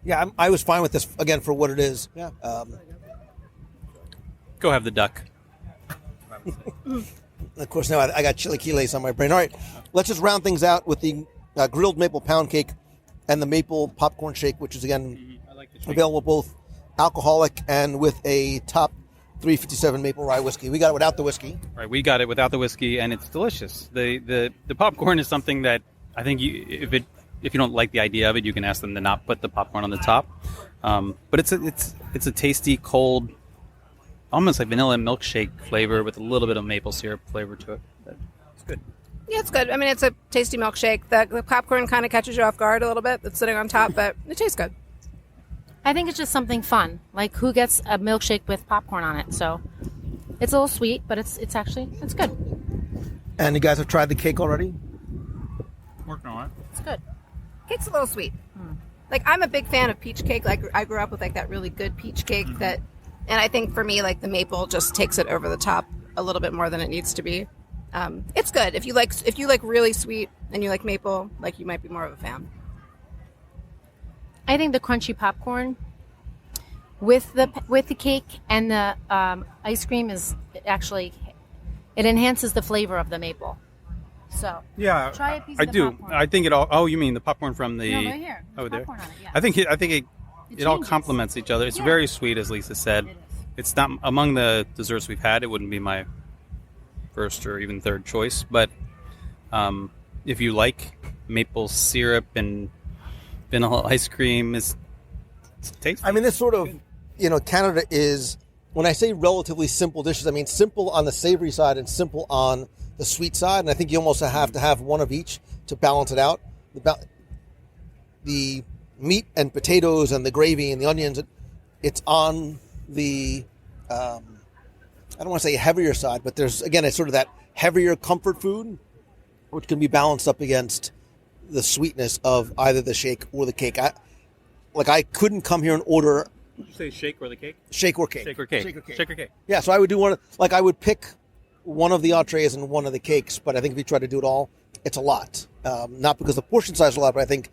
Yeah, I was fine with this again for what it is. Yeah. Go have the duck. Of course, now I got chilaquiles on my brain. All right, let's just round things out with the grilled maple pound cake and the maple popcorn shake, which is again available both alcoholic and with a top 357 maple rye whiskey. We got it without the whiskey. Right, we got it without the whiskey, and it's delicious. The popcorn is something that I think if you don't like the idea of it, you can ask them to not put the popcorn on the top. But it's a tasty, cold, almost like vanilla milkshake flavor with a little bit of maple syrup flavor to it. It's good. Yeah, it's good. I mean, it's a tasty milkshake. The popcorn kind of catches you off guard a little bit. It's sitting on top, but it tastes good. I think it's just something fun. Like, who gets a milkshake with popcorn on it? So it's a little sweet, but it's good. And you guys have tried the cake already? Working on it. It's good. Cake's a little sweet. Like, I'm a big fan of peach cake. Like, I grew up with like that really good peach cake and I think for me, like, the maple just takes it over the top a little bit more than it needs to be. It's good. If you like really sweet and you like maple, like, you might be more of a fan. I think the crunchy popcorn with the cake and the ice cream it enhances the flavor of the maple. So yeah, try a piece I of the do. popcorn. I think it all. Oh, you mean the popcorn from the? No, right here. Oh, there. Popcorn on it, yeah. I think it all complements each other. It's very sweet, as Lisa said. It's not among the desserts we've had. It wouldn't be my first or even third choice, but if you like maple syrup and vanilla ice cream, it's tasty. I mean, this sort of, Canada is, when I say relatively simple dishes, I mean simple on the savory side and simple on the sweet side. And I think you almost have to have one of each to balance it out. The meat and potatoes and the gravy and the onions, it's on the, I don't want to say heavier side, but there's, again, it's sort of that heavier comfort food, which can be balanced up against the sweetness of either the shake or the cake. I couldn't come here and order. Did you say shake or the cake? Shake or cake. Shake or cake. Shake or cake. Shake or cake. Yeah, so I would do I would pick one of the entrees and one of the cakes, but I think if you try to do it all, it's a lot. Not because the portion size is a lot, but I think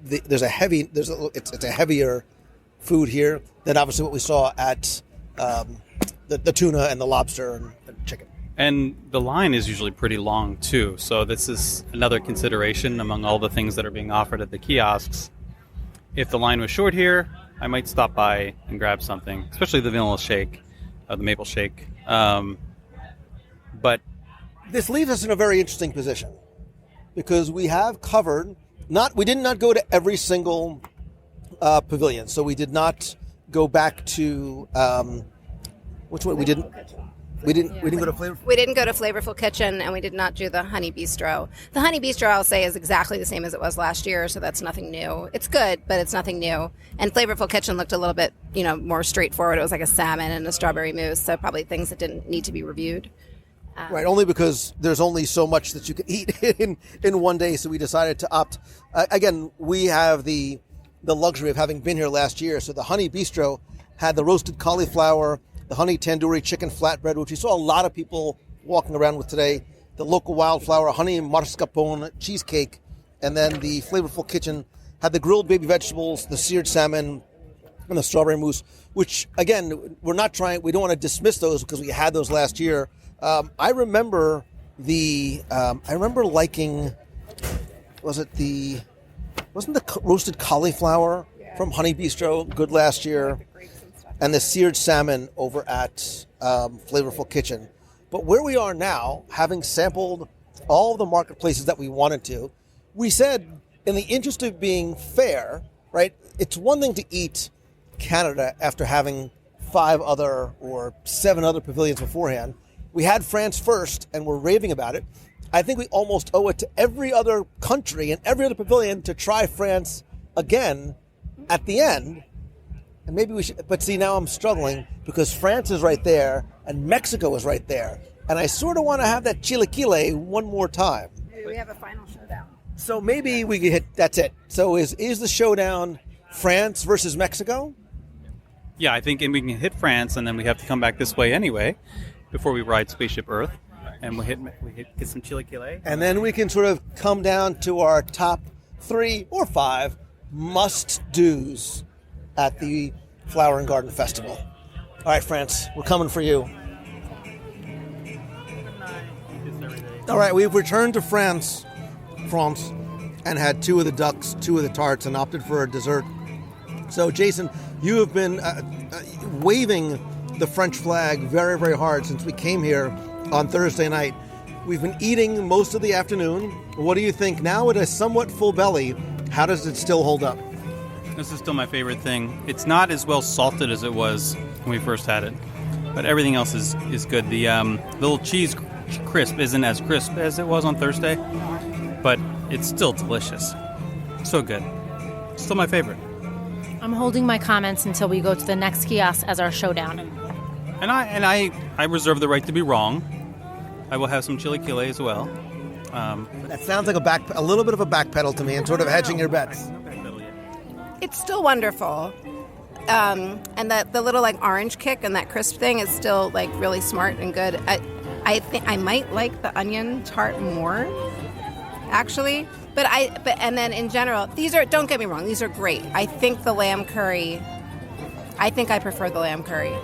it's a heavier food here than obviously what we saw at the tuna and the lobster and chicken. And the line is usually pretty long too, so this is another consideration among all the things that are being offered at the kiosks. If the line was short here, I might stop by and grab something, especially the vanilla shake, the maple shake. But this leaves us in a very interesting position because we have covered. We did not go to every single pavilion, so we did not go back to which one we didn't. We didn't go to Flavor. We didn't go to Flavorful Kitchen, and we did not do the Honey Bistro. The Honey Bistro, I'll say, is exactly the same as it was last year, so that's nothing new. It's good, but it's nothing new. And Flavorful Kitchen looked a little bit, more straightforward. It was like a salmon and a strawberry mousse, so probably things that didn't need to be reviewed. Right, only because there's only so much that you can eat in one day, so we decided to opt. Again, we have the luxury of having been here last year, so the Honey Bistro had the roasted cauliflower, the honey tandoori chicken flatbread, which we saw a lot of people walking around with today, the local wildflower honey mascarpone cheesecake, and then the Flavorful Kitchen had the grilled baby vegetables, the seared salmon, and the strawberry mousse, which, again, we don't want to dismiss those because we had those last year. I remember liking, wasn't the roasted cauliflower from Honey Bistro good last year? And the seared salmon over at Flavorful Kitchen. But where we are now, having sampled all the marketplaces that we wanted to, we said, in the interest of being fair, right, it's one thing to eat Canada after having 5 other or 7 other pavilions beforehand. We had France first, and we're raving about it. I think we almost owe it to every other country and every other pavilion to try France again at the end. And maybe we should, but see, now I'm struggling because France is right there and Mexico is right there. And I sort of want to have that chilaquile one more time. Maybe we have a final showdown. So maybe we could that's it. So is the showdown France versus Mexico? yeah, I think, and we can hit France, and then we have to come back this way anyway before we ride Spaceship Earth. And we get some chilaquile. And then we can sort of come down to our top 3 or 5 must-dos at the Flower and Garden Festival. All right, France, we're coming for you. All right, we've returned to France, and had 2 of the ducks, 2 of the tarts, and opted for a dessert. So, Jason, you have been waving the French flag very, very hard since we came here on Thursday night. We've been eating most of the afternoon. What do you think? Now with a somewhat full belly, how does it still hold up? This is still my favorite thing. It's not as well salted as it was when we first had it, but everything else is good. The little cheese crisp isn't as crisp as it was on Thursday, but it's still delicious. So good. Still my favorite. I'm holding my comments until we go to the next kiosk as our showdown. And I reserve the right to be wrong. I will have some chilaquile as well. That sounds like a little bit of a backpedal to me, and sort of hedging your bets. It's still wonderful. And the little like orange kick and that crisp thing is still like really smart and good. I think I might like the onion tart more, actually. But and then in general, don't get me wrong, these are great. I think the lamb curry, I prefer the lamb curry.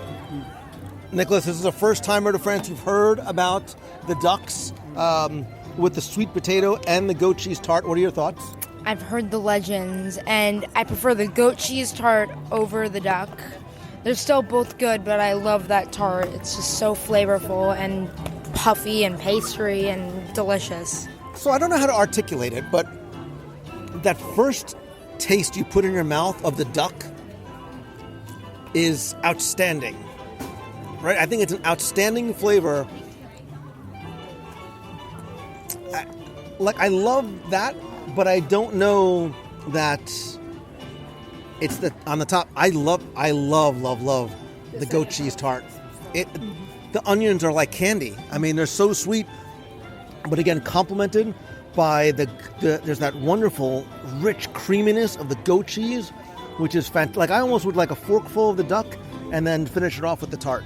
Nicholas, this is a first-timer to France. You've heard about the ducks with the sweet potato and the goat cheese tart. What are your thoughts? I've heard the legends, and I prefer the goat cheese tart over the duck. They're still both good, but I love that tart. It's just so flavorful and puffy and pastry and delicious. So I don't know how to articulate it, but that first taste you put in your mouth of the duck is outstanding. Right? I think it's an outstanding flavor. I love that, but I don't know that it's on the top. I love the goat cheese tart. The onions are like candy. I mean, they're so sweet, but again, complemented by there's that wonderful rich creaminess of the goat cheese, which is fantastic. Like I almost would like a forkful of the duck and then finish it off with the tart.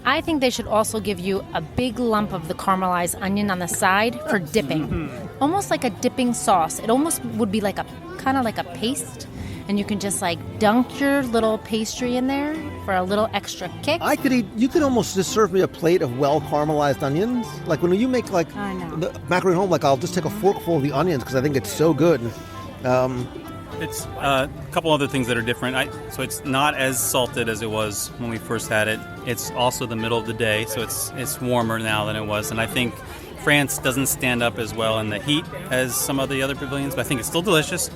I think they should also give you a big lump of the caramelized onion on the side for dipping. Almost like a dipping sauce. It almost would be like kind of like a paste. And you can just like dunk your little pastry in there for a little extra kick. You could almost just serve me a plate of well caramelized onions. Like when you make like the macaroni at home, like I'll just take a forkful of the onions because I think it's so good. It's a couple other things that are different. So it's not as salted as it was when we first had it. It's also the middle of the day, so it's warmer now than it was. And I think France doesn't stand up as well in the heat as some of the other pavilions, but I think it's still delicious.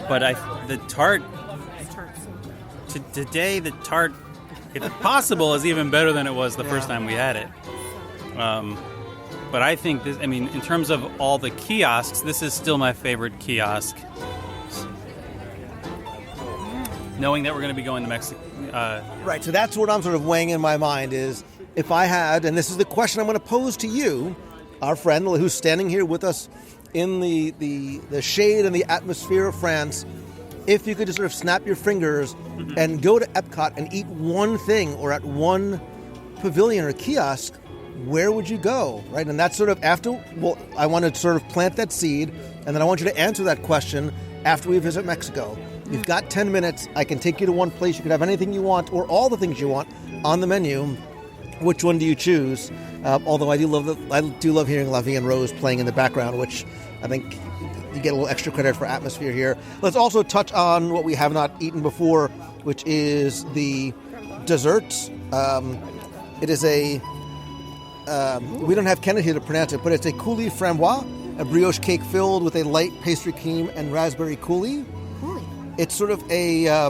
But the tart today, if possible, is even better than it was the first time we had it. But I think this. I mean, in terms of all the kiosks, this is still my favorite kiosk. Knowing that we're going to be going to Mexico. Right. So that's what I'm sort of weighing in my mind is if I had, and this is the question I'm going to pose to you, our friend who's standing here with us in the shade and the atmosphere of France, if you could just sort of snap your fingers and go to Epcot and eat one thing or at one pavilion or kiosk, where would you go, right? And that's sort of I want to sort of plant that seed, and then I want you to answer that question after we visit Mexico. You've got 10 minutes. I can take you to one place. You could have anything you want or all the things you want on the menu. Which one do you choose? Although I do love hearing La Vie en Rose playing in the background, which I think you get a little extra credit for atmosphere here. Let's also touch on what we have not eaten before, which is the desserts. It is a we don't have Kenneth here to pronounce it, but it's a coulis framboise, a brioche cake filled with a light pastry cream and raspberry coulis. It's sort of a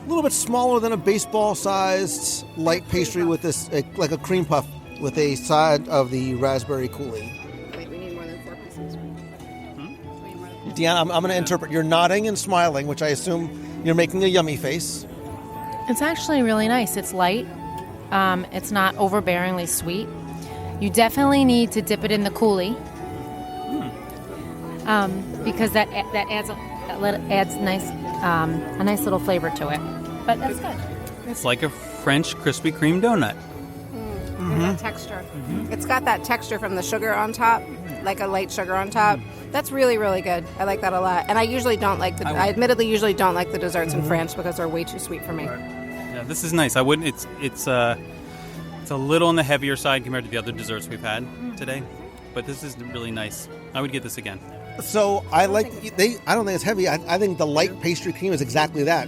little bit smaller than a baseball-sized light pastry with this, like a cream puff with a side of the raspberry coulis. Wait, we need more than 4 pieces. Deanna, I'm going to interpret. You're nodding and smiling, which I assume you're making a yummy face. It's actually really nice. It's light. It's not overbearingly sweet. You definitely need to dip it in the coulis because that adds a nice little flavor to it. But that's good. It's like a French Krispy Kreme donut. That texture. It's got that texture from the sugar on top, like a light sugar on top. That's really, really good. I like that a lot. And I usually don't like I admittedly usually don't like the desserts in France because they're way too sweet for me. Yeah, this is nice. I wouldn't. It's a little on the heavier side compared to the other desserts we've had today, but this is really nice. I would get this again. So I don't think it's heavy. I think the light pastry cream is exactly that.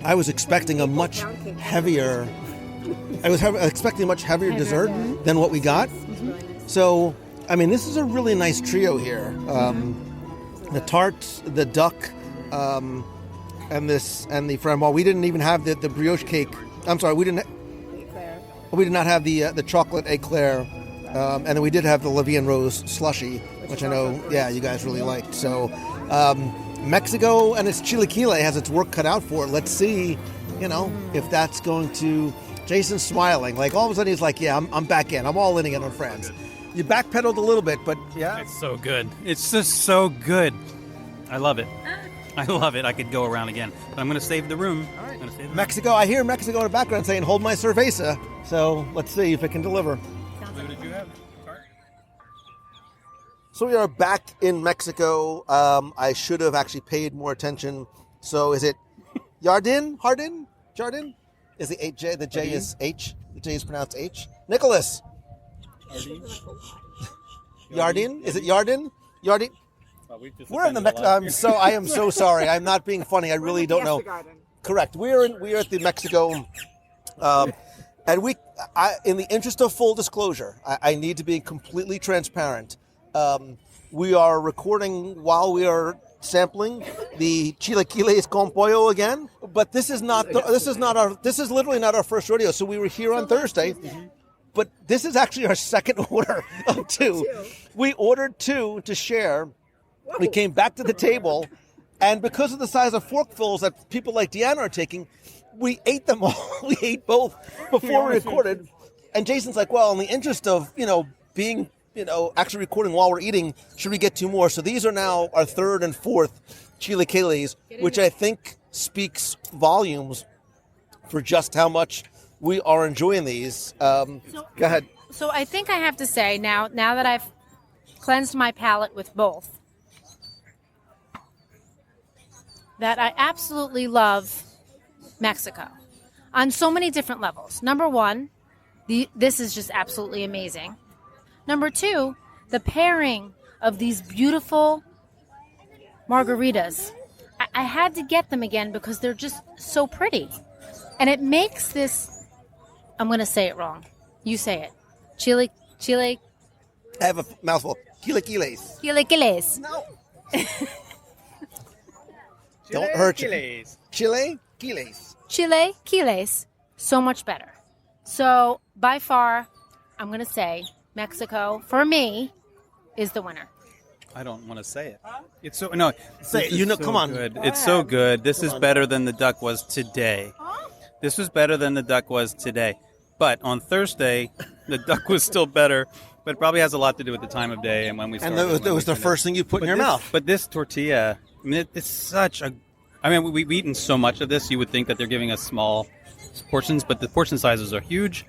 I was expecting a much heavier. Expecting a much heavier dessert than what we got. So, I mean, this is a really nice trio here. The tarts, the duck, and the framboise. We didn't even have the brioche cake. I'm sorry, we did not have the chocolate eclair, and then we did have the La Vie en Rose slushy, which I know, you guys really liked. So, Mexico and its chilaquile has its work cut out for it. Let's see, if that's going to. Jason's smiling, like all of a sudden he's like, I'm back in. I'm all in again on France. You backpedaled a little bit, but yeah. It's so good. It's just so good. I love it. I love it. I could go around again. But I'm going to save the room. All right. Mexico, I hear Mexico in the background saying, hold my cerveza. So let's see if it can deliver. What did you have? So we are back in Mexico. I should have actually paid more attention. So is it Jardin? Is the J? The J is H. The J is pronounced H. Nicholas. Yardin? Is it Yardin? Yardin? We're in the Mexico. I am so sorry. I'm not being funny. I really don't know. Correct. We are at the Mexico, and in the interest of full disclosure, I need to be completely transparent. We are recording while we are sampling the chilaquiles con pollo again, but this is literally not our first rodeo. So we were here on Thursday, but this is actually our second order of 2. We ordered 2 to share. We came back to the table, and because of the size of forkfuls that people like Deanna are taking, we ate them all. We ate both before we recorded. And Jason's like, well, in the interest of being actually recording while we're eating, should we get 2 more? So these are now our 3rd and 4th chilaquiles, which I think speaks volumes for just how much we are enjoying these. Go ahead. So I think I have to say now that I've cleansed my palate with both, that I absolutely love Mexico on so many different levels. Number one, this is just absolutely amazing. Number two, the pairing of these beautiful margaritas. I had to get them again because they're just so pretty. And it makes this, I'm going to say it wrong. You say it. Chile. I have a mouthful. Chilaquiles. Chilaquiles. No. Don't hurt you. Chilaquiles. Chilaquiles. So much better. So by far, I'm going to say Mexico, for me, is the winner. I don't want to say it. It's so no. Say it. Come on. Good. It's so good. This is better than the duck was today. This was better than the duck was today. But on Thursday, the duck was still better. But it probably has a lot to do with the time of day and when we started. And that was the first thing you put in your mouth. But this tortilla, I mean, it's such a. I mean, we've eaten so much of this. You would think that they're giving us small portions, but the portion sizes are huge.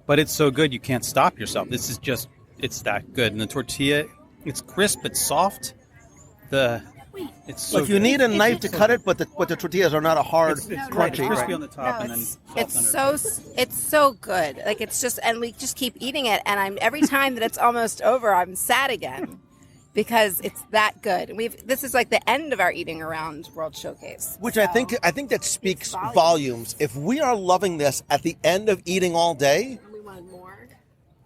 But it's so good, you can't stop yourself. This is just, it's that good. And the tortilla, it's crisp, it's soft. It's so Look, you good. need a knife to cut it, but the tortillas are not a hard, It's crunchy. crispy on the top and then It's so good. Like it's just, and we just keep eating it. And every time that it's almost over, I'm sad again because it's that good. And this is like the end of our Eating Around World Showcase, Which I think that speaks volumes. If we are loving this at the end of eating all day, and we wanted more.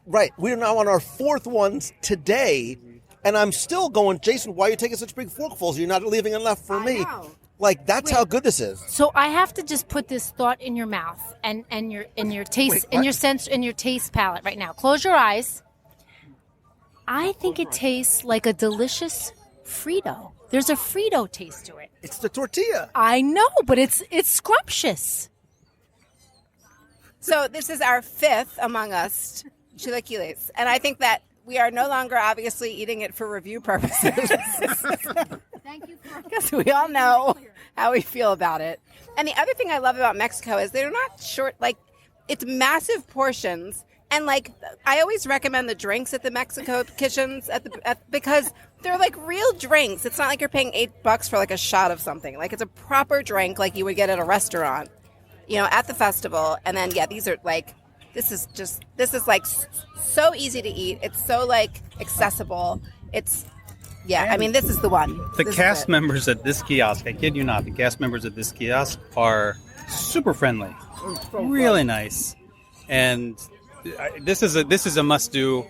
Right, we're now on our 4th ones today, and I'm still going, Jason, why are you taking such big forkfuls? You're not leaving enough for me. Know. Like, that's how good this is. So I have to just put this thought in your mouth and your taste in your taste palate right now. Close your eyes. I think it tastes like a delicious Frito. There's a Frito taste to it. It's the tortilla. I know, but it's scrumptious. So this is our 5th among us chilaquiles, and I think that we are no longer obviously eating it for review purposes. Thank you Because we all know how we feel about it. And the other thing I love about Mexico is they're not short, like, it's massive portions. And, like, I always recommend the drinks at the Mexico kitchens because they're, like, real drinks. It's not like you're paying $8 for, like, a shot of something. Like, it's a proper drink like you would get at a restaurant, at the festival. And then, these are, like, this is, like, so easy to eat. It's so, like, accessible. It's... Yeah, I mean, this is the one. The cast members at this kiosk, I kid you not, the cast members at this kiosk are super friendly, really nice, and this is a must do,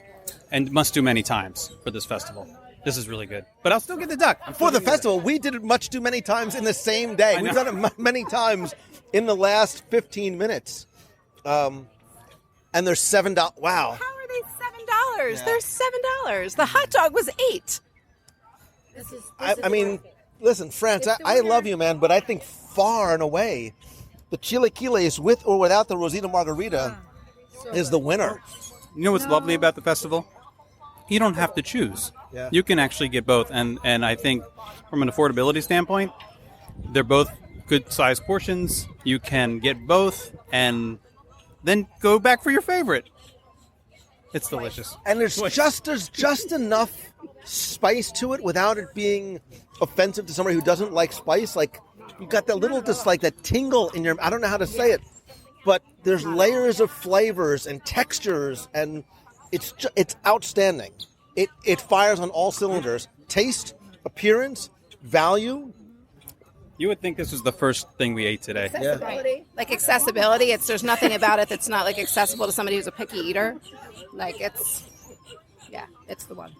and must do many times for this festival. This is really good, but I'll still get the duck For the festival. We did it much too many times in the same day. We've done it many times in the last 15 minutes, and they're $7. Wow! How are they $7? Yeah. They're $7. The hot dog was $8. I mean, listen, France, I love you, man, but I think far and away the chilaquiles with or without the Rosita Margarita is the winner. You know what's lovely about the festival? You don't have to choose. Yeah. You can actually get both, and I think from an affordability standpoint, they're both good-sized portions. You can get both, and then go back for your favorite. It's delicious. And there's just enough spice to it without it being offensive to somebody who doesn't like spice. Like, you got that little, just like that tingle in your, I don't know how to say it, but there's layers of flavors and textures, and it's outstanding. It fires on all cylinders. Taste, appearance, value. You would think this was the first thing we ate today. Accessibility. Like accessibility. There's nothing about it that's not like accessible to somebody who's a picky eater. Like it's the one.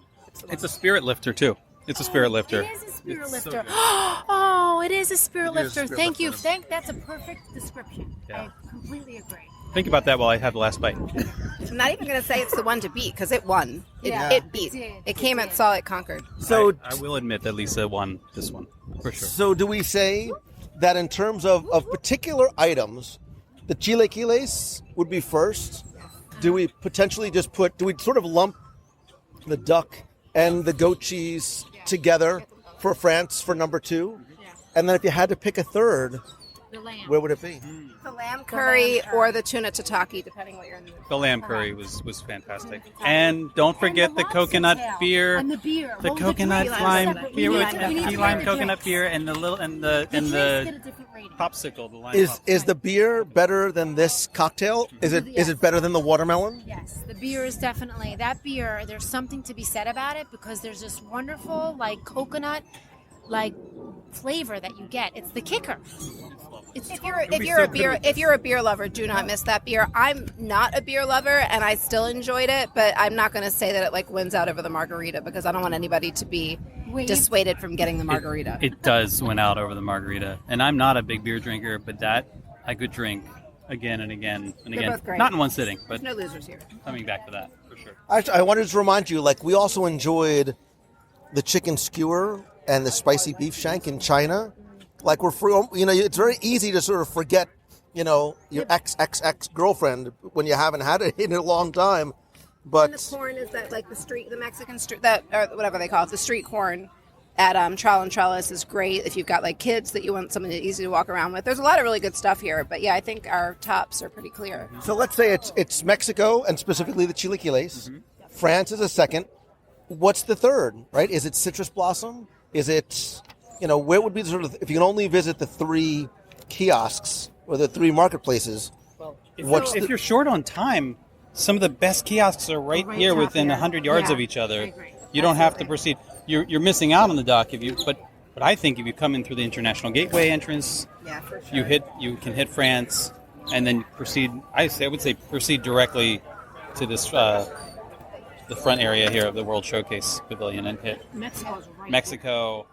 It's a spirit lifter, too. It's a spirit lifter. It is a spirit lifter. Oh, it is a spirit lifter. Thank you. That's a perfect description. Yeah. I completely agree. Think about that while I have the last bite. I'm not even going to say it's the one to beat because it won. It beat. It came and saw it conquered. So I will admit that Lisa won this one, for sure. So do we say that in terms of particular items, the chilaquiles would be first? Do we potentially do we sort of lump the duck and the goat cheese together for France for number 2. And then if you had to pick a third, where would it be? The lamb curry or the tuna tataki, depending what you're in the mood. The lamb curry was fantastic. And don't forget the coconut beer. And the beer. The coconut lime beer with key lime coconut beer and the popsicle, the lime popsicle. Is the beer better than this cocktail? Is it better than the watermelon? Yes, the beer is definitely that beer. There's something to be said about it because there's this wonderful coconut flavor that you get. It's the kicker. If you're a beer lover, do not miss that beer. I'm not a beer lover, and I still enjoyed it, but I'm not going to say that it wins out over the margarita because I don't want anybody to be dissuaded from getting the margarita. It does win out over the margarita, and I'm not a big beer drinker, but that I could drink again and again and again. Both great. Not in one sitting, but There's no losers here. Coming back to that for sure. I wanted to remind you, we also enjoyed the chicken skewer and the spicy beef shank in China. We're free, it's very easy to sort of forget, your ex-girlfriend when you haven't had it in a long time. But And the corn is that the Mexican street, or whatever they call it, the street corn at Trowel and Trellis is great if you've got kids that you want something easy to walk around with. There's a lot of really good stuff here, but yeah, I think our tops are pretty clear. So let's say it's Mexico and specifically the chilaquiles. Mm-hmm. France is a second. What's the third, right? Is it citrus blossom? Is it, where would be the sort of, if you can only visit the 3 kiosks or the 3 marketplaces, if you're short on time, some of the best kiosks are right here within 100 yards of each other. You don't have to proceed. You're missing out on the dock but I think if you come in through the International Gateway entrance, for sure. you can hit France and then proceed. I would say proceed directly to this the front area here of the World Showcase Pavilion and hit Mexico.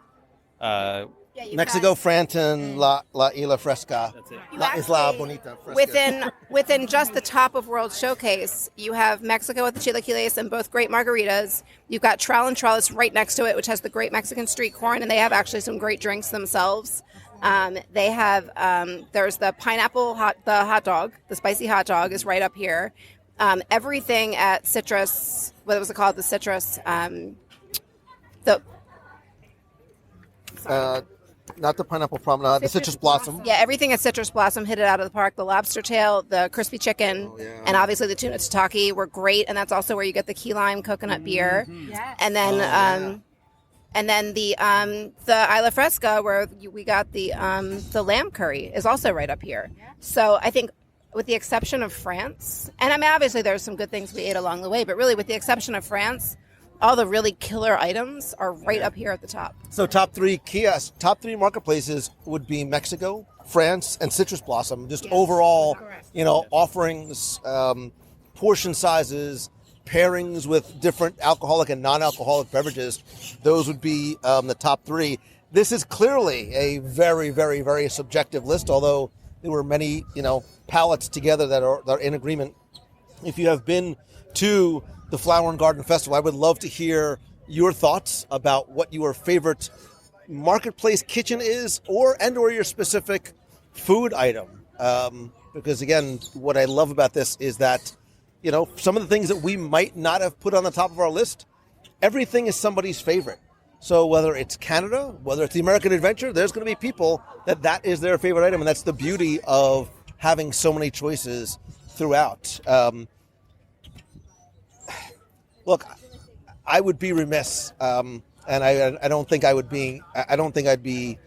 Mexico, France, and La Isla Fresca. That's it. La Isla Bonita Fresca. Within just the top of World Showcase, you have Mexico with the chilaquiles and both great margaritas. You've got Trowel and Trellis right next to it, which has the great Mexican street corn, and they have actually some great drinks themselves. They have there's the hot dog, the spicy hot dog is right up here. Everything at Citrus, what was it called? The Citrus, not the Pineapple Promenade, the Citrus Blossom. Yeah, everything at Citrus Blossom hit it out of the park. The lobster tail, the crispy chicken, and obviously the tuna tataki were great. And that's also where you get the key lime coconut beer. Yes. And then the Isla Fresca, where we got the lamb curry, is also right up here. So I think, with the exception of France, and I mean obviously there's some good things we ate along the way, but really with the exception of France, all the really killer items are right up here at the top. So top 3 kiosks, top 3 marketplaces would be Mexico, France, and Citrus Blossom. Just overall, offerings, portion sizes, pairings with different alcoholic and non-alcoholic beverages. Those would be the top 3. This is clearly a very, very, very subjective list, although there were many, palettes together that are in agreement. If you have been to the Flower and Garden Festival, I would love to hear your thoughts about what your favorite marketplace kitchen is, or your specific food item. Because again, what I love about this is that, some of the things that we might not have put on the top of our list, everything is somebody's favorite. So whether it's Canada, whether it's the American Adventure, there's going to be people that is their favorite item, and that's the beauty of having so many choices throughout. Look, I would be remiss, and I don't think I would be. I don't think I'd be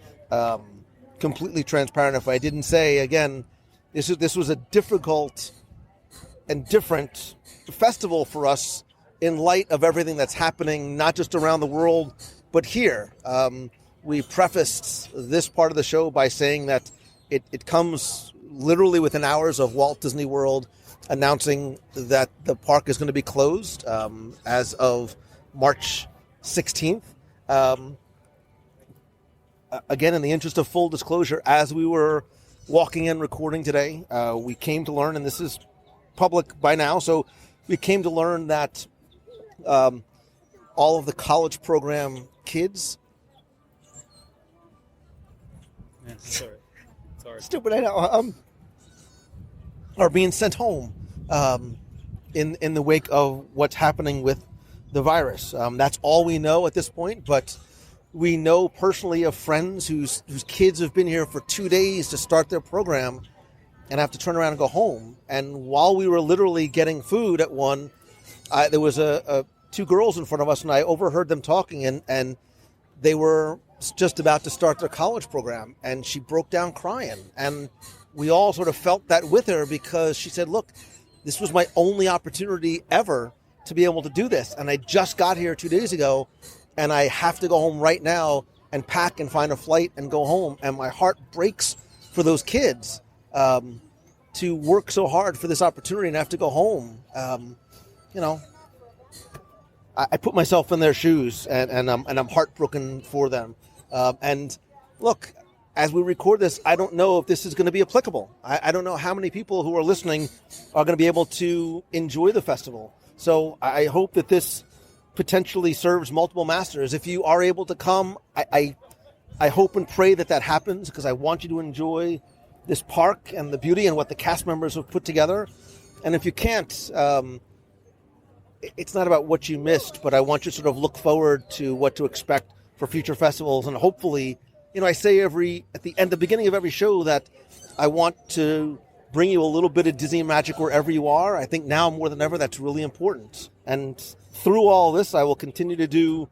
completely transparent if I didn't say again, this was a difficult and different festival for us in light of everything that's happening, not just around the world, but here. We prefaced this part of the show by saying that it comes literally within hours of Walt Disney World announcing that the park is going to be closed as of March 16th. Again, in the interest of full disclosure, as we were walking in recording today, we came to learn, and this is public by now, so we came to learn that all of the college program kids... Yeah, sorry. Stupid, I know. Are being sent home in the wake of what's happening with the virus. That's all we know at this point, but we know personally of friends whose kids have been here for 2 days to start their program and have to turn around and go home. And while we were literally getting food at one, there was two girls in front of us, and I overheard them talking, and they were just about to start their college program, and she broke down crying. And we all sort of felt that with her, because she said, look, this was my only opportunity ever to be able to do this. And I just got here 2 days ago, and I have to go home right now and pack and find a flight and go home. And my heart breaks for those kids to work so hard for this opportunity and have to go home. I put myself in their shoes, and I'm heartbroken for them. And look, as we record this, I don't know if this is going to be applicable. I don't know how many people who are listening are going to be able to enjoy the festival. So I hope that this potentially serves multiple masters. If you are able to come, I hope and pray that happens, because I want you to enjoy this park and the beauty and what the cast members have put together. And if you can't, it's not about what you missed, but I want you to sort of look forward to what to expect for future festivals. And hopefully, I say at the beginning of every show that I want to bring you a little bit of Disney magic wherever you are. I think now more than ever, that's really important. And through all this, I will continue to do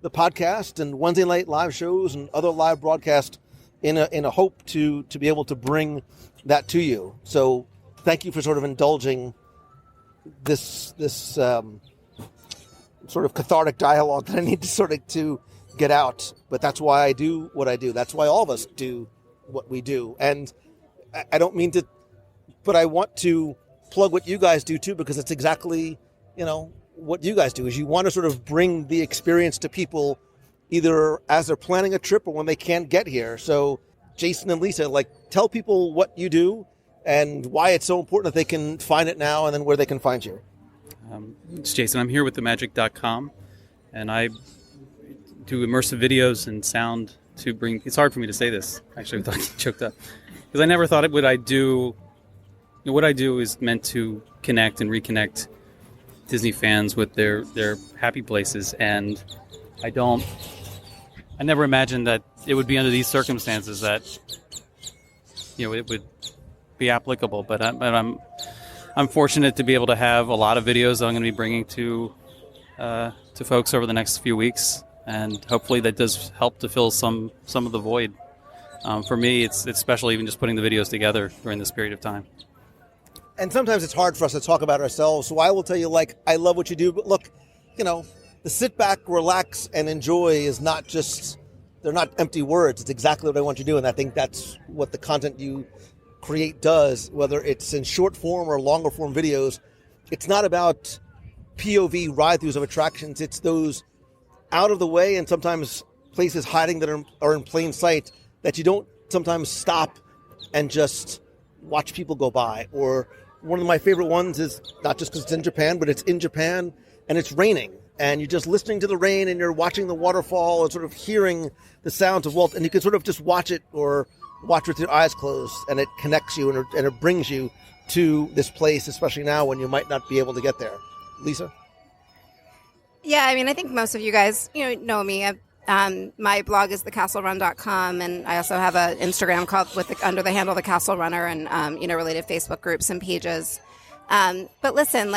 the podcast and Wednesday night live shows and other live broadcasts in a hope to be able to bring that to you. So thank you for sort of indulging this sort of cathartic dialogue that I need to get out. But that's why I do what I do. That's why all of us do what we do. And I don't mean to, but I want to plug what you guys do too, because it's exactly, what you guys do is you want to sort of bring the experience to people either as they're planning a trip or when they can't get here. So Jason and Lisa, tell people what you do and why it's so important that they can find it now, and then where they can find you. It's Jason. I'm here with themagic.com, and I do immersive videos and sound to bring... It's hard for me to say this, actually, without getting choked up. Because I never thought what I do is meant to connect and reconnect Disney fans with their happy places. And I never imagined that it would be under these circumstances that, it would be applicable. But I'm fortunate to be able to have a lot of videos that I'm going to be bringing to folks over the next few weeks, and hopefully that does help to fill some of the void. For me, it's special even just putting the videos together during this period of time. And sometimes it's hard for us to talk about ourselves, so I will tell you, I love what you do, but look, the sit back, relax, and enjoy is not just, they're not empty words. It's exactly what I want you to do, and I think that's what the content you create does, whether it's in short form or longer form videos. It's not about POV ride-throughs of attractions. It's those out of the way and sometimes places hiding that are in plain sight that you don't sometimes stop and just watch people go by. Or one of my favorite ones is not just because it's in Japan, but it's in Japan and it's raining. And you're just listening to the rain and you're watching the waterfall and sort of hearing the sounds of Walt. And you can sort of just watch it or watch with your eyes closed, and it connects you and it brings you to this place, especially now when you might not be able to get there. Lisa? Yeah, I think most of you guys, know me. My blog is thecastlerun.com, and I also have an Instagram called under the handle The Castle Runner, and related Facebook groups and pages. But listen,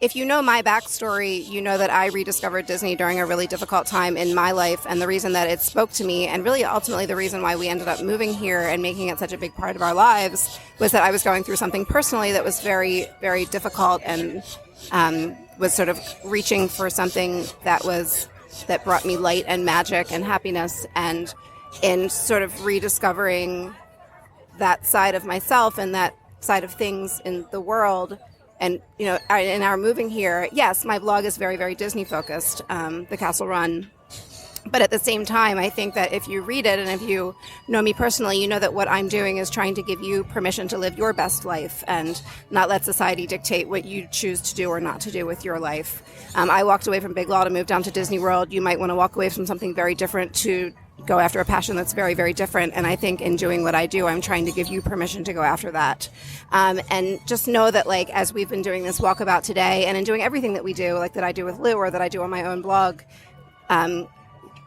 if you know my backstory, you know that I rediscovered Disney during a really difficult time in my life, and the reason that it spoke to me, and really ultimately the reason why we ended up moving here and making it such a big part of our lives, was that I was going through something personally that was very, very difficult, and was sort of reaching for something that brought me light and magic and happiness. And in sort of rediscovering that side of myself and that side of things in the world, and in our moving here, yes, my blog is very, very Disney focused, The Castle Run. But at the same time, I think that if you read it, and if you know me personally, you know that what I'm doing is trying to give you permission to live your best life and not let society dictate what you choose to do or not to do with your life. I walked away from Big Law to move down to Disney World. You might want to walk away from something very different to go after a passion that's very, very different. And I think in doing what I do, I'm trying to give you permission to go after that. And just know that, like, as we've been doing this walkabout today and in doing everything that we do, like that I do with Lou or that I do on my own blog,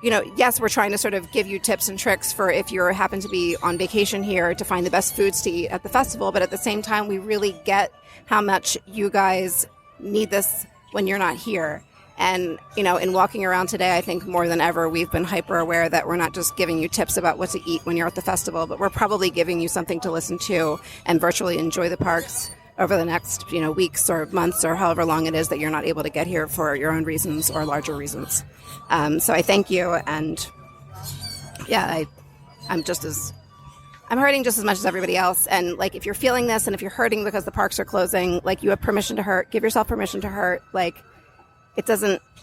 yes, we're trying to sort of give you tips and tricks for if you happen to be on vacation here to find the best foods to eat at the festival. But at the same time, we really get how much you guys need this when you're not here. And, in walking around today, I think more than ever, we've been hyper aware that we're not just giving you tips about what to eat when you're at the festival, but we're probably giving you something to listen to and virtually enjoy the parks over the next, weeks or months or however long it is that you're not able to get here for your own reasons or larger reasons. So I thank you. And yeah, I'm hurting just as much as everybody else. And like, if you're feeling this and if you're hurting because the parks are closing, like, you have permission to hurt. Give yourself permission to hurt. Like,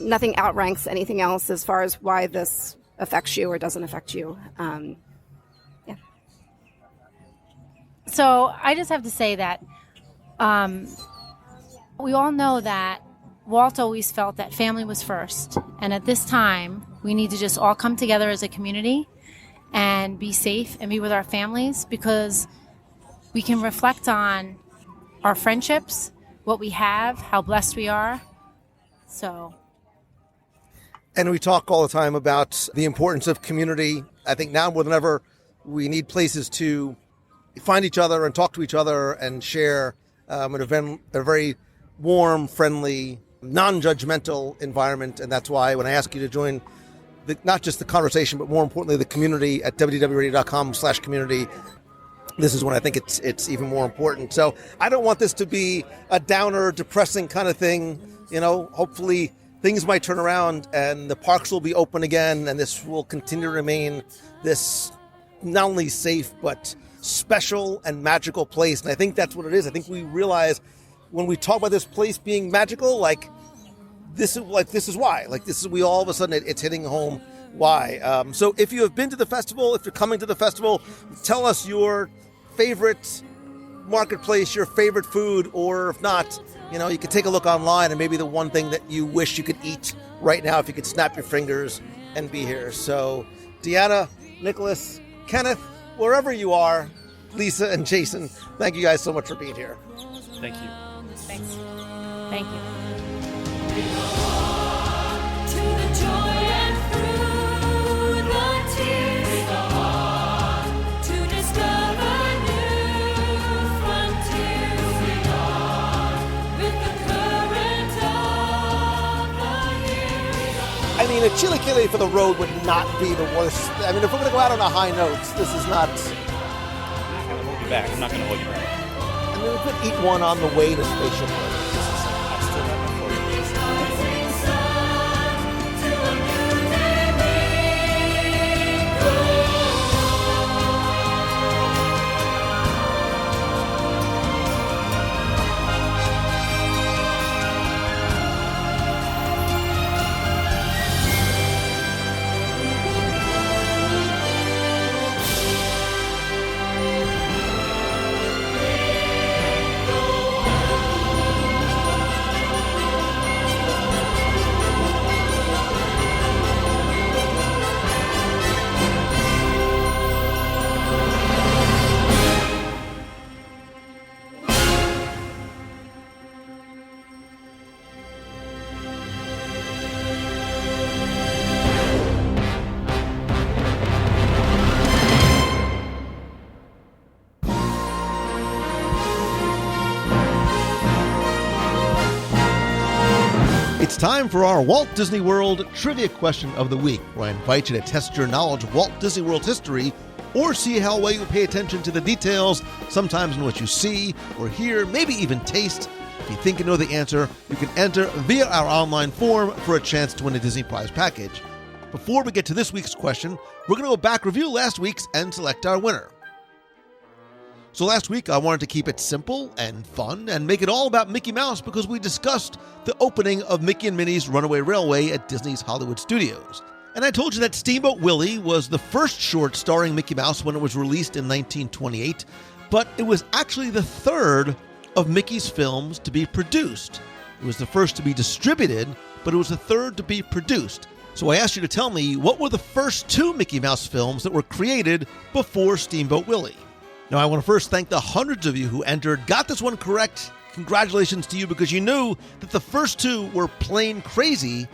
nothing outranks anything else as far as why this affects you or doesn't affect you. Yeah. So I just have to say that we all know that Walt always felt that family was first. And at this time, we need to just all come together as a community and be safe and be with our families, because we can reflect on our friendships, what we have, how blessed we are. And we talk all the time about the importance of community. I think now more than ever, we need places to find each other and talk to each other and share a very warm, friendly, non-judgmental environment. And that's why when I ask you to join not just the conversation, but more importantly, the community at wdwradio.com/community, this is when I think it's even more important. So I don't want this to be a downer, depressing kind of thing. Hopefully things might turn around and the parks will be open again, and this will continue to remain this not only safe but special and magical place. And I think that's what it is. I think we realize when we talk about this place being magical, this is why. We all of a sudden it's hitting home why. So if you have been to the festival, if you're coming to the festival, tell us your favorite marketplace, your favorite food, or if not, you could take a look online and maybe the one thing that you wish you could eat right now if you could snap your fingers and be here. So Deanna, Nicholas, Kenneth, wherever you are, Lisa and Jason, thank you guys so much for being here. Thank you. Thanks. Thank you. I mean, a chili kili for the road would not be the worst. I mean, if we're going to go out on a high notes, this is not... I'm not going to hold you back. I'm not going to hold you back. I mean, we could eat one on the way to Spaceship Earth. It's time for our Walt Disney World Trivia Question of the Week, where I invite you to test your knowledge of Walt Disney World history or see how well you pay attention to the details, sometimes in what you see or hear, maybe even taste. If you think you know the answer, you can enter via our online form for a chance to win a Disney Prize package. Before we get to this week's question, we're going to go back, review last week's, and select our winner. So last week, I wanted to keep it simple and fun and make it all about Mickey Mouse because we discussed the opening of Mickey and Minnie's Runaway Railway at Disney's Hollywood Studios. And I told you that Steamboat Willie was the first short starring Mickey Mouse when it was released in 1928, but it was actually the third of Mickey's films to be produced. It was the first to be distributed, but it was the third to be produced. So I asked you to tell me, what were the first 2 Mickey Mouse films that were created before Steamboat Willie? Now, I want to first thank the hundreds of you who entered, got this one correct. Congratulations to you, because you knew that the first 2 were Plain Crazy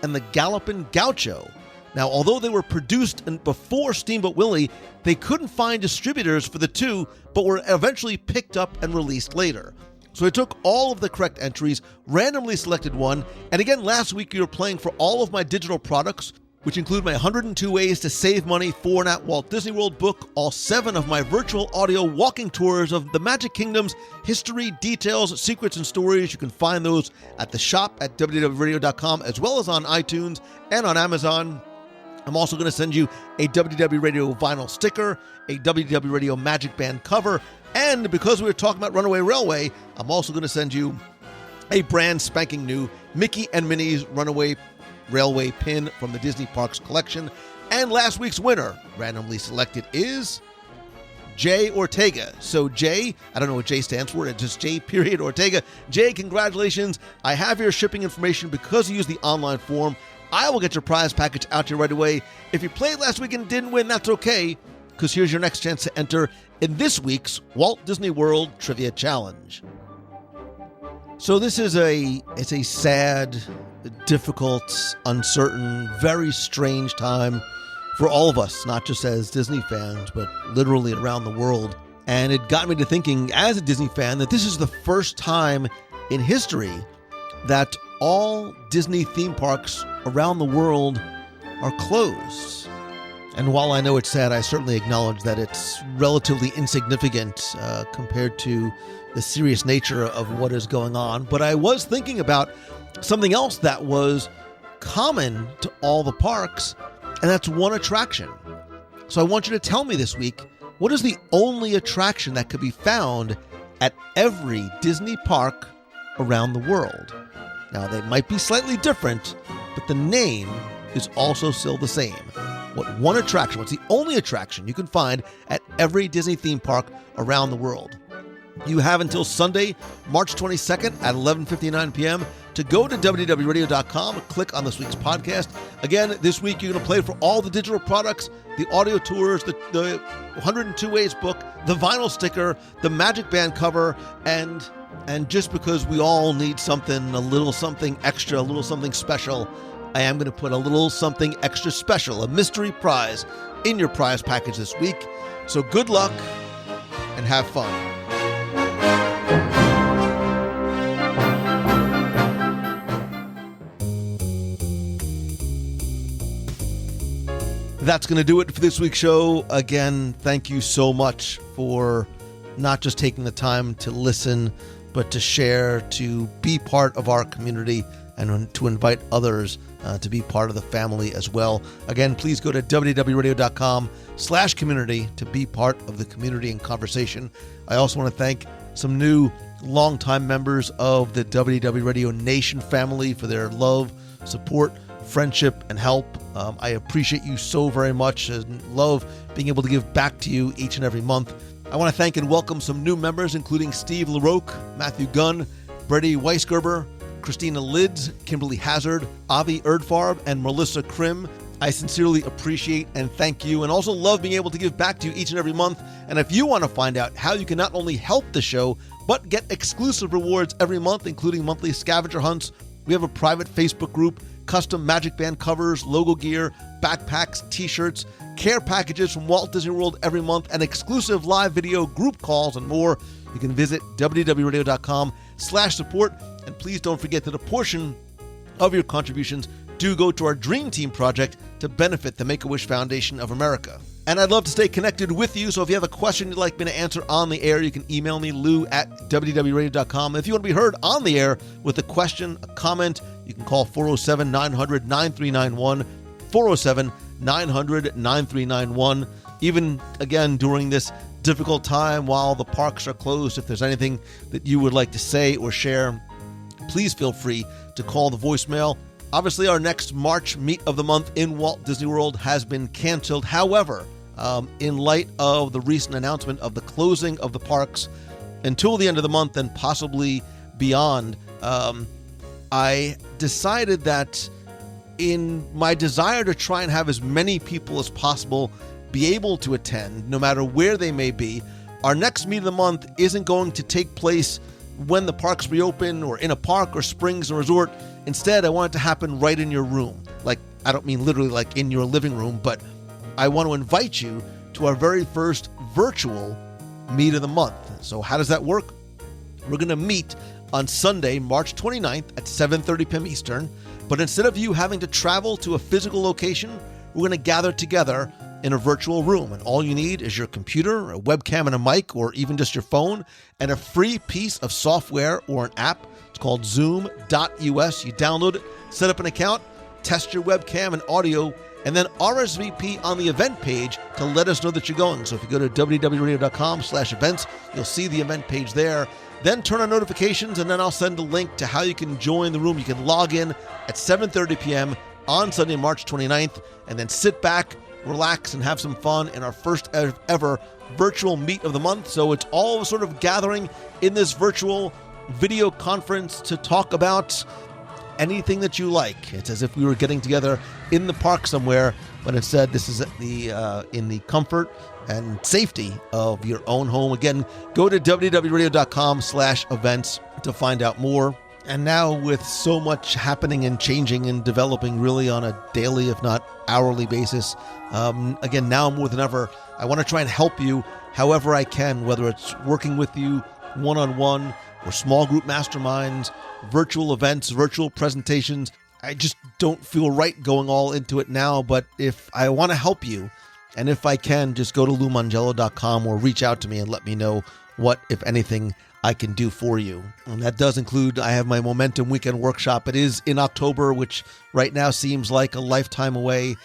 and the Gallopin' Gaucho. Now, although they were produced before Steamboat Willie, they couldn't find distributors for the 2, but were eventually picked up and released later. So I took all of the correct entries, randomly selected one, and again, last week we were playing for all of my digital products, which include my 102 Ways to Save Money for and at Walt Disney World book, all 7 of my virtual audio walking tours of the Magic Kingdom's history, details, secrets, and stories. You can find those at the shop at WDWRadio.com, as well as on iTunes and on Amazon. I'm also going to send you a WDW Radio vinyl sticker, a WDW Radio Magic Band cover, and because we were talking about Runaway Railway, I'm also going to send you a brand spanking new Mickey and Minnie's Runaway Railway pin from the Disney Parks collection. And last week's winner, randomly selected, is Jay Ortega. So Jay, I don't know what Jay stands for, it's just Jay period Ortega. Jay, congratulations. I have your shipping information because you used the online form. I will get your prize package out to you right away. If you played last week and didn't win, that's okay, because here's your next chance to enter in this week's Walt Disney World Trivia Challenge. So this is a sad, difficult, uncertain, very strange time for all of us, not just as Disney fans, but literally around the world. And it got me to thinking, as a Disney fan, that this is the first time in history that all Disney theme parks around the world are closed. And while I know it's sad, I certainly acknowledge that it's relatively insignificant compared to the serious nature of what is going on. But I was thinking about something else that was common to all the parks, and that's one attraction. So I want you to tell me this week, what is the only attraction that could be found at every Disney park around the world? Now, they might be slightly different, but the name is also still the same. What one attraction, what's the only attraction you can find at every Disney theme park around the world? You have until Sunday, March 22nd at 11:59 p.m. to go to WDWRadio.com and click on this week's podcast. Again, this week you're going to play for all the digital products, the audio tours, the 102 Ways book, the vinyl sticker, the Magic Band cover, and just because we all need something, a little something extra, a little something special, I am going to put a little something extra special, a mystery prize, in your prize package this week. So good luck and have fun. That's going to do it for this week's show. Again, thank you so much for not just taking the time to listen, but to share, to be part of our community, and to invite others to be part of the family as well. Again, please go to www.radio.com/community to be part of the community and conversation. I also want to thank some new longtime members of the WDW Radio Nation family for their love, support, friendship, and help. I appreciate you so very much and love being able to give back to you each and every month. I want to thank and welcome some new members, including Steve LaRoque, Matthew Gunn, Brady Weisgerber, Christina Lids, Kimberly Hazard, Avi Erdfarb, and Melissa Krim. I sincerely appreciate and thank you, and also love being able to give back to you each and every month. And if you want to find out how you can not only help the show, but get exclusive rewards every month, including monthly scavenger hunts, we have a private Facebook group, custom Magic Band covers, logo gear, backpacks, t-shirts, care packages from Walt Disney World every month, and exclusive live video, group calls, and more. You can visit www.radio.com/support. And please don't forget that a portion of your contributions do go to our Dream Team project to benefit the Make-A-Wish Foundation of America. And I'd love to stay connected with you, so if you have a question you'd like me to answer on the air, you can email me, lou@wdwradio.com. If you want to be heard on the air with a question, a comment, you can call 407-900-9391, 407-900-9391. Even, again, during this difficult time while the parks are closed, if there's anything that you would like to say or share, please feel free to call the voicemail. Obviously, our next March Meet of the Month in Walt Disney World has been canceled. However, in light of the recent announcement of the closing of the parks until the end of the month and possibly beyond, I decided that in my desire to try and have as many people as possible be able to attend, no matter where they may be, our next meet of the month isn't going to take place when the parks reopen or in a park or springs and resort. Instead, I want it to happen right in your room. Like, I don't mean literally like in your living room, but I want to invite you to our very first virtual meet of the month. So how does that work? We're going to meet on Sunday, March 29th at 7:30 p.m. Eastern. But instead of you having to travel to a physical location, we're going to gather together in a virtual room. And all you need is your computer, a webcam and a mic, or even just your phone, and a free piece of software or an app. It's called Zoom.us. You download it, set up an account, test your webcam and audio, and then RSVP on the event page to let us know that you're going. So if you go to www.radio.com/events, you'll see the event page there. Then turn on notifications, and then I'll send a link to how you can join the room. You can log in at 7:30 p.m. on Sunday, March 29th, and then sit back, relax, and have some fun in our first ever virtual meet of the month. So it's all sort of gathering in this virtual video conference to talk about anything that you like. It's as if we were getting together in the park somewhere, but instead this is in the comfort and safety of your own home. Again, go to www.radio.com/events to find out more. And now with so much happening and changing and developing really on a daily, if not hourly basis, again, now more than ever, I want to try and help you however I can, whether it's working with you one-on-one or small group masterminds, virtual events, virtual presentations. I just don't feel right going all into it now, but if I want to help you, and if I can, just go to LouMongello.com or reach out to me and let me know what, if anything, I can do for you. And that does include, I have my Momentum Weekend Workshop. It is in October, which right now seems like a lifetime away.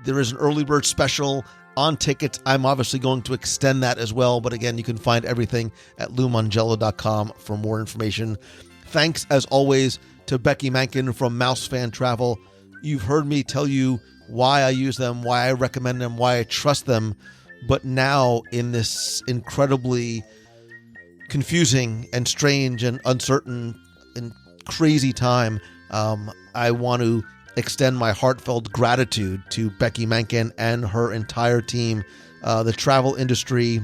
There is an early bird special on tickets. I'm obviously going to extend that as well. But again, you can find everything at LouMongello.com for more information. Thanks, as always, to Becky Mankin from Mouse Fan Travel. You've heard me tell you why I use them, why I recommend them, why I trust them. But now, in this incredibly confusing and strange and uncertain and crazy time, I want to extend my heartfelt gratitude to Becky Mankin and her entire team. The travel industry,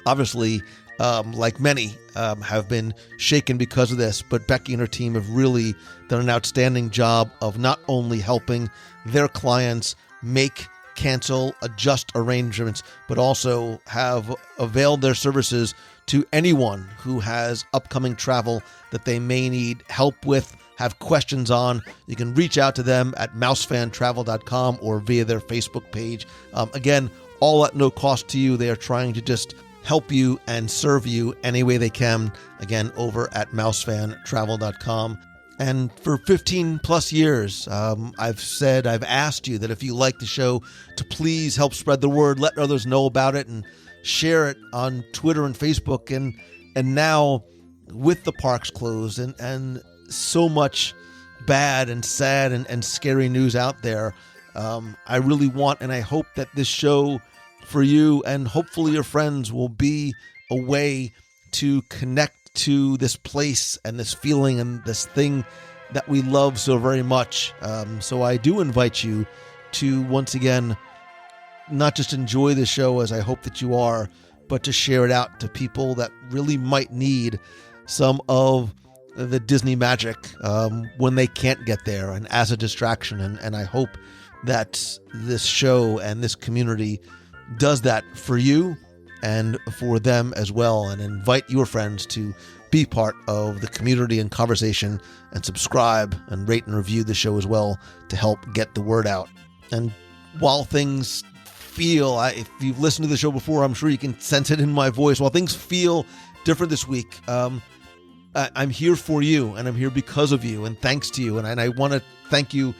obviously, like many, have been shaken because of this, but Becky and her team have really done an outstanding job of not only helping their clients make, cancel, adjust arrangements, but also have availed their services to anyone who has upcoming travel that they may need help with, have questions on. You can reach out to them at mousefantravel.com or via their Facebook page. Again, all at no cost to you. They are trying to just help you and serve you any way they can. Again, over at mousefantravel.com. And for 15 plus years, I've asked you that if you like the show, to please help spread the word, let others know about it, and share it on Twitter and Facebook. And now, with the parks closed and so much bad and sad and scary news out there, I really want, and I hope that this show for you and hopefully your friends will be a way to connect to this place and this feeling and this thing that we love so very much. So I do invite you to, once again, not just enjoy the show as I hope that you are, but to share it out to people that really might need some of the Disney magic when they can't get there and as a distraction. And I hope that this show and this community does that for you and for them as well, and invite your friends to be part of the community and conversation, and subscribe and rate and review the show as well to help get the word out. And while things feel, if you've listened to the show before, I'm sure you can sense it in my voice, while things feel different this week, I'm here for you, and I'm here because of you, and thanks to you. And I want to thank you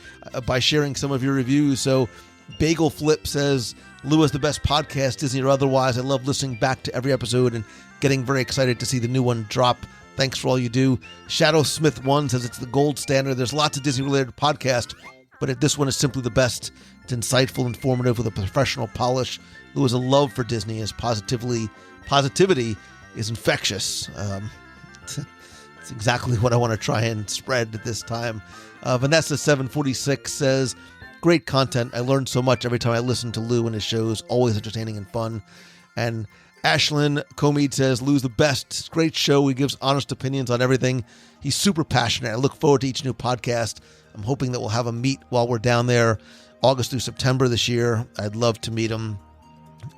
by sharing some of your reviews. So Bagel Flip says, Lou is the best podcast, Disney or otherwise. I love listening back to every episode and getting very excited to see the new one drop. Thanks for all you do. Shadow Smith 1 says it's the gold standard. There's lots of Disney-related podcasts, but this one is simply the best. It's insightful, informative, with a professional polish. Lou has a love for Disney. His positivity is infectious. It's exactly what I want to try and spread at this time. Vanessa746 says, great content. I learned so much every time I listen to Lou and his shows. Always entertaining and fun. And Ashlyn Comede says, Lou's the best. Great show. He gives honest opinions on everything. He's super passionate. I look forward to each new podcast. I'm hoping that we'll have a meet while we're down there August through September this year. I'd love to meet him.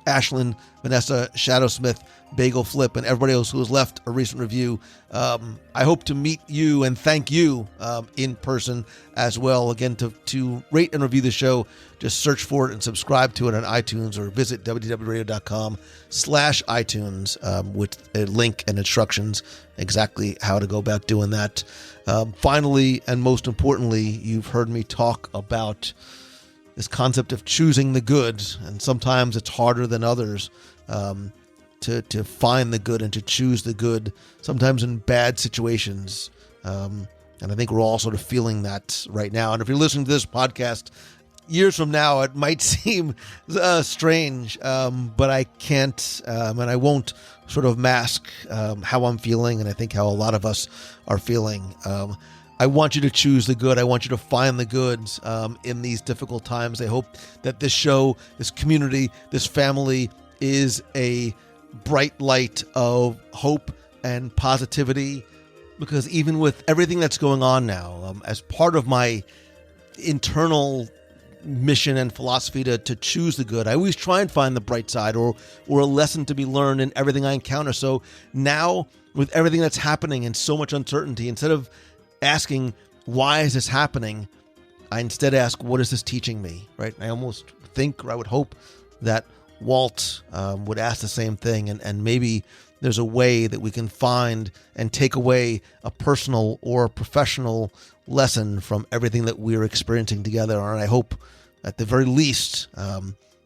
Ashlyn, Vanessa, Shadowsmith, Bagel Flip, and everybody else who has left a recent review. I hope to meet you and thank you in person as well. Again, to rate and review the show, just search for it and subscribe to it on iTunes or visit wdwradio.com/iTunes with a link and instructions exactly how to go about doing that. Finally, and most importantly, you've heard me talk about this concept of choosing the good, and sometimes it's harder than others to find the good and to choose the good, sometimes in bad situations. And I think we're all sort of feeling that right now. And if you're listening to this podcast years from now, it might seem strange, but I can't and I won't sort of mask how I'm feeling, and I think how a lot of us are feeling. I want you to choose the good. I want you to find the goods in these difficult times. I hope that this show, this community, this family is a bright light of hope and positivity, because even with everything that's going on now, as part of my internal mission and philosophy to choose the good, I always try and find the bright side or a lesson to be learned in everything I encounter. So now, with everything that's happening and so much uncertainty, instead of asking, why is this happening? I instead ask, what is this teaching me? Right? I almost think, or I would hope, that Walt would ask the same thing. And maybe there's a way that we can find and take away a personal or professional lesson from everything that we're experiencing together. And I hope, at the very least,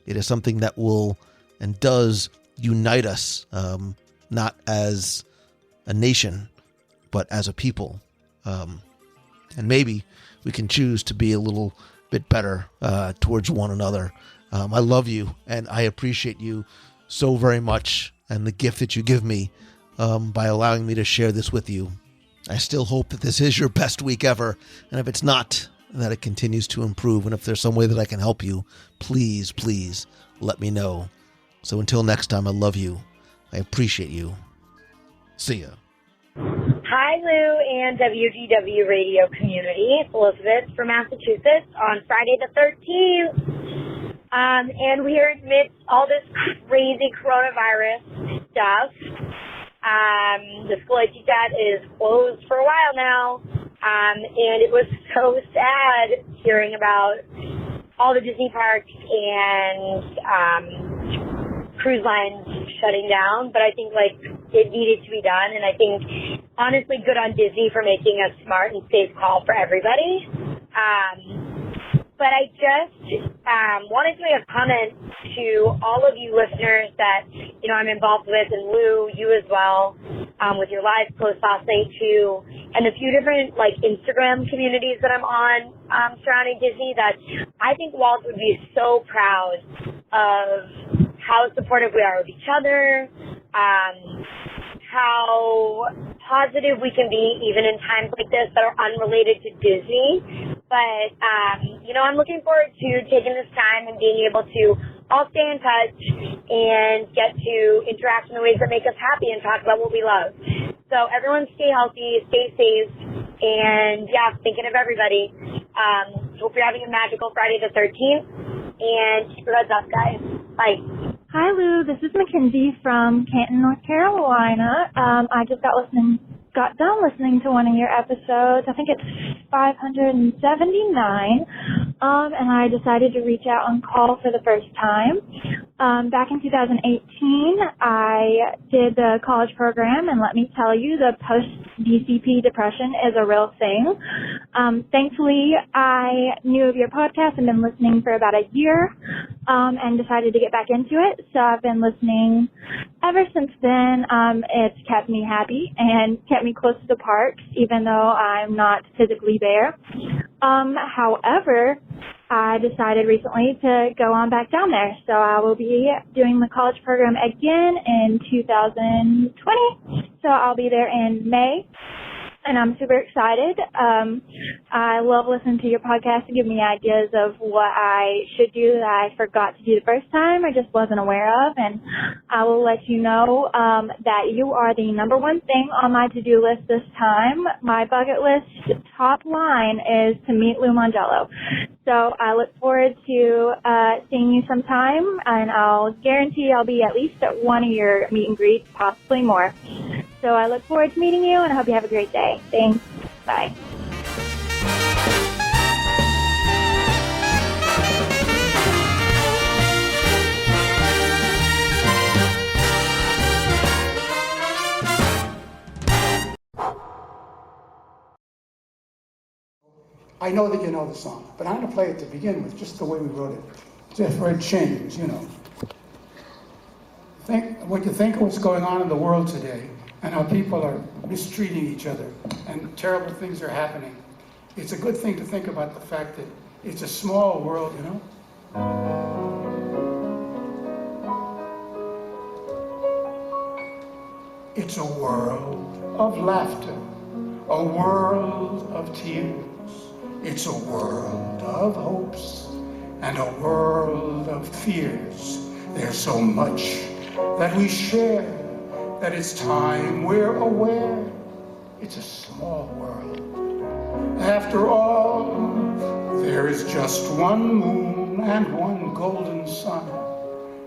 it is something that will and does unite us, not as a nation, but as a people. And maybe we can choose to be a little bit better towards one another. I love you, and I appreciate you so very much, and the gift that you give me by allowing me to share this with you. I still hope that this is your best week ever, and if it's not, that it continues to improve. And if there's some way that I can help you, please, please let me know. So until next time, I love you. I appreciate you. See ya. Hi, Lou and WDW Radio community. It's Elizabeth from Massachusetts on Friday the 13th. And we are amidst all this crazy coronavirus stuff. The school I teach at is closed for a while now. And it was so sad hearing about all the Disney parks and cruise lines shutting down. But I think, it needed to be done. And I think, honestly, good on Disney for making a smart and safe call for everybody. But I just wanted to make a comment to all of you listeners that, I'm involved with, and Lou, you as well, with your live post last night too, and a few different, Instagram communities that I'm on surrounding Disney, that I think Walt would be so proud of how supportive we are of each other, how positive we can be even in times like this that are unrelated to Disney. But, I'm looking forward to taking this time and being able to all stay in touch and get to interact in the ways that make us happy and talk about what we love. So everyone stay healthy, stay safe, and thinking of everybody. Hope you're having a magical Friday the 13th, and keep your heads up, guys. Bye. Hi, Lou. This is Mackenzie from Canton, North Carolina. I just got done listening to one of your episodes. I think it's 579. And I decided to reach out and call for the first time. Back in 2018, I did the college program, and let me tell you, the post-DCP depression is a real thing. Thankfully, I knew of your podcast and been listening for about a year, and decided to get back into it. So I've been listening ever since then. It's kept me happy and kept me close to the parks, even though I'm not physically there. However, I decided recently to go on back down there. So I will be doing the college program again in 2020. So I'll be there in May. and I'm super excited. I love listening to your podcast to give me ideas of what I should do that I forgot to do the first time I just wasn't aware of, and I will let you know that you are the number one thing on my to-do list this time. My bucket list top line is to meet Lou Mongello. So I look forward to seeing you sometime, and I'll guarantee I'll be at least at one of your meet and greets, possibly more. So I look forward to meeting you, and I hope you have a great day. Thanks. Bye. I know that you know the song, but I'm going to play it to begin with, just the way we wrote it, just for a change, you know. When you think of what's going on in the world today, and how people are mistreating each other, and terrible things are happening, it's a good thing to think about the fact that it's a small world, you know. It's a world of laughter, a world of tears. It's a world of hopes and a world of fears. There's so much that we share that it's time we're aware. It's a small world. After all, there is just one moon and one golden sun,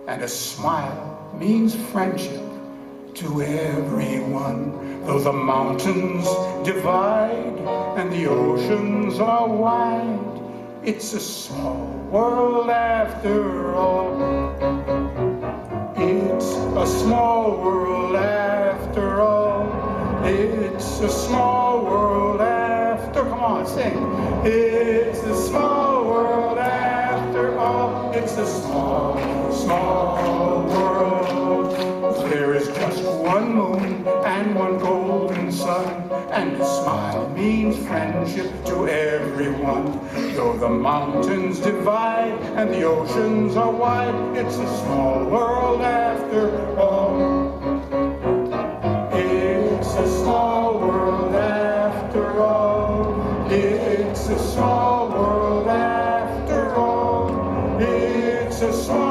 and a smile means friendship to everyone. Though the mountains divide and the oceans are wide, it's a small world after all. It's a small world after all. It's a small world after, come on, sing. It's a small world after all. It's a small, small world. There is just one moon and one golden sun, and a smile means friendship to everyone. Though the mountains divide and the oceans are wide, it's a small world after all. It's a small world after all. It's a small world after all. It's a small